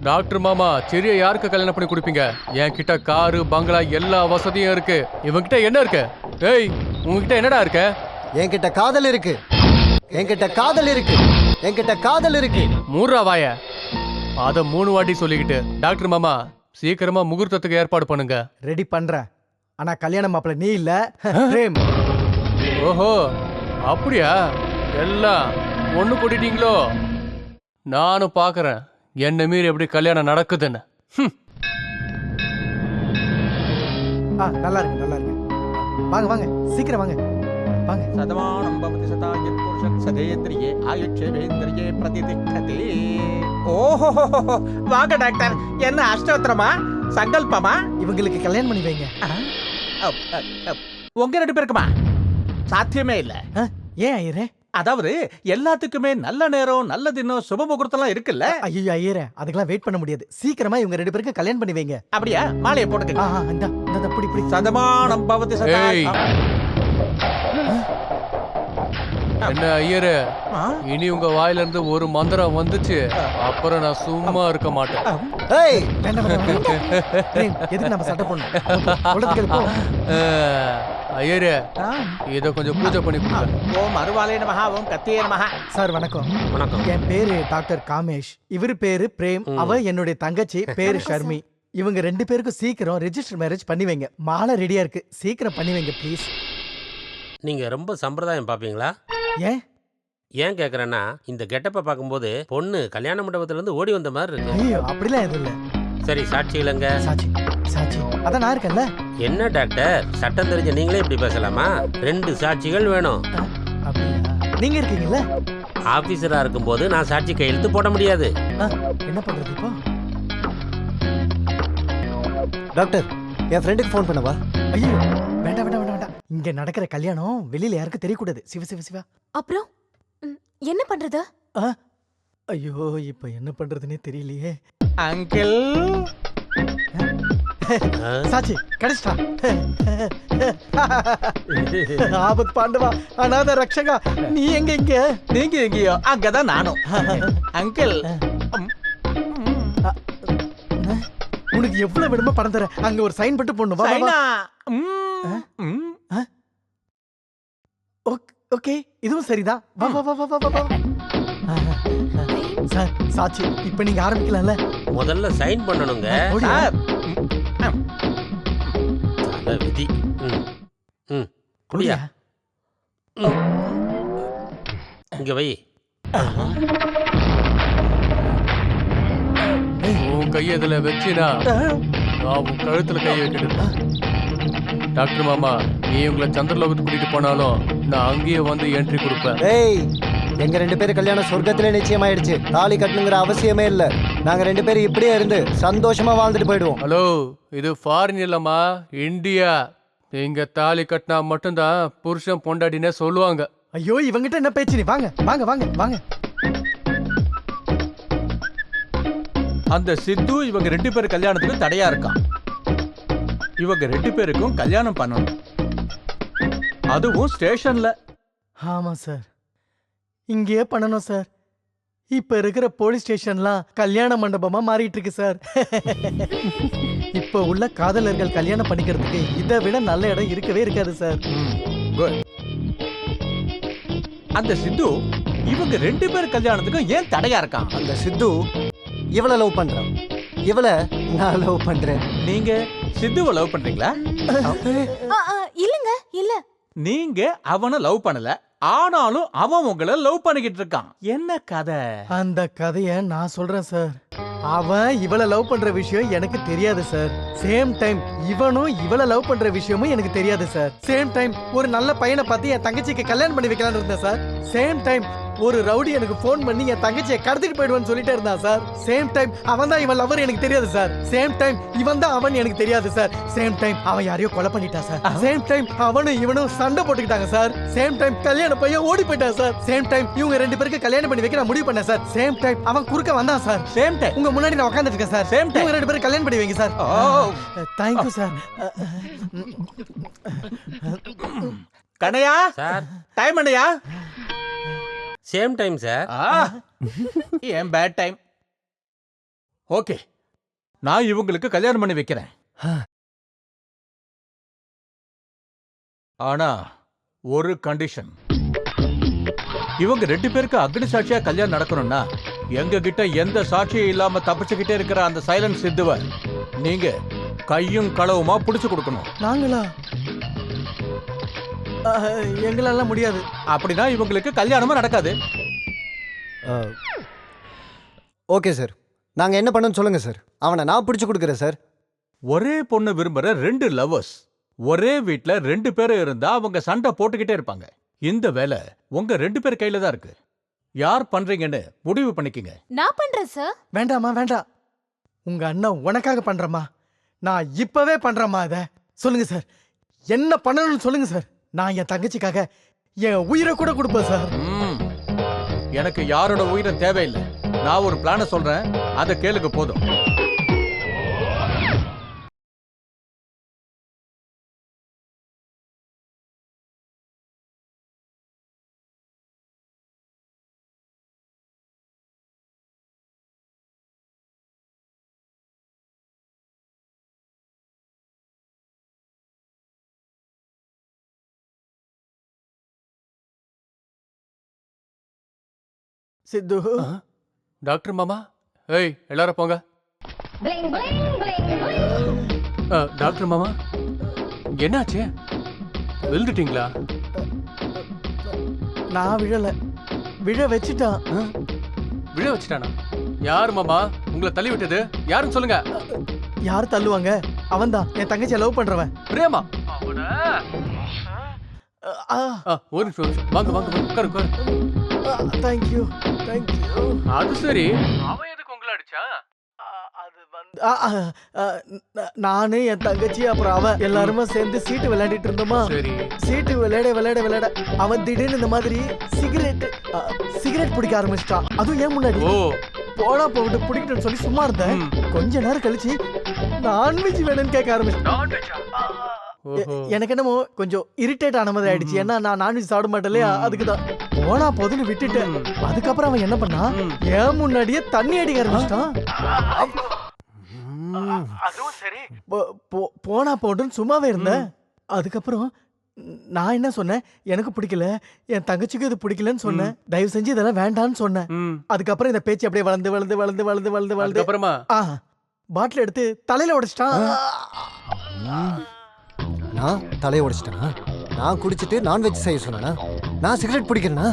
S5: டாக்டர் மாமா, செரிய யாருக்கு கல்யாணம் பண்ணி கொடுப்பீங்க? என் கிட்ட காரு பங்களா எல்லா வசதியும் இருக்கு. இவன்கிட்ட என்ன இருக்கு? ஏய், உங்ககிட்ட என்னடா இருக்கு?
S1: என்கிட்ட காதல் இருக்கு, என்கிட்ட காதல் இருக்கு, என்கிட்ட காதல் இருக்கு.
S5: மூன்றா வாய, அத 3 வாட்டி சொல்லிக்கிட்டு. டாக்டர் மாமா, சீக்கிரமா முகூர்த்தத்துக்கு ஏற்பாடு பண்ணுங்க.
S10: ரெடி பண்றேன். ஆனா கல்யாணம் மாப்பிள்ள நீ இல்ல, பிரேம்.
S5: ஓஹோ, அப்படியா? எல்லாம் ஒண்ணு கூட்டிட்டீங்களோ? நானும் பாக்குறேன் என்ன மீறி எப்படி கல்யாணம் நடக்குதுன்னு.
S10: நல்லா இருக்கு, நல்லா இருக்கு. வாங்க வாங்க, சீக்கிரம் வாங்க வாங்க.
S3: சதமானம் பவதி சதாயத் புருஷத் சதேந்திரியே ஆயுட்சேவேந்திரியே பிரதிதிஷ்டதே. ஓஹோ, வாங்க டாக்டர். என்ன அஷ்டோத்திரமா, சங்கல்பமா?
S10: இவங்களுக்கு கல்யாணம் பண்ணி வைங்க.
S3: உங்க 2 பேருக்குமா? சாத்தியமே இல்ல.
S10: ஏன் ஐயரே?
S3: அதாவது எல்லாத்துக்குமே நல்ல நேரம், நல்ல தினம், சுப முகூர்த்தம்லாம் இருக்குல்ல.
S10: ஐயோ ஐயரே, அதுக்கெல்லாம் வெயிட் பண்ண முடியாது. சீக்கிரமா இவங்க 2 பேருக்கும் கல்யாணம் பண்ணி வைங்க.
S3: அப்படியா? மாலையை போட்டுக்க.
S10: இந்த புடி புடி.
S3: சதமானம் பவதி சதாய்.
S5: என்ன ஐயரே, இனி உங்க வாயில இருந்து ஒரு மந்திரம் வந்துச்சு, அப்புறம் நான் சும்மா இருக்க மாட்டேன்.
S1: ஏய்,
S10: எதுக்கு நம்ம சட்டை பண்ணணும்?
S5: ஐயரே, இத கொஞ்சம் பூஜை பண்ணி கொடுங்க.
S3: ஓம் அருவாலே நமஹ, ஓம் கத்தியே நமஹ.
S10: சார் வணக்கம்.
S7: வணக்கம்.
S10: என் பேரு டாக்டர் காமேஷ். இவரு பேரு பிரேம். அவ என்னுடைய தங்கச்சி, பேரு ஷர்மி. இவங்க 2 பேருக்கும் சீக்கிரம் ரெஜிஸ்டர் மேரேஜ் பண்ணி வைங்க. மாலை ரெடியா இருக்கு, சீக்கிரம் பண்ணி வைங்க ப்ளீஸ்.
S7: நீங்க ரொம்ப சம்பிரதாயம் பாப்பீங்களா?
S10: ஏன்
S7: ஏன் கேக்குறேன்னா, இந்த கெட்டப்பை பார்க்கும்போது பொண்ணு கல்யாண மண்டபத்துல இருந்து ஓடி வந்த மாதிரி இருக்கு.
S10: ஐயோ, அப்படிலாம் எதுவும் இல்ல.
S7: சரி, சாட்சிகளங்க?
S10: சாட்சி சாட்சி அதான் நான் இருக்கேன்ல.
S7: என்ன டாக்டர், சட்டம் தெரிஞ்ச நீங்களே இப்படி பேசலாமா? 2 சாட்சிகள் வேணும்.
S10: அப்படியா? நீங்க இருக்கீங்கல்ல?
S7: ஆபீசரா இருக்கும்போது நான் சாட்சி கையெழுத்து போட முடியாது.
S10: என்ன பண்றது இப்போ?
S1: டாக்டர், என் ஃப்ரெண்டுக்கு ஃபோன் பண்ணவா?
S10: ஐயோ, வேண்டாம் வேண்டாம் வேண்டாம் வேண்டாம். இங்க நடக்கிற கல்யாணம் வெளியில யாருக்கும் தெரியக்கூடாது. சிவ சிவ சிவா.
S6: அப்புறம் என்ன பண்றது?
S10: ஐயோ, இப்ப என்ன பண்றதுன்னே தெரியலையே.
S3: அங்கிள்,
S10: சாட்சி கிடைச்சிட்டா. ஆபத் பாண்டவா, அநாத ரக்ஷகா, நீ எங்க? இங்க
S3: நீங்க எங்கேயோ, அங்கதான் நானும். அங்கிள்,
S10: உனக்கு எவ்வளவு வேணுமோ பணம் தரேன். அங்க ஒரு சைன் போட்டு போடணும். ஓகே, இதுவும் சரிதான். வா வா வா வா வா வா. சார், சாட்சி இப்ப நீங்க ஆரம்பிக்கலாம்ல?
S7: முதல்ல சைன் பண்ணணுங்க. நல்ல விதி. குடியா? இங்க வை.
S5: உன் கையை இதுல வச்சினா நான் உன் கழுத்துல கையை வைக்கிட்டு. டாக்டர் மாமா, நீ உங்களை சந்திரலோகத்துக்கு கூட்டிட்டு போனாலும் நான் அங்கேயே வந்து என்ட்ரி கொடுப்பேன்.
S1: ஏய், எங்க 2 பேரும் கல்யாணம் சொர்க்கத்திலே நிச்சயமாயிடுச்சு. தாலி கட்டணுங்கிற அவசியமே இல்ல. நாங்க 2 பேரும் இப்படியே இருந்து சந்தோஷமா வாழ்ந்துட்டு போயிடுவோம்.
S5: ஹலோ, இது ஃபாரின் இல்லம்மா, இந்தியா. இங்க தாலி கட்டினா மட்டும்தான் புருஷன் பொண்டாட்டினே சொல்லுவாங்க.
S10: ஐயோ இவங்கிட்ட என்ன பேச்சு? நீ வாங்க வாங்க வாங்க வாங்க.
S2: அந்த சித்து இவங்க 2 பேர் கல்யாணத்துக்கு தடையா இருக்கான். இவங்க 2 பேருக்கும் கல்யாணம் பண்ணணும், அதுவும் ஸ்டேஷன்ல.
S10: ஆமா சார், இங்கேயே பண்ணணும் சார். இப்ப இருக்கிற போலீஸ் ஸ்டேஷன்லாம் கல்யாண மண்டபமா மாறிட்டு இருக்கு சார். இப்ப உள்ள காதலர்கள் கல்யாணம் பண்ணிக்கிறதுக்கு இதை விட நல்ல இடம் இருக்கவே இருக்காது சார்.
S2: அந்த சித்து இவங்க 2 பேர் கல்யாணத்துக்கும் ஏன் தடையா இருக்கான்?
S1: அந்த சித்து இவளை லவ் பண்றான், இவளை நான் லவ் பண்றேன்.
S2: நீங்க சித்துவை லவ் பண்றீங்களா?
S6: இல்லங்க இல்ல.
S2: நீங்க அவனை லவ் பண்ணல, ஆனாலும் அவன் உங்களை லவ் பண்ணிக்கிட்டு இருக்கான். என்ன கதை?
S10: அந்த கதைய நான் சொல்றேன் சார். அவன் இவளை லவ் பண்ற விஷயம் எனக்கு தெரியாது சார். சேம் டைம் இவனும் இவளை லவ் பண்ற விஷயமும் எனக்கு தெரியாது சார். சேம் டைம் ஒரு நல்ல பையனை பார்த்து என் தங்கச்சிக்கு கல்யாணம் பண்ணி வைக்கலாம்னு இருந்தேன் சார். சேம் டைம் ஒரு ரவுடி எனக்கு போன் பண்ணி என் தங்கச்சியை கடத்திட்டு போயிடுவான்னு சொல்லிட்டே இருந்தான் சார். சேம் டைம் அவன் தான் இவன் லவர் எனக்கு தெரியாது சார். சேம் டைம் இவன் தான் அவன் எனக்கு தெரியாது சார். சேம் டைம் அவன் யாரையோ கொலை பண்ணிட்டான் சார். சேம் டைம் அவனும் இவனும் சண்டை போட்டுக்கிட்டாங்க சார். சேம் டைம் கல்யாண பையன் ஓடி போயிட்டான் சார். சேம் டைம் இவங்க 2 பேருக்கு கல்யாணம் பண்ணி வைக்க நான் முடிவு பண்ணேன் சார். சேம் டைம் அவன் குறுக்க வந்தான் சார்.
S2: சேம் டைம்
S10: உங்க முன்னாடி நான் உட்கார்ந்துட்டு இருக்கேன் சார்.
S2: சேம் டைம்
S10: இவங்க 2 பேருக்கு கல்யாணம் பண்ணி வைங்க sir. Thank you sir.
S2: Kannaiah
S7: sir,
S2: time என்னையா?
S7: Same time sir.
S2: ஏன் பேட் டைம்? ஓகே, நான் இவங்களுக்கு கல்யாணம் பண்ணி வைக்கிறேன். ஆனா ஒரு கண்டிஷன். இவங்க 2 பேருக்கு அக்னி சாட்சியா கல்யாணம் நடக்கணும்னா எங்க கிட்ட எந்த சாட்சியும் இல்லாம தப்பிச்சுக்கிட்டே இருக்கிற அந்த சைலண்ட் சித்துவ நீங்க கையும் களவுமா புடிச்சு கொடுக்கணும்.
S10: நாங்களா? எங்களால முடியாது.
S2: அப்படின்னா இவங்களுக்கு கல்யாணமும் நடக்காது.
S1: ஓகே சார், நாங்க என்ன பண்ணணும்னு சொல்லுங்க சார். அவனை நான் பிடிச்சு கொடுக்குறேன் சார்.
S2: ஒரே பொண்ணு விரும்புற 2 லவ்வர்ஸ் ஒரே வீட்ல 2 பேரும் இருந்தா அவங்க சண்டை போட்டுக்கிட்டே இருப்பாங்க. இந்த வேலை உங்க 2 பேர் கையில தான் இருக்கு. யார் பண்றீங்கன்னு முடிவு பண்ணிக்கங்க.
S6: நான் பண்றேன் சார்.
S10: வேண்டாமா வேண்டாம், உங்க அண்ணன் உனக்காக பண்றமா. நான் இப்பவே பண்றேம்மா. இத சொல்லுங்க சார், என்ன பண்ணணும்னு சொல்லுங்க சார். நான் என் தங்கச்சிக்காக என் உயிரை கூட கொடுப்பேன் சார்.
S2: எனக்கு யாரோட உயிரும் தேவையில்லை. நான் ஒரு பிளான சொல்றேன், அதை கேளுங்க போதும்.
S10: சித்து.
S5: டாக்டர் மாமா, ஏய் எல்லாரும் போங்க. டாக்டர் மாமா, என்னாச்சு? விழுந்துட்டீங்களா?
S10: நான் விழல, விழ வச்சுட்டான்.
S5: விழ வச்சுட்டானா? யார் மாமா உங்களை தள்ளி விட்டது? யாருன்னு சொல்லுங்க.
S10: யார் தள்ளுவாங்க? அவன்தான் என் தங்கச்சியை லவ் பண்றவன்.
S5: பிரேமா. ஒரு நிமிஷம், வாங்க வாங்க உட்காரு உட்காரு.
S10: Thank you thank you.
S5: அது சரி, அவன் எதுக்கு உங்களை அடிச்சா?
S10: நானு என் தங்கச்சி அப்புறம் அவன் எல்லாருமே சேர்ந்து சீட்டு விளையாடிட்டு இருந்தோமா. சீட்டு விளையாட விளையாட விளையாட அவன் திடீர்னு இந்த மாதிரி சிகரெட் பிடிக்க ஆரம்பிச்சிட்டான். அதுவும் ஏன் முன்னாடி. போனா போட்டு பிடிக்கிட்டு சொல்லி சும்மா இருந்தேன். கொஞ்ச நேரம் கழிச்சு நான்வெஜ் வேணும்னு கேட்க ஆரம்பிச்சிட்டான். எனக்கு என்னமோ கொஞ்சம் இரிட்டேட் ஆன மாதிரி ஆயிடுச்சு. ஏன்னா நான் நான்வெஜ் சாப்பிட மாட்டேன், அதுக்குதான். போனா போதுன்னு விட்டுட்டேன். அதுக்கப்புறம் அவன் என்ன பண்ணா, ஏன் முன்னாடியே தண்ணி அடிக்க ஆரம்பிச்சிட்டான். அதுவும் சரி, போனா போட்டுன்னு சும்மாவே இருந்தேன். அதுக்கப்புறம் நான் என்ன சொன்னேன், எனக்கு பிடிக்கல, என் தங்கச்சிக்கு இது பிடிக்கலன்னு சொன்னேன். தயவு செஞ்சு இதெல்லாம் வேண்டான்னு சொன்னேன். அதுக்கப்புறம் இந்த பேச்சு அப்படியே வளர்ந்து வளர்ந்து வளர்ந்து வளர்ந்து வளர்ந்து வளர்ந்து
S5: அப்புறமா
S10: பாட்டில் எடுத்து தலையில உடைச்சிட்டான்.
S1: நான் தலையை உடைச்சிட்டேனா? நான் குடிச்சிட்டு நான்வெஜ் செய்ய சொன்னா? நான் சிகரெட் பிடிக்கிறேன்னா?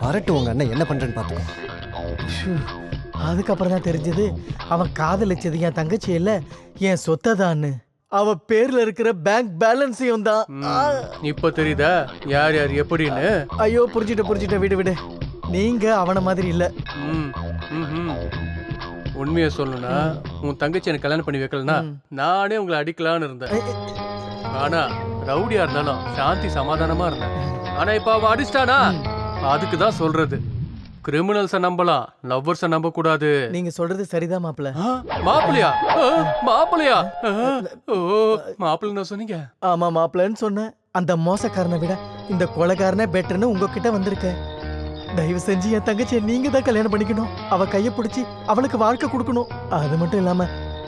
S1: வரட்டு உங்க அண்ணன் என்ன பண்றேன்னு பார்த்துக்கோ.
S10: அதுக்கப்புறம் தான் தெரிஞ்சது அவன் காதலிச்சது என் தங்கச்சி இல்ல, என் சொத்தை தான்னு. அவ பேர்ல இருக்கிற பேங்க் பேலன்ஸையும் தான்.
S5: இப்ப தெரியுதா யார் யார் எப்படின்னு?
S10: ஐயோ புரிஞ்சுட்ட விடு விடு. நீங்க அவன மாதிரி இல்ல.
S5: உண்மையை சொல்லணும்னா உன் தங்கச்சி எனக்கு கல்யாணம் பண்ணி வைக்கலனா நானே உங்களை அடிக்கலான்னு இருந்தேன். ஆனா ரவுடியா இருந்தாலும் சாந்தி சமாதானமா இருந்தேன். ஆனா இப்ப அவன் அடிச்சிட்டானா, அதுக்கு தான் சொல்றது. கிரிமினல்ஸ நம்பலாம், லவ்வர்ஸ நம்ப கூடாது.
S10: நீங்க சொல்றது சரிதான் மாப்பிள்ள.
S5: மாப்பிளையா? மாப்பிளையா? ஓ, மாப்பிள்ளை சொன்னீங்க.
S10: ஆமா மாப்பிள்ளன்னு சொன்னேன். அந்த மோசக்காரனை விட இந்த கொலைகாரனே பெட்டர்னு உங்ககிட்ட வந்திருக்கேன். தயவு செஞ்சு என் தங்கச்சியை நீங்க தான் கல்யாணம் பண்ணிக்கணும். அவ கைய பிடிச்சி அவளுக்கு வாழ்க்கை கொடுக்கணும். அது மட்டும் இல்லாம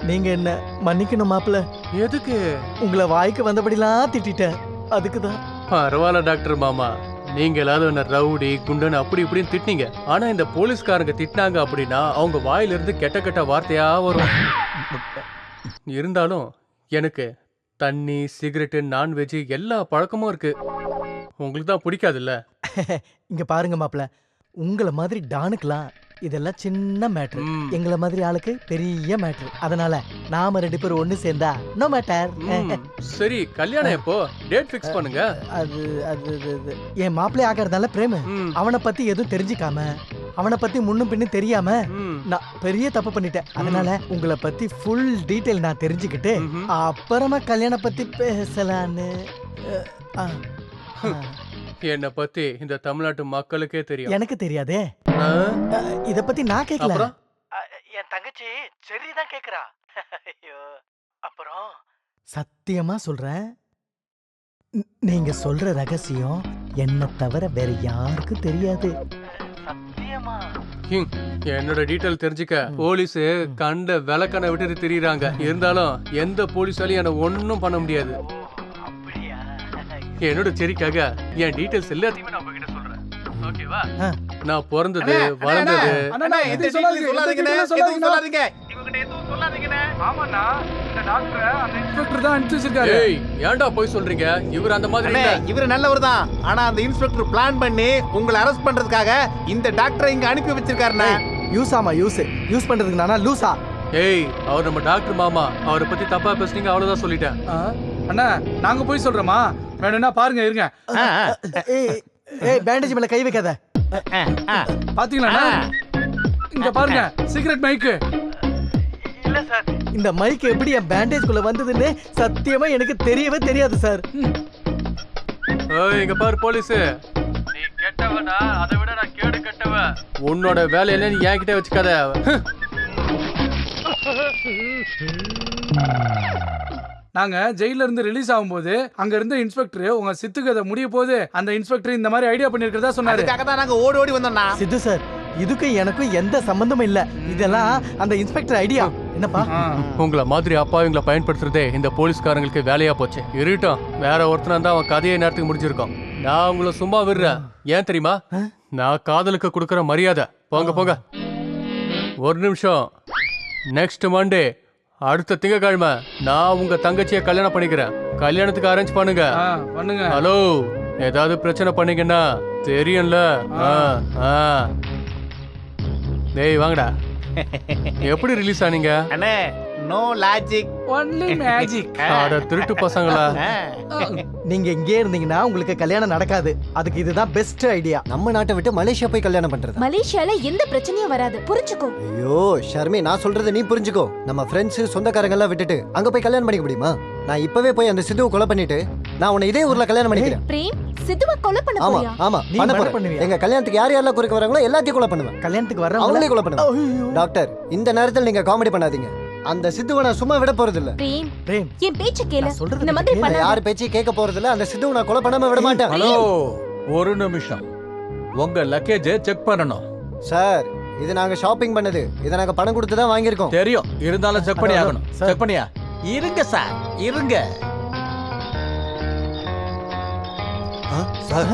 S10: நீங்க என்ன மன்னிக்கணும் மாப்பிள்ள.
S5: எதுக்கு?
S10: உங்களை வாய்க்கு வந்தபடிலாம் திட்டேன், அதுக்குதான்.
S5: பரவாயில்ல டாக்டர் மாமா, நீங்க எல்லாரும் என்ன ரவுடி குண்டன் அப்படி இப்படின்னு திட்டினீங்க. ஆனா இந்த போலீஸ்காரங்க திட்டினாங்க அப்படின்னா அவங்க வாயில இருந்து கெட்ட கெட்ட வார்த்தையா வரும். இருந்தாலும் எனக்கு தண்ணி, சிகரெட்டு, நான்வெஜ் எல்லா பழக்கமும் இருக்கு. உங்களுக்கு தான் பிடிக்காதுல்ல?
S10: இங்க பாருங்க மாப்பிள்ள, உங்களை மாதிரி டானுக்கலாம் இதெல்லாம் சின்ன மேட்ரு. எங்களை மாதிரி ஆளுக்கு பெரிய மேட்ரு. அதனால நாம 2 பேரும் ஒண்ணு சேர்ந்தா நோ மேட்டர்.
S5: சரி, கல்யாணம் எப்போ? டேட் ஃபிக்ஸ் பண்ணுங்க.
S10: அது அது அது என் மாப்பிள்ளை ஆகிறதால பிரேம் அவனை பத்தி எதுவும் தெரிஞ்சுக்காம, அவனை பத்தி முன்னும் பின்னும் தெரியாம நான் பெரிய தப்பு பண்ணிட்டேன். அதனால உங்களை பத்தி ஃபுல் டீடைல் நான் தெரிஞ்சுக்கிட்டு அப்புறமா கல்யாணம் பத்தி பேசலான்னு.
S5: என்ன பத்தி இந்த தமிழ்நாட்டு மக்களுக்கே தெரியும்.
S10: எனக்கு தெரியாதே. இத பத்தி நான் கேட்கல. என் தங்கச்சி சரிதான் கேக்குறா. ஐயோ, அப்புறம் சத்தியமா சொல்றேன், நீங்க சொல்ற ரகசியம் என்ன தவிர வேற யாருக்கும் தெரியாது. சத்தியமா.
S5: என்னோட டீடைல் தெரிஞ்சுக்க போலீஸ் கண்ட விளக்கணை விட்டு திரியுறாங்க. இருந்தாலும் எந்த போலீஸாலையும் என்ன ஒன்னும் பண்ண முடியாது. என்னோட சரிக்காக என் டீடைல்ஸ் எல்லாத்தையுமே நான் உங்ககிட்ட சொல்றேன். ஓகேவா? நான் பிறந்தது, வளர்ந்தது. ஏன்டா போய் சொல்றீங்க? இவர் அந்த மாதிரி இல்ல.
S3: இவர் நல்லவர் தான். ஆனா அந்த இன்ஸ்பெக்டர் பிளான் பண்ணி உங்களை அரெஸ்ட் பண்றதுக்காக இந்த டாக்டரை இங்க அனுப்பி வச்சிருக்காருண்ணா.
S10: யூஸாமா யூஸ் பண்றதுக்கு நானா லூசா?
S5: ஏய், அவர் நம்ம டாக்டர் மாமா. அவரை பத்தி தப்பா பேசுனீங்க, அவ்வளவுதான் சொல்லிட்டேன்.
S4: அண்ணா நாங்க போய் சொல்றோமா? வேணும்னா பாருங்க, இருங்க.
S10: ஏய், பேண்டேஜ் மேல கை வைக்காத.
S4: பாத்தீங்களா? இங்க பாருங்க, சிகரெட் மைக்கு.
S10: இல்ல சார், இந்த மைக் எப்படி என் பேண்டேஜ் குள்ள வந்ததுன்னு சத்தியமா எனக்கு தெரியவே தெரியாது சார்.
S5: இங்க பாரு போலீஸ், நீ கெட்டவனா? அதை விட நான் கேடு கெட்டவன். உன்னோட வேலையில நீ என்கிட்ட வச்சுக்காத.
S4: நாங்க ஜெயில இருந்து ரிலீஸ் ஆகும்போது அங்க இருந்த இன்ஸ்பெக்டர் உங்க சித்துக்கதை முடிய போது அந்த இன்ஸ்பெக்டர் இந்த மாதிரி ஐடியா பண்ணிருக்கிறதா சொன்னாரு.
S3: அதுக்காக தான் நாங்க ஓடி வந்தோம்னா.
S10: சித்து சார், இதுக்கு எனக்கும் எந்த சம்பந்தமும் இல்ல. இதெல்லாம் அந்த இன்ஸ்பெக்டர் ஐடியா. என்னப்பா?
S5: உங்களை மாதிரி அப்பாவிங்களை பயன்படுத்துறதே இந்த போலீஸ்காரங்களுக்கு வேலையா போச்சு. இருட்டும், வேற ஒருத்தனா இருந்தா அவன் கதையை நேரத்துக்கு முடிஞ்சிருக்கும். நான் உங்களை சும்மா விடுறேன். ஏன் தெரியுமா? நான் காதலுக்கு கொடுக்கற மரியாதை. போங்க போங்க. ஒரு நிமிஷம். நெக்ஸ்ட் மண்டே, அடுத்த திங்கக்கிழமை நான் உங்க தங்கச்சியை கல்யாணம் பண்ணிக்கிறேன். கல்யாணத்துக்கு அரேஞ்ச் பண்ணுங்க. ஹலோ, ஏதாவது பிரச்சனை பண்ணீங்கன்னா தெரியும்ல. டேய் வாங்கடா. எப்படி ரிலீஸ் ஆனீங்க?
S3: அண்ணே, நோ லாஜிக்,
S4: ஒன்லி மேஜிக்.
S5: அட திருட்டு பசங்களா.
S10: நீங்க இங்கே இருந்தீங்கன்னா உங்களுக்கு கல்யாணம் நடக்காது. அதுக்கு இதுதான் பெஸ்ட் ஐடியா.
S1: நம்ம நாட்டை விட்டு மலேசியா போய் கல்யாணம் பண்றது.
S6: மலேசியால எந்த பிரச்சனையும் வராது, புரிஞ்சுக்கோ.
S1: ஐயோ ஷர்மி, நான் சொல்றதை நீ புரிஞ்சுக்கோ. நம்ம ஃப்ரெண்ட்ஸ் சொந்தக்காரங்க எல்லாம் விட்டுட்டு அங்க போய் கல்யாணம் பண்ணிக்க முடியுமா? நான் இப்பவே போய் அந்த சித்துவை கொலை பண்ணிட்டு நான் உன்னை இதே ஊர்ல கல்யாணம் பண்ணிக்கிறேன்.
S6: பிரேம், சித்துவை கொலை பண்ண
S1: ஆமா
S6: போறியா?
S1: ஆமா,
S10: நீ
S1: பண்ண
S10: மர்டர்
S1: போறேன்.
S10: பண்ணுவியா?
S1: எங்க கல்யாணத்துக்கு யார் யாரெல்லாம் குறுக்க வராங்களோ எல்லாத்தையும் கொலை பண்ணுவேன்.
S10: கல்யாணத்துக்கு வர்றவங்க
S1: அவங்களே கொலை பண்ணுவேன். டாக்டர், இந்த நேரத்தில் நீங்க காமெடி பண்ணாதீங்க. அந்த சித்துவை நான் சும்மா விட போறது இல்ல.
S6: பிரேம், என் பேச்ச கேளு. இந்த மாதிரி பண்ணாத.
S1: யார் பேச்சையும் கேட்க போறது இல்ல. அந்த சித்துவை நான் கொலை பண்ணாம விட மாட்டேன்.
S2: ஹலோ, ஒரு நிமிஷம். உங்க லக்கேஜ் செக் பண்ணணும்.
S1: சார், இது நாங்க ஷாப்பிங் பண்ணது. இத நாங்க பணம் கொடுத்து தான் வாங்கியிருக்கோம்.
S2: தெரியும், இருந்தாலும் செக் பண்ணி ஆகணும். செக் பண்ணியா? இருங்க சார், இருங்க.
S1: சார்,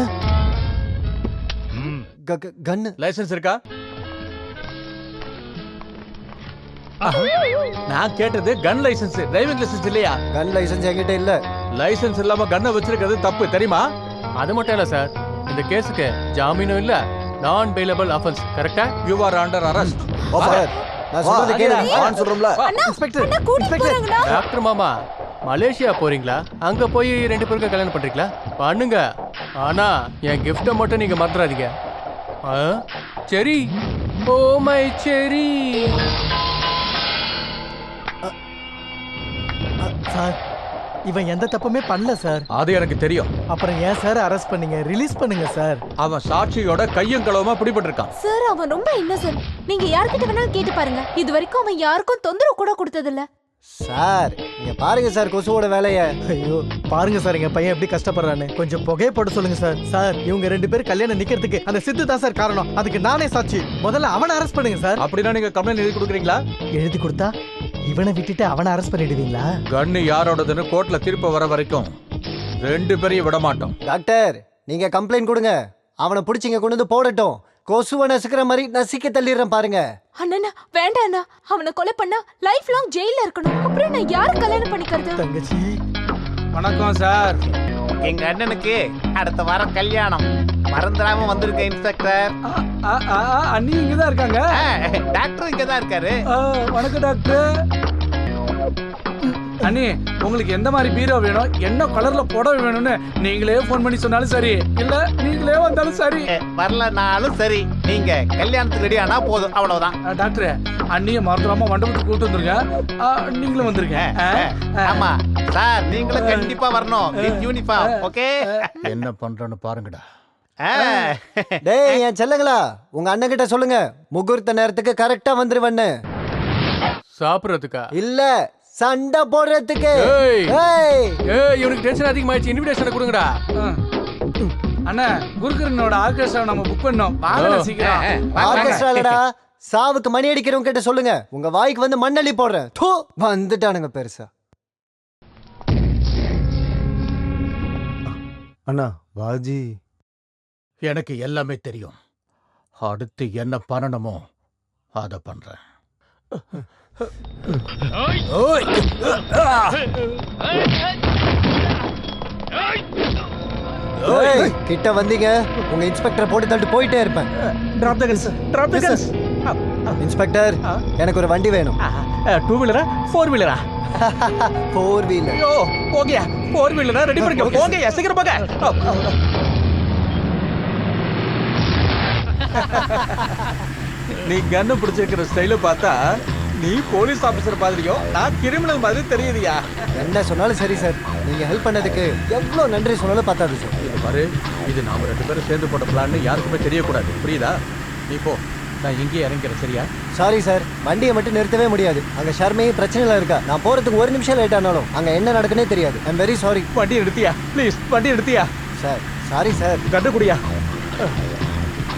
S1: கன்
S2: லைசென்ஸ் இருக்கா? நான் கேட்டது கன் லைசென்ஸ், டிரைவிங் லைசென்ஸ் இல்லையா?
S1: கன் லைசென்ஸ் என்கிட்ட இல்ல.
S2: லைசென்ஸ் இல்லாம கன்னை வச்சிருக்கிறது தப்பு, தெரியுமா?
S5: அது மட்டும் இல்ல சார், இந்த கேஸுக்கு ஜாமீனும் இல்ல, நான் பெயிலபிள் ஆஃபென்ஸ். கரெக்ட்டா?
S2: You are under arrest.
S1: Sir, நான் சொல்றது கேளுங்க.
S8: நான் சொல்றேன்ல.
S10: இன்ஸ்பெக்டர்,
S5: டாக்டர் மாமா, மலேசியா போறீங்களா? அங்க போய் 2 பேருக்கு கல்யாணம் பண்றீங்களா? பண்ணுங்க. ஆனா என் கிஃப்ட மட்டும் நீங்க மறந்துடாதீங்க. சரி. ஓ மை செரி.
S10: சார், இவன் எந்த தப்புமே பண்ணல சார்.
S2: அது எனக்கு தெரியும்.
S10: அப்புறம் ஏன் சார் அரெஸ்ட் பண்ணீங்க? ரிலீஸ் பண்ணுங்க சார்.
S2: அவன் சாட்சியோட கையும் களவுமா பிடிபட்டிருக்கான்.
S6: சார் அவன் ரொம்ப இன்னசென்ட். நீங்க யார்கிட்ட வேணாலும் கேட்டு பாருங்க. இது வரைக்கும் அவன் யாருக்கும் தொந்தரவு கூட கொடுத்ததில்ல.
S1: சார் இங்க பாருங்க சார் கொசுவோட வேலைய.
S10: ஐயோ பாருங்க சார் எங்க பையன் எப்படி கஷ்டப்படுறான்னு. கொஞ்சம் புகையை போட்டு சொல்லுங்க சார். சார் இவங்க 2 பேரும் கல்யாணம் நிக்கிறதுக்கு அந்த சித்து தான் சார் காரணம். அதுக்கு நானே சாட்சி. முதல்ல அவனை அரெஸ்ட் பண்ணுங்க சார்.
S2: அப்படின்னா நீங்க கம்ப்ளைண்ட் எழுதி கொடுக்குறீங்களா?
S10: எழுதி கொடுத்தா இவனை விட்டுட்டு அவனை அரெஸ்ட் பண்ணிடுவீங்களா?
S2: கண்ணு யாரோடதுன்னு கோர்ட்ல திருப்ப வர வரைக்கும் 2 பேரையும் விட மாட்டோம்.
S1: டாக்டர் நீங்க கம்ப்ளைண்ட் கொடுங்க. அவனை பிடிச்சிங்க கொண்டு வந்து போடட்டும். கொசுவை நசுக்கிற மாதிரி நசிக்க தள்ளிடுறேன் பாருங்க.
S6: அண்ணா வேண்டாம் அண்ணா. அவனை கொலை பண்ணா லைஃப் லாங் ஜெயில இருக்கணும். அப்புறம் நான் யாரை கல்யாணம் பண்ணிக்கிறது?
S10: தங்கச்சி
S4: வணக்கம் சார்.
S3: எங்க அண்ணனுக்கு அடுத்த வாரம் கல்யாணம். மறந்துடாம வந்திருக்க இன்ஸ்பெக்டர்.
S4: அண்ணி இங்கதான் இருக்காங்க.
S3: டாக்டர் இங்கதான் இருக்காரு.
S4: வணக்கம் டாக்டர். அண்ணி உங்களுக்கு எந்த மாதிரி பீரோ வேணும், என்ன கலர்ல புடவை வேணும்னு நீங்களே போன் பண்ணி சொன்னாலும் சரி, இல்ல நீங்களே வந்தாலும் சரி.
S3: வரலனாலும் சரி, நீங்க கல்யாணத்துக்கு ரெடி ஆனா போதும், அவ்வளவுதான்.
S4: டாக்டர் அண்ணியை மறந்துடாம மண்டபத்துக்கு கூட்டு வந்துருங்க. நீங்களும் வந்துருங்க.
S3: ஆமா சார், நீங்களும் கண்டிப்பா வரணும் வித் யூனிஃபார்ம். ஓகே
S2: என்ன பண்றேன்னு பாருங்கடா.
S1: டேய் என் செல்லங்களா, உங்க அண்ணன் கிட்ட சொல்லுங்க முகூர்த்த நேரத்துக்கு கரெக்டா வந்துருவன்னு.
S5: சாப்பிடுறதுக்கா?
S1: இல்ல சண்டை போடுறதுக்கு.
S5: இவனுக்கு டென்ஷன் அதிகமாயிடுச்சு. இன்விடேஷனை கொடுங்கடா.
S4: அண்ணா குருகரனோட ஆர்கெஸ்ட்ரா நம்ம புக் பண்ணோம். வாங்க சீக்கிரம்.
S1: ஆர்கெஸ்ட்ராலடா சாவுக்கு மணி அடிக்கிறவங்க கிட்ட சொல்லுங்க உங்க வாய்க்கு வந்து மண்ணள்ளி போடுறேன். தூ வந்துட்டானுங்க பெருசா.
S13: அண்ணா பாஜி
S2: எனக்கு எல்லாமே தெரியும். அடுத்து என்ன பண்ணணுமோ அதை பண்றேன்.
S1: கிட்ட வந்தீங்க உங்க இன்ஸ்பெக்டர் போட்டு தள்ளிட்டு போயிட்டே இருப்பேன்.
S10: டிராப் தி கன்ஸ், டிராப் தி கன்ஸ்.
S1: இன்ஸ்பெக்டர் எனக்கு ஒரு வண்டி வேணும்.
S10: 2 வீலரா 4 வீலரா?
S1: 4 வீலர்.
S10: ஐயோ போங்கயா, 4 வீலரா ரெடி பண்ணுங்க. போங்கயா சீக்கிரம் போங்க.
S9: நீ கண்ணு பிடிச்சிருக்கிற ஸ்டைல பார்த்தா நீ போலீஸ் ஆபீசர் மாதிரியோ நான் கிரிமினல் மாதிரி தெரியுதியா?
S1: என்ன சொன்னாலும் சரி சார், நீங்க ஹெல்ப் பண்ணதுக்கு எவ்வளவு நன்றி சொன்னாலும் பத்தாது சார்.
S2: இது பாரு, இது நாம 2 பேரும் சேர்ந்து போட்ட பிளான்னு யாருக்குமே தெரியக்கூடாது, புரியுதா? நீ போ, நான் இங்கேயே இறங்கிறேன். சரியா?
S1: சாரி சார், வண்டியை மட்டும் நிறுத்தவே முடியாது. அங்க ஷர்மையும் பிரச்சனைல இருக்கா. நான் போறதுக்கு 1 நிமிஷம் லேட் ஆனாலும் அங்க என்ன நடக்குன்னே தெரியாது. I'm very sorry.
S9: வண்டி எடுத்தியா ப்ளீஸ், வண்டி எடுத்தியா
S1: சார்? Sorry sir.
S9: கண்டு குடியா,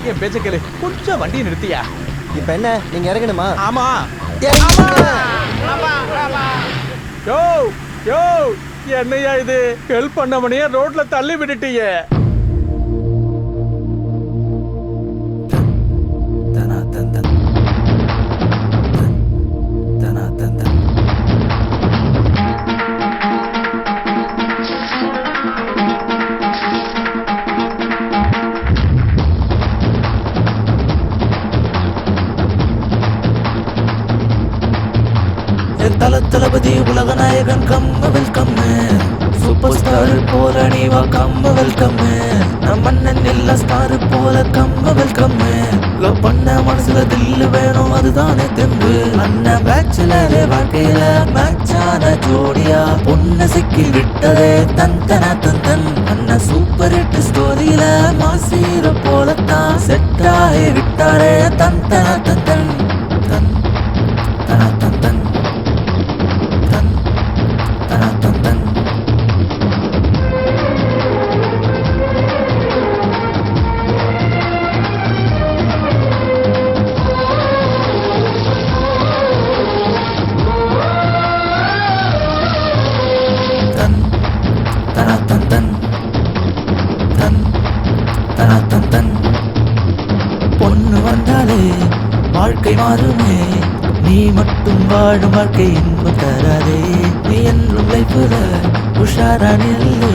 S9: என் பேச்ச கேளு, கொஞ்சம் வண்டியை நிறுத்தியா.
S1: இப்ப என்ன, நீங்க இறங்கணுமா?
S9: ஆமா. யோ யோ, என்னையா இது? ஹெல்ப் பண்ணவனையே ரோட்ல தள்ளி விட்டுட்டியே.
S11: தளபதி உலக நாயகன் கம்ம வெல்கம், சூப்பர் ஸ்டார் போல நீவா கம்ம வெல்கம், நம் மன்னன் எல்லா ஸ்டார் போல கம்ம வெல்கம். லவ் பண்ண மனசுல தில்லு வேணும், அதுதானே தெம்பு. அண்ணன் பேச்சுலரே வாழ்க்கையில மேட்சான ஜோடியா பொண்ணு சிக்கி விட்டதே தந்தனா தந்தன். அண்ணன் சூப்பர் ஹிட் ஸ்டோரியில மாசீர போலத்தான் செட் ஆகி விட்டாரே தந்தனா தந்தன். தன் தனா தந்தன். பொண்ணு வந்தாலே வாழ்க்கை மாறுமே, நீ மட்டும் வாழும் வாழ்க்கை இன்பம் தராதே. நீ என்றும் லைஃப்ல உஷாரா நில்லு,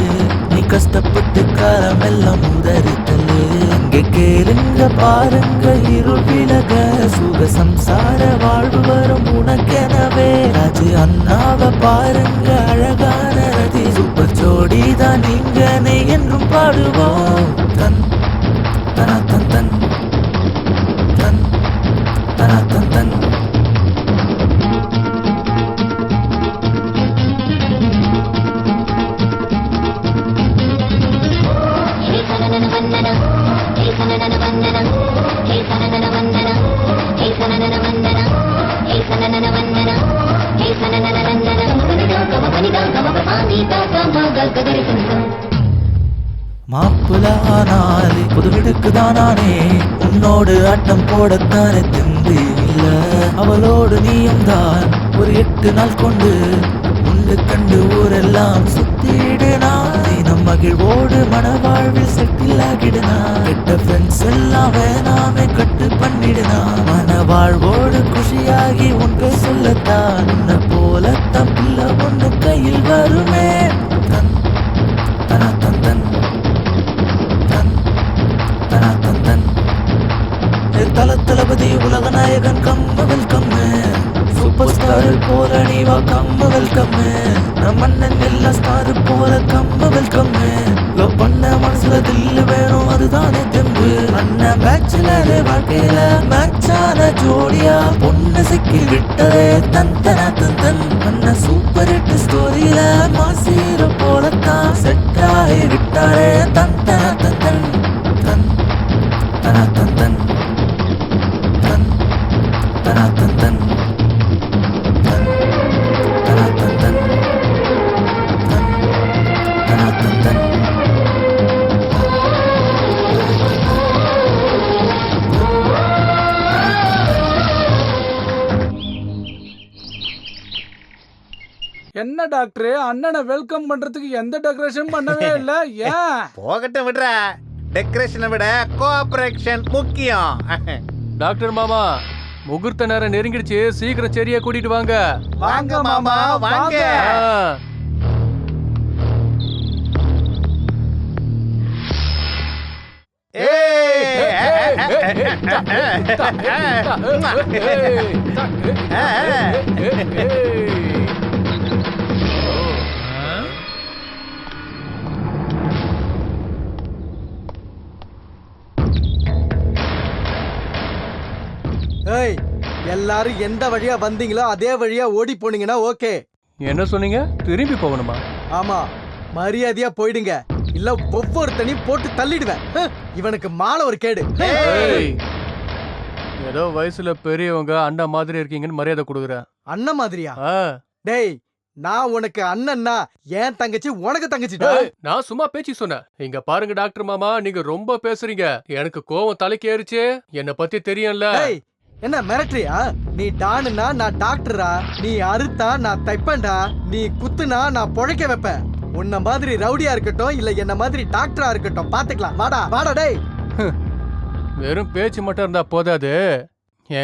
S11: நீ கஷ்டப்பட்டு காலம் எல்லாம் உதறித்தல்லு. அங்கே கேளுங்க பாருங்க இருள் விலக, சுக சம்சார வாழ்வு வரும் உனக்கெனவே. ராஜு அண்ணாவை பாருங்க அழகான ரதி, சூப்பர் ஜோடி தான் நீங்க என்றும் பாடுவோம். தன் தனா தன் தன் தன் தனா தன் தன். மாப்பிள ஆனாலே புது வீடுக்குதான் நானே உன்னோடு ஆட்டம் போடத்தானே தெம்பு இல்ல அவளோடு நீயும் தான் ஒரு 8 நாள் கொண்டு உண்டு கண்டு ஊரெல்லாம் சுத்திடுனா தினம் மகிழ்வோடு மனவாழ்வில் செட்டில் ஆகிடுனா கெட்ட ஃப்ரெண்ட்ஸ் எல்லாம் வேணாமே கட்டு பண்ணிடுனா மனவாழ்வோடு குஷியாகி உன்கு சொல்லத்தான் உன்னை போல தப்பில்ல ஒன்று கையில் வருமே தன் தன தந்தன் தளபதி உலக நாயகன் கம்ம வெல்கம் சூப்பர் ஸ்டார் போல நீவா கம்ம வெல்கம் நம்ம அண்ணன் எல்லா ஸ்டார் போல கம்ம வெல்கம் லவ் பண்ண மனசுல தில்லு வேணும் அதுதானே தெம்பு அண்ணன் பேச்சுலர் வாழ்க்கையில மேட்சான ஜோடியா பொண்ணு சிக்கி விட்டதே தன் தன தந்தன் அண்ணன் சூப்பர் ஹிட் ஸ்டோரியில மாசீர போலத்தான் செட் ஆகி விட்டாரே தன் தன தந்தன் தன் தன தந்தன்
S4: என்ன டாக்டர் அண்ணனை வெல்கம் பண்றதுக்கு எந்த டெக்கரேஷன் பண்ணவே இல்ல ஏன்?
S3: போகட்டும் விடுற. டெக்கரேஷனை விட கோஆபரேஷன் முக்கியம்.
S5: டாக்டர் மாமா முகூர்த்த நேரம் நெருங்கிடுச்சு, சீக்கிரம் சரியா கூட்டிட்டு வாங்க.
S3: வாங்க மாமா வாங்க.
S10: ஏய், எல்லாரும் எந்த வழியா வந்தீங்களோ அதே வழியா ஓடி போனீங்கன்னா ஓகே.
S5: என்ன சொன்னீங்க? திரும்பி போகணுமா?
S10: ஆமா, மரியாதையா போயிடுங்க, இல்ல ஒவ்வொருத்தனையும் போட்டு தள்ளிடுவேன். இவனுக்கு மாலை ஒரு கேடு.
S5: ஏதோ வயசுல பெரியவங்க அண்ணா மாதிரி இருக்கீங்கன்னு மரியாதை கொடுக்குற.
S10: அண்ணன் மாதிரியா? டேய், நான் உனக்கு அண்ணன்னா என் தங்கச்சி உனக்கு தங்கச்சிடா.
S5: நான் சும்மா பேச்சு சொன்னேன். இங்க பாருங்க டாக்டர் மாமா, நீங்க ரொம்ப பேசுறீங்க. எனக்கு கோவம் தலைக்கு ஏறிச்சு. என்ன பத்தி தெரியும்ல.
S10: என்ன மிரட்டுறியா? நீ டானுனா நான் டாக்டரா, நீ அறுத்தா நான் தைப்பேன்டா, நீ குத்துனா நான் பொழைக்க வைப்பேன். உன்ன மாதிரி ரவுடியா இருக்கட்டும் இல்ல என்ன மாதிரி டாக்டரா இருக்கட்டும், பாத்துக்கலாம். வாடா வாடா. டேய்,
S5: வெறும் பேச்சு மட்டும் இருந்தா போதாது,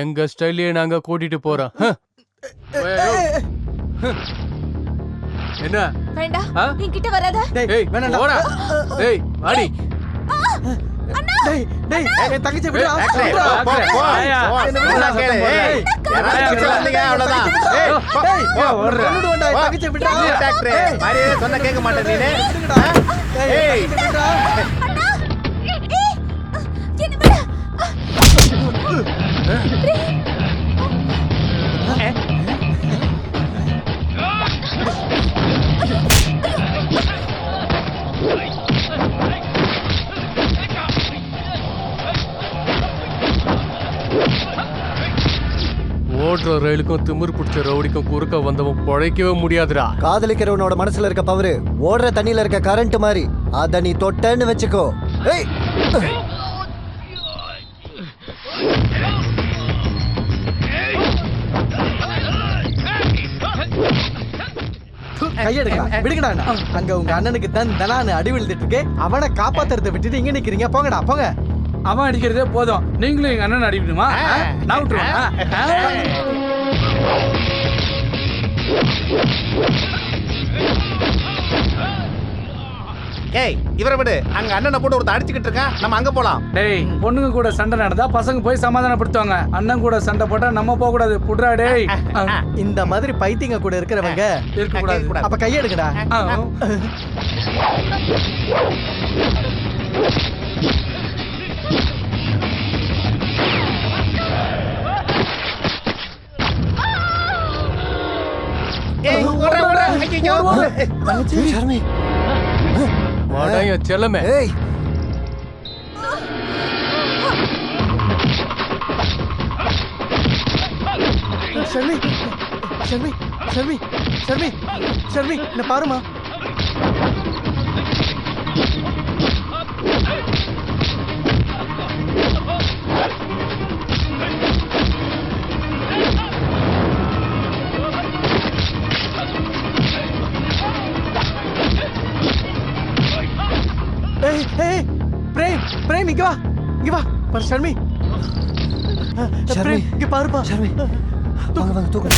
S5: எங்க ஸ்டைலையே நாங்க கூட்டிட்டு போறோம். என்ன
S6: வேண்டாம், என்கிட்ட வராத.
S5: டேய் வேணாம்டா. டேய் வாடி.
S10: டேய் டேய், என் தங்கச்சி விடுடா.
S3: போ போ. என்ன கேளு. ஏய், யாராவது சொல்லுங்க அவ்வளவுதான். ஏய், போ ஓடுற.
S10: தங்கச்சி விடுடா.
S3: டாக்டர், மாதிரி சொன்ன கேட்க மாட்டே நீனே. ஏய்,
S6: அண்ணா, ஏய், என்ன விடு.
S5: ஓடுற ரயிலுக்கும் திமிர் பிடிச்ச ரவுடிக்கும் குறுக்க வந்தவன் பொழைக்கவே முடியாதுடா.
S1: காதலிக்கிறவனோட மனசுல இருக்க பவரு ஓடுற தண்ணியில இருக்க கரண்ட் மாதிரி. அத நீ தொட்டன்னு வச்சுக்கோ. ஏய்,
S10: கையெடுக்கா விடுங்கடா. அங்க உங்க அண்ணனுக்கு தான் தனான்னு அடி விழுந்துட்டு இருக்கு. அவனை காப்பாத்துறத விட்டுட்டு இங்க நிக்கிறீங்க. போங்கடா போங்க.
S4: அவன் அடிக்கிறதே போதும், நீங்களும் எங்க அண்ணன் அடிக்கணுமா? நான் விட்டுருவேன்.
S3: ஏய், இவரை விடு. அங்க அண்ணனை போட்டு ஒருத்த அடிச்சுக்கிட்டு இருக்கான், நம்ம அங்க போலாம்.
S4: டேய், பொண்ணுங்க கூட சண்டை நடந்தா பசங்க போய் சமாதானப்படுத்துவாங்க. அண்ணன் கூட சண்டை போட்டா நம்ம போக கூடாது. புட்ரா டேய்.
S10: இந்த மாதிரி பைத்தியங்க கூட இருக்கிறவங்க
S4: இருக்க கூடாது.
S10: அப்ப கையெடுக்கடா.
S3: ஏய், ஓடுற ஓடுற. ஐயோ,
S10: தங்கச்சி
S1: ஷர்மி,
S5: வாடா என் செல்லமே.
S1: ஏய்,
S10: ஷர்மி ஷர்மி ஷர்மி ஷர்மி ஷர்மி என்ன பாருமா. இங்க வா இங்க வா பாரு ஷர்மி. பிரேம் இங்க பாருப்பா.
S1: ஷர்மி வாங்க வாங்க தூக்கு.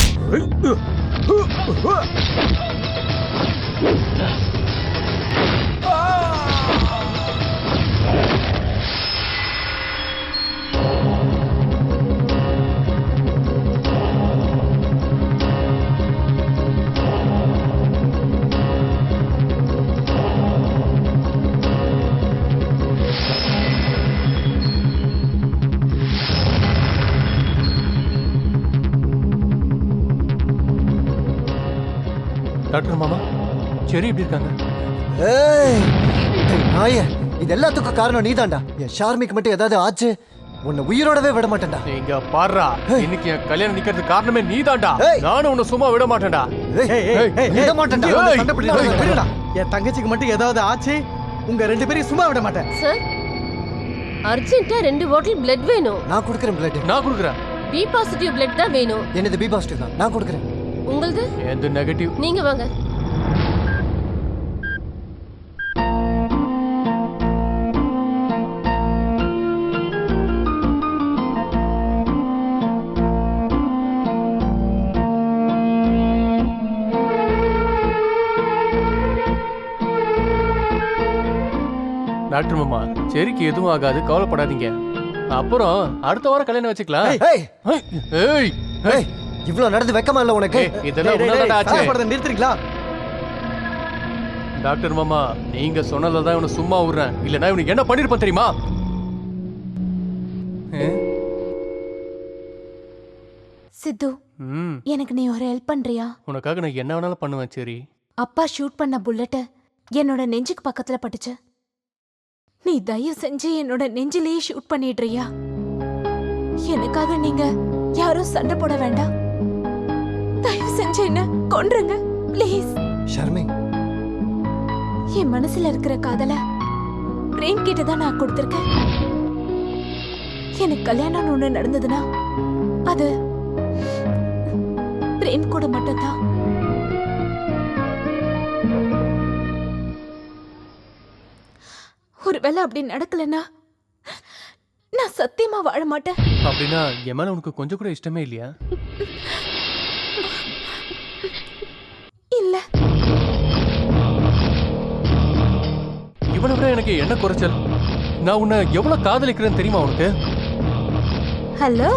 S5: டாக்டர் மாமா சரி எப்படி இருக்காங்க?
S1: ஏய் நாயே, இது எல்லாத்துக்கும் காரணம் நீதான்டா. என் ஷார்மிக்கு மட்டும் ஏதாவது ஆச்சு உன்னை உயிரோடவே விட மாட்டேன்டா.
S5: நீங்க பாடுறா, இன்னைக்கு என் கல்யாணம் நிக்கிறதுக்கு காரணமே நீதான்டா. நானும் உன்னை சும்மா விட மாட்டேன்டா.
S1: விட மாட்டேன்டா.
S10: என் தங்கச்சிக்கு மட்டும் ஏதாவது ஆச்சு உங்க 2 பேரையும் சும்மா விட மாட்டேன்.
S12: சார் அர்ஜென்ட்டா 2 பாட்டில் பிளட் வேணும்.
S1: நான் கொடுக்குறேன் பிளட்.
S5: நான் கொடுக்குறேன்.
S12: பி பாசிட்டிவ் பிளட் தான் வேணும்.
S1: என்னது பி பாசிட்டிவ் தான். நான் கொடுக்குறேன்.
S12: உங்களுது?
S5: எந்த நெகட்டிவ்.
S12: நீங்க வாங்க.
S5: டாக்டர் மாமா சரிக்கு எதுவும் ஆகாது, கவலைப்படாதீங்க. அப்புறம் அடுத்த வாரம் கல்யாணம் வச்சுக்கலாம்.
S1: இவ்வளவு நடந்து வெக்கமா இல்ல உனக்கு?
S5: இதெல்லாம் உன்னதாடா ஆச்சு.
S10: நிறுத்துறீங்களா?
S5: டாக்டர் மாமா நீங்க சொன்னதால இவனை சும்மா விடுறேன். இல்லனா இவனுக்கு என்ன பண்ணிருப்பான் தெரியுமா?
S6: சித்து எனக்கு நீ ஒரு ஹெல்ப் பண்றியா?
S5: உனக்காக நான் என்ன வேணாலும் பண்ணுவேன். சரி.
S6: அப்பா ஷூட் பண்ண புல்லட் என்னோட நெஞ்சுக்கு பக்கத்துல பட்டுச்சு. நீ தயவு செஞ்சு என்னோட நெஞ்சிலேயே ஷூட் பண்ணிடுறியா? எனக்காக நீங்க யாரும் சண்டை போட வேண்டாம். தயவு செஞ்சு என்ன கொன்றுங்க ப்ளீஸ்.
S1: ஷர்மி,
S6: என் மனசுல இருக்கிற காதல பிரேம் கிட்ட தான் நான் கொடுத்திருக்கேன். எனக்கு கல்யாணம் ஒண்ணு நடந்ததுன்னா அது பிரேம் கூட மட்டும்தான். ஒருவேளை அப்படி நடக்கலன்னா நான் சத்தியமா வாழ மாட்டேன்.
S5: அப்படின்னா என் மேல உனக்கு கொஞ்சம் கூட இஷ்டமே இல்லையா?
S6: இல்ல.
S5: இவனை விட எனக்கு என்ன குறைச்சல்? நான் உன்னை எவ்வளவு காதலிக்கிறேன்னு தெரியுமா உனக்கு?
S6: ஹலோ,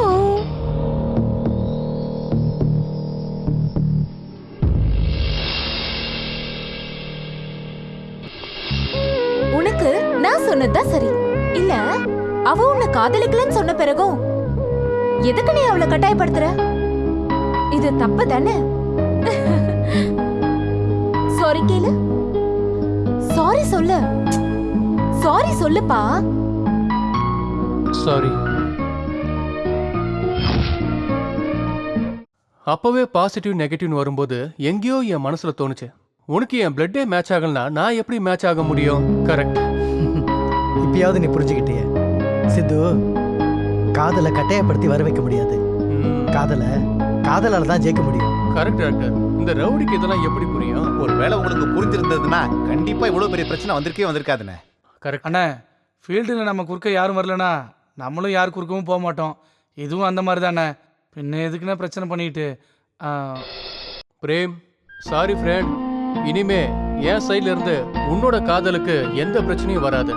S6: உனக்கு நான் சொன்னதுதான் சரி. இல்ல அவ உன்னை காதலிக்கலன்னு சொன்ன பிறகும் எதுக்கு நீ அவளை கட்டாயப்படுத்துற? இது தப்பு தானே? சாரி கேளு. சாரி சொல்லு. சாரி சொல்லுப்பா.
S5: சாரி. அப்பவே பாசிட்டிவ் நெகட்டிவ்னு வரும்போது எங்கேயோ என் மனசுல தோணுச்சு, உனக்கு என் பிளட்டே மேட்ச் ஆகலனா நான் எப்படி மேட்ச் ஆக முடியும்? கரெக்ட்.
S10: இப்பயாவது நீ புரிஞ்சுக்கிட்டிய சித்து, காதலை கட்டாயப்படுத்தி வர வைக்க முடியாது. காதலால தான் ஜெயிக்க முடியும்.
S5: Correct doctor. இந்த ரவுடிக்கு இதெல்லாம் எப்படி புரியும்?
S3: ஒருவேளை உங்களுக்கு புரிஞ்சிருந்ததுன்னா கண்டிப்பா இவ்வளவு பெரிய பிரச்சனை வந்திருக்காதுண்ணே.
S4: கரெக்ட் அண்ணே. ஃபீல்டில் நம்ம குறுக்க யாரும் வரலனா நம்மளும் யார் குறுக்கவும் போக மாட்டோம். இதுவும் அந்த மாதிரி தானே. பின்ன எதுக்குன்னா பிரச்சனை பண்ணிட்டு.
S5: Prem, sorry friend. இனிமே என் சைட்ல இருந்து உன்னோட காதலுக்கு எந்த பிரச்சனையும் வராது.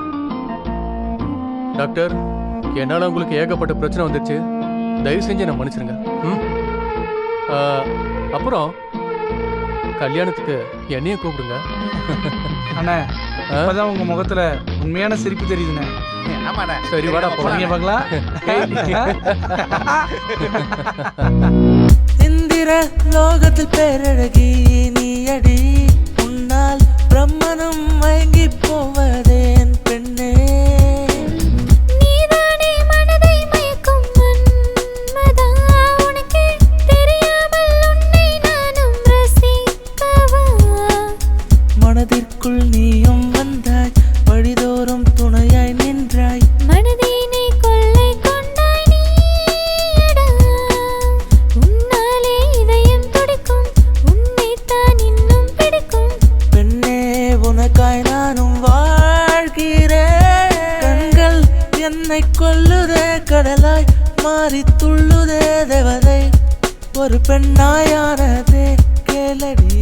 S5: டாக்டர், என்னால உங்களுக்கு ஏகப்பட்ட பிரச்சனை வந்துருச்சு. தயவு செஞ்சு நான் மன்னிச்சிருங்க. அப்புறம் கல்யாணத்துக்கு என்னைய கூப்பிடுங்க.
S4: அண்ணா அப்பதான் உங்க முகத்துல உண்மையான சிரிப்பு தெரியுதுண்ணே.
S5: சரி வாடா போறீங்க
S4: பார்க்கலாம்.
S11: இந்திர லோகத்தில் பேரழகி நீ அடி, உன்னால் பிரம்மனும் மயங்கி போவதேன் பெண்ணே.
S14: நீதானே மனதை மயக்கும் மன்மதா, உனக்கே தெரியாமல் உன்னை நானும் ரசிக்கவா?
S11: மனதிற்குள் நீயும் வந்தாய், வழிதோறும் துணையாய் நின்றாய்.
S14: மனதினை கொள்ளை கொண்டாய் நீயடா, உன்னாலே இதயம் துடிக்கும், உன்னைத்தான் இன்னும்
S11: கொல்லுதே கடலாய் மாறி துள்ளுதே தேவதை ஒரு பெண்ணாயானதே கேளடி